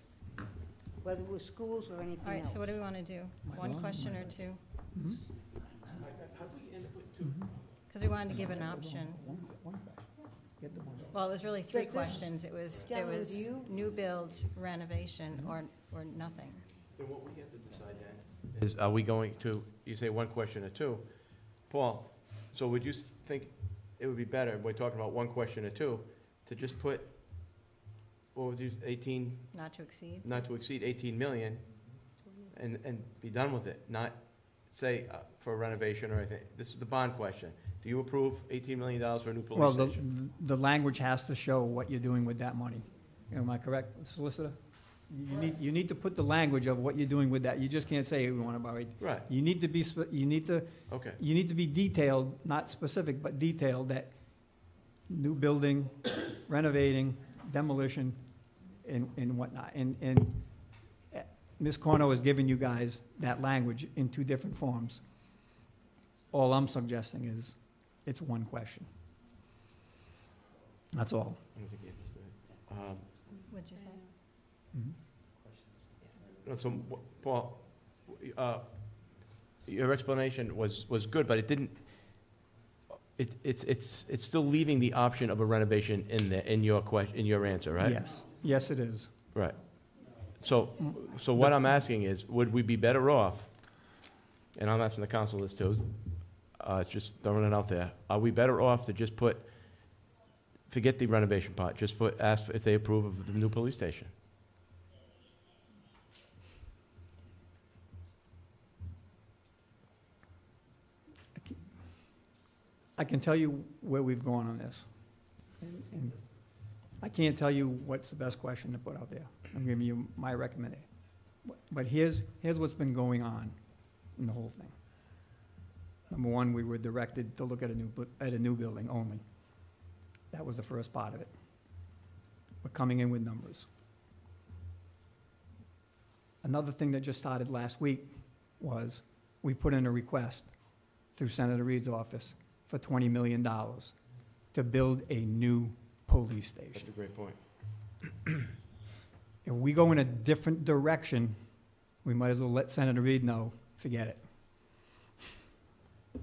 whether it was schools or anything All right, else. so what do we want to do? One question or two? How do we end up with two? Because we wanted to give an option. Well, it was really three But this- questions. It was new build, renovation, or nothing. Then what we have to decide then is, are we going to, you say one question or two, Paul, so would you think it would be better, we're talking about one question or two, to just put, what was you, 18, Not to exceed? not to exceed 18 million, and be done with it, not say for a renovation or anything. This is the bond question. Do you approve $18 million for a new well, police station? the language has to show what you're doing with that money. Am I correct, solicitor? You need to put the language of what you're doing with that. You just can't say we want to borrow it. Right, You need to be, okay. you need to be detailed, not specific, but detailed, that new building, renovating, demolition, and whatnot. And Ms. Corno has given you guys that language in two different forms. All I'm suggesting is, it's one question. That's all. I don't think you understood. What'd you say? No, so, Paul, your explanation was good, but it didn't, it's still leaving the option of a renovation in your answer, right? Yes, it is. Right. So what I'm asking is, would we be better off, and I'm asking the council this too, it's just throwing it out there, are we better off to just forget the renovation part, just ask if they approve of the new police station? I can tell you where we've gone on this. And I can't tell you what's the best question to put out there. I'm giving you my recommendation. But here's what's been going on in the whole thing. Number one, we were directed to look at a new building only. That was the first part of it. We're coming in with numbers. Another thing that just started last week was we put in a request through Senator Reed's office for $20 million to build a new police station. That's a great point. If we go in a different direction, we might as well let Senator Reed know, forget it.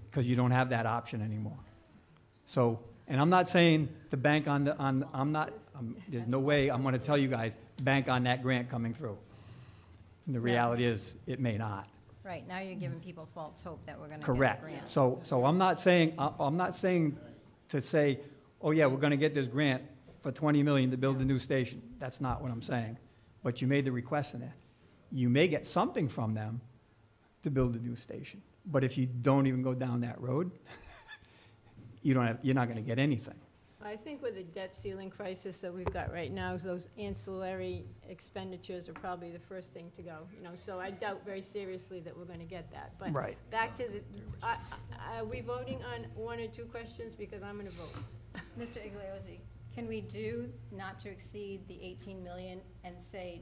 Because you don't have that option anymore. So, and I'm not saying to bank on there's no way I'm gonna tell you guys, bank on that grant coming through. And the reality is, it may not. Right, now you're giving people false hope that we're gonna get a Correct. grant. So I'm not saying, I'm not saying to say, oh yeah, we're gonna get this grant for 20 million to build a new station. That's not what I'm saying. But you made the request in there. You may get something from them to build a new station. But if you don't even go down that road, you're not gonna get anything. I think with the debt ceiling crisis that we've got right now, those ancillary expenditures are probably the first thing to go, you know, so I doubt very seriously that we're gonna get that. But Right. back to the, are we voting on one or two questions? Because I'm gonna vote. Mr. Igliozzi, can we do not to exceed the 18 million and say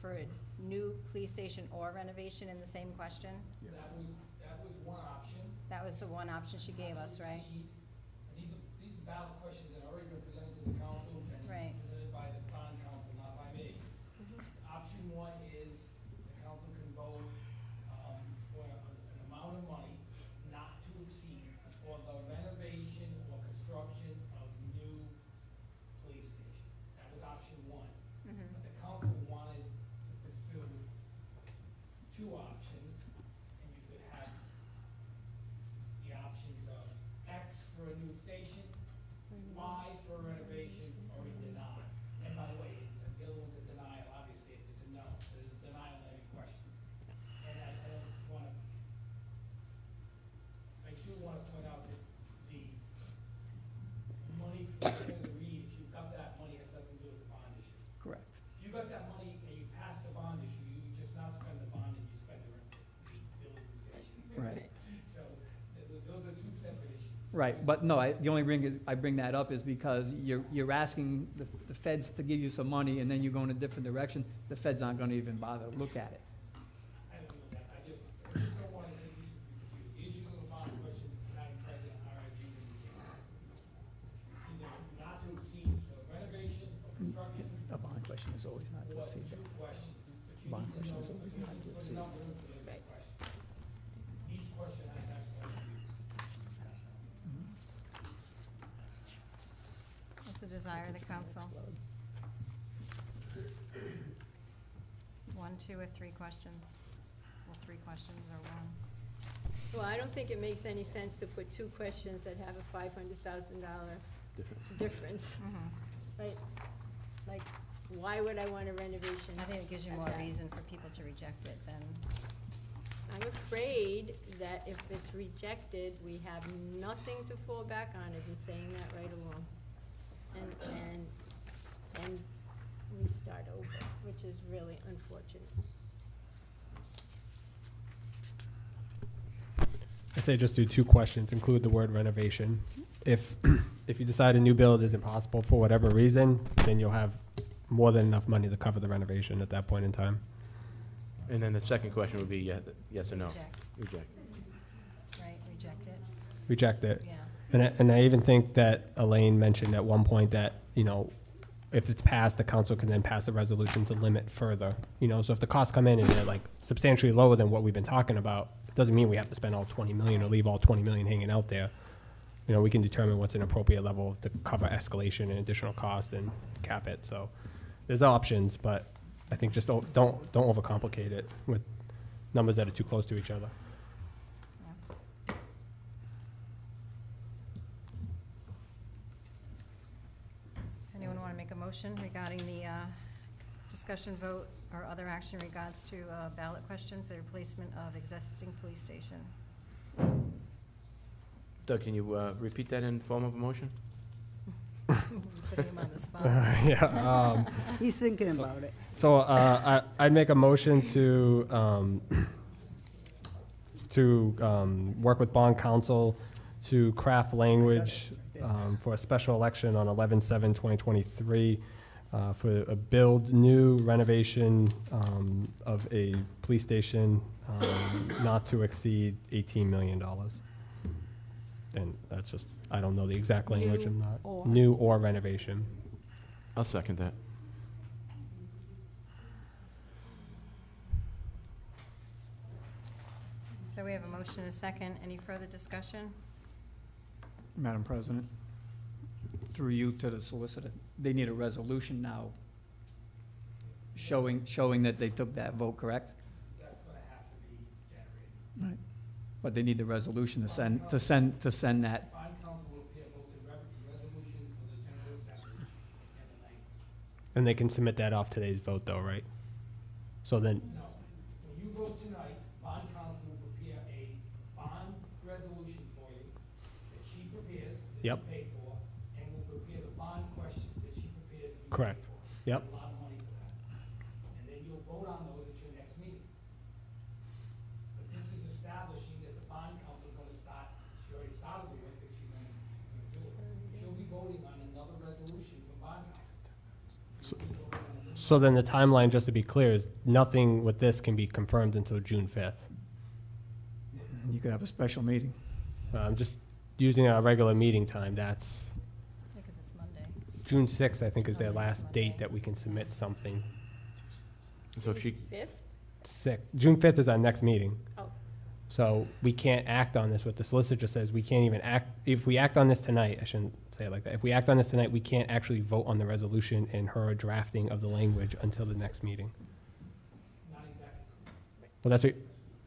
for a new police station or renovation in the same question? That was one option. That was the one option she gave us, right? These are ballot questions that have already been presented to the council and Right. presented by the bond council, not by me. Option one is the council can vote for an amount of money not to exceed for the renovation or construction of new police station. That was option one. But the council wanted to pursue two options, and you could have the options of X for a new station, Y for a renovation, or a deny. And by the way, the other one's a denial, obviously, if it's a no, so it's a denial of any question. And I don't wanna, I do wanna point out that the money for the Reed, if you got that money, has nothing to do with the bond issue. Correct. If you got that money and you pass the bond issue, you just not spend the bond and you spend the building station. Right. So, those are two separate issues. Right, but no, the only reason I bring that up is because you're asking the feds to give you some money, and then you go in a different direction. The feds aren't gonna even bother to look at it. I don't know that, I just don't want to think you should be confused. The issue of the bond question, Madam President, are as you indicate. It's either not to exceed for renovation or construction, A bond question is always not to or exceed two that. questions. But you Bond need to question know, is always not to put exceed. enough room for the question. Each question has that question. What's the desire of the council? 1, 2, or 3 questions? Or 3 questions, or 1? Well, I don't think it makes any sense to put two questions that have a $500,000 difference, right? Like, why would I want a renovation? I think it gives you at more that? reason for people to reject it than, I'm afraid that if it's rejected, we have nothing to fall back on, I've been saying that right along. And we start over, which is really unfortunate. I say just do two questions, include the word renovation. If you decide a new build isn't possible for whatever reason, then you'll have more than enough money to cover the renovation at that point in time. And then the second question would be yes or no. reject, Reject. right, reject it? Reject it. Yeah. And I even think that Elaine mentioned at one point that, you know, if it's passed, the council can then pass a resolution to limit further. You know, so if the costs come in and they're like substantially lower than what we've been talking about, it doesn't mean we have to spend all 20 million or leave all 20 million hanging out there. You know, we can determine what's an appropriate level to cover escalation and additional cost and cap it. So there's options, but I think just don't overcomplicate it with numbers that are too close to each other. Anyone want to make a motion regarding the discussion vote or other action in regards to a ballot question for the replacement of existing police station? Doug, can you repeat that in form of a motion? Putting him on the spot. Yeah. He's thinking about it. So I'd make a motion to work with bond counsel to craft language for a special election on 11/7/2023 for a build new renovation of a police station not to exceed $18 million. And that's just, I don't know the exact language. I'm not new or renovation. I'll second that. So we have a motion and a second. Any further discussion? Madam President, through you to the solicitor, they need a resolution now showing that they took that vote, correct? That's gonna have to be generated. But they need the resolution to send that. Bond council will prepare both the resolution for the General Assembly and the language. And they can submit that off today's vote though, right? So then, No, when you vote tonight, bond council will prepare a bond resolution for you that she prepares, that you Yep. pay for, and will prepare the bond question that she prepares and you pay Correct. for. Yep. A lot of money for that. And then you'll vote on those at your next meeting. But this is establishing that the bond council is gonna start, she already started the work that she's gonna do it. She'll be voting on another resolution from bond council. You'll be voting on a new so then the timeline, just to be clear, is nothing with this can be confirmed until June 5th. You could have a special meeting. I'm just using our regular meeting time. That's Because it's Monday. June 6th, I think, is their last date that we can submit something. So if she, June 5th is our next meeting. Oh. So we can't act on this. What the solicitor says, we can't even act, if we act on this tonight, I shouldn't say it like that. If we act on this tonight, we can't actually vote on the resolution and her drafting of the language until the next meeting. Not exactly. Well, that's what,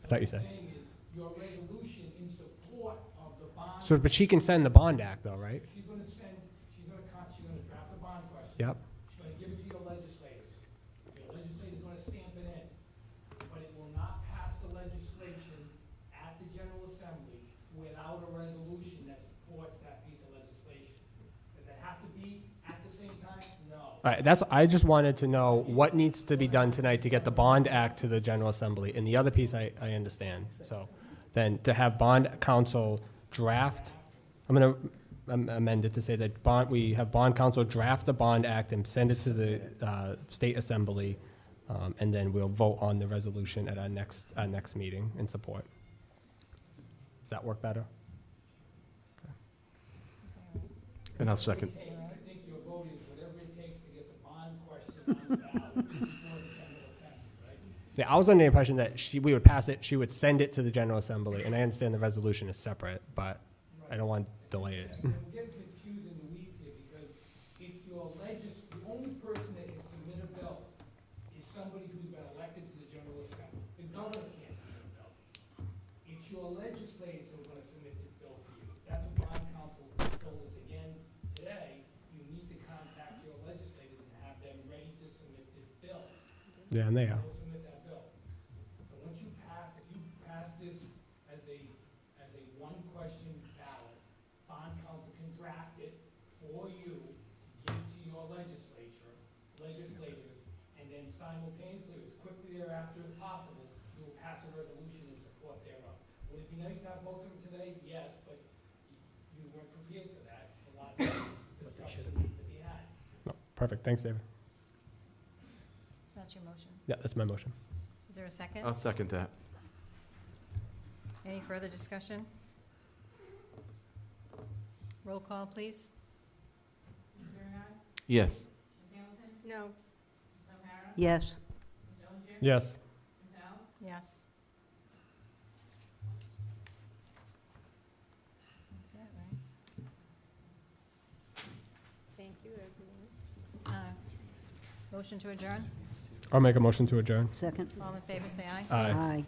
I thought you said. What I'm saying is, your resolution in support of the bond. So, but she can send the bond act though, right? She's gonna draft a bond question. Yep. She's gonna give it to your legislators. Your legislators gonna stamp it in, but it will not pass the legislation at the General Assembly without a resolution that supports that piece of legislation. Does it have to be at the same time? No. All right, I just wanted to know what needs to be done tonight to get the bond act to the General Assembly. And the other piece I understand. So then to have bond council draft, I'm going to amend it to say that we have bond council draft the bond act and send it to the state assembly, and then we'll vote on the resolution at our next meeting in support. Does that work better? and I'll second. I think your vote is whatever it takes to get the bond question on the ballot before the General Assembly, right? Yeah, I was under the impression that we would pass it, she would send it to the General Assembly, and I understand the resolution is separate, but I don't want to delay it. We're getting confused in the weeds here because if your the only person that can submit a bill is somebody who's been elected to the General Assembly. The governor can't submit a bill. It's your legislators who are gonna submit this bill for you. That's what bond council told us again today. You need to contact your legislators and have them ready to submit this bill. Yeah, and they are. They'll submit that bill. So once you pass, if you pass this as a one-question ballot, bond council can draft it for you to give to your legislators, and then simultaneously, as quickly thereafter as possible, you will pass a resolution in support thereof. Would it be nice to have both of them today? Yes, but you weren't prepared for that, for lots of discussion to be had. No, perfect, thanks, David. So that's your motion. Yeah, that's my motion. Is there a second? I'll second that. Any further discussion? Roll call, please. Ms. Biragad. Yes. Ms. Hamilton. No. Ms. O'Hara. Yes. Ms. Ogier. Yes. Ms. Alves. Yes. That's it, right? Thank you, everyone. Motion to adjourn? I'll make a motion to adjourn. Second? All in favor, say aye. Aye. Aye.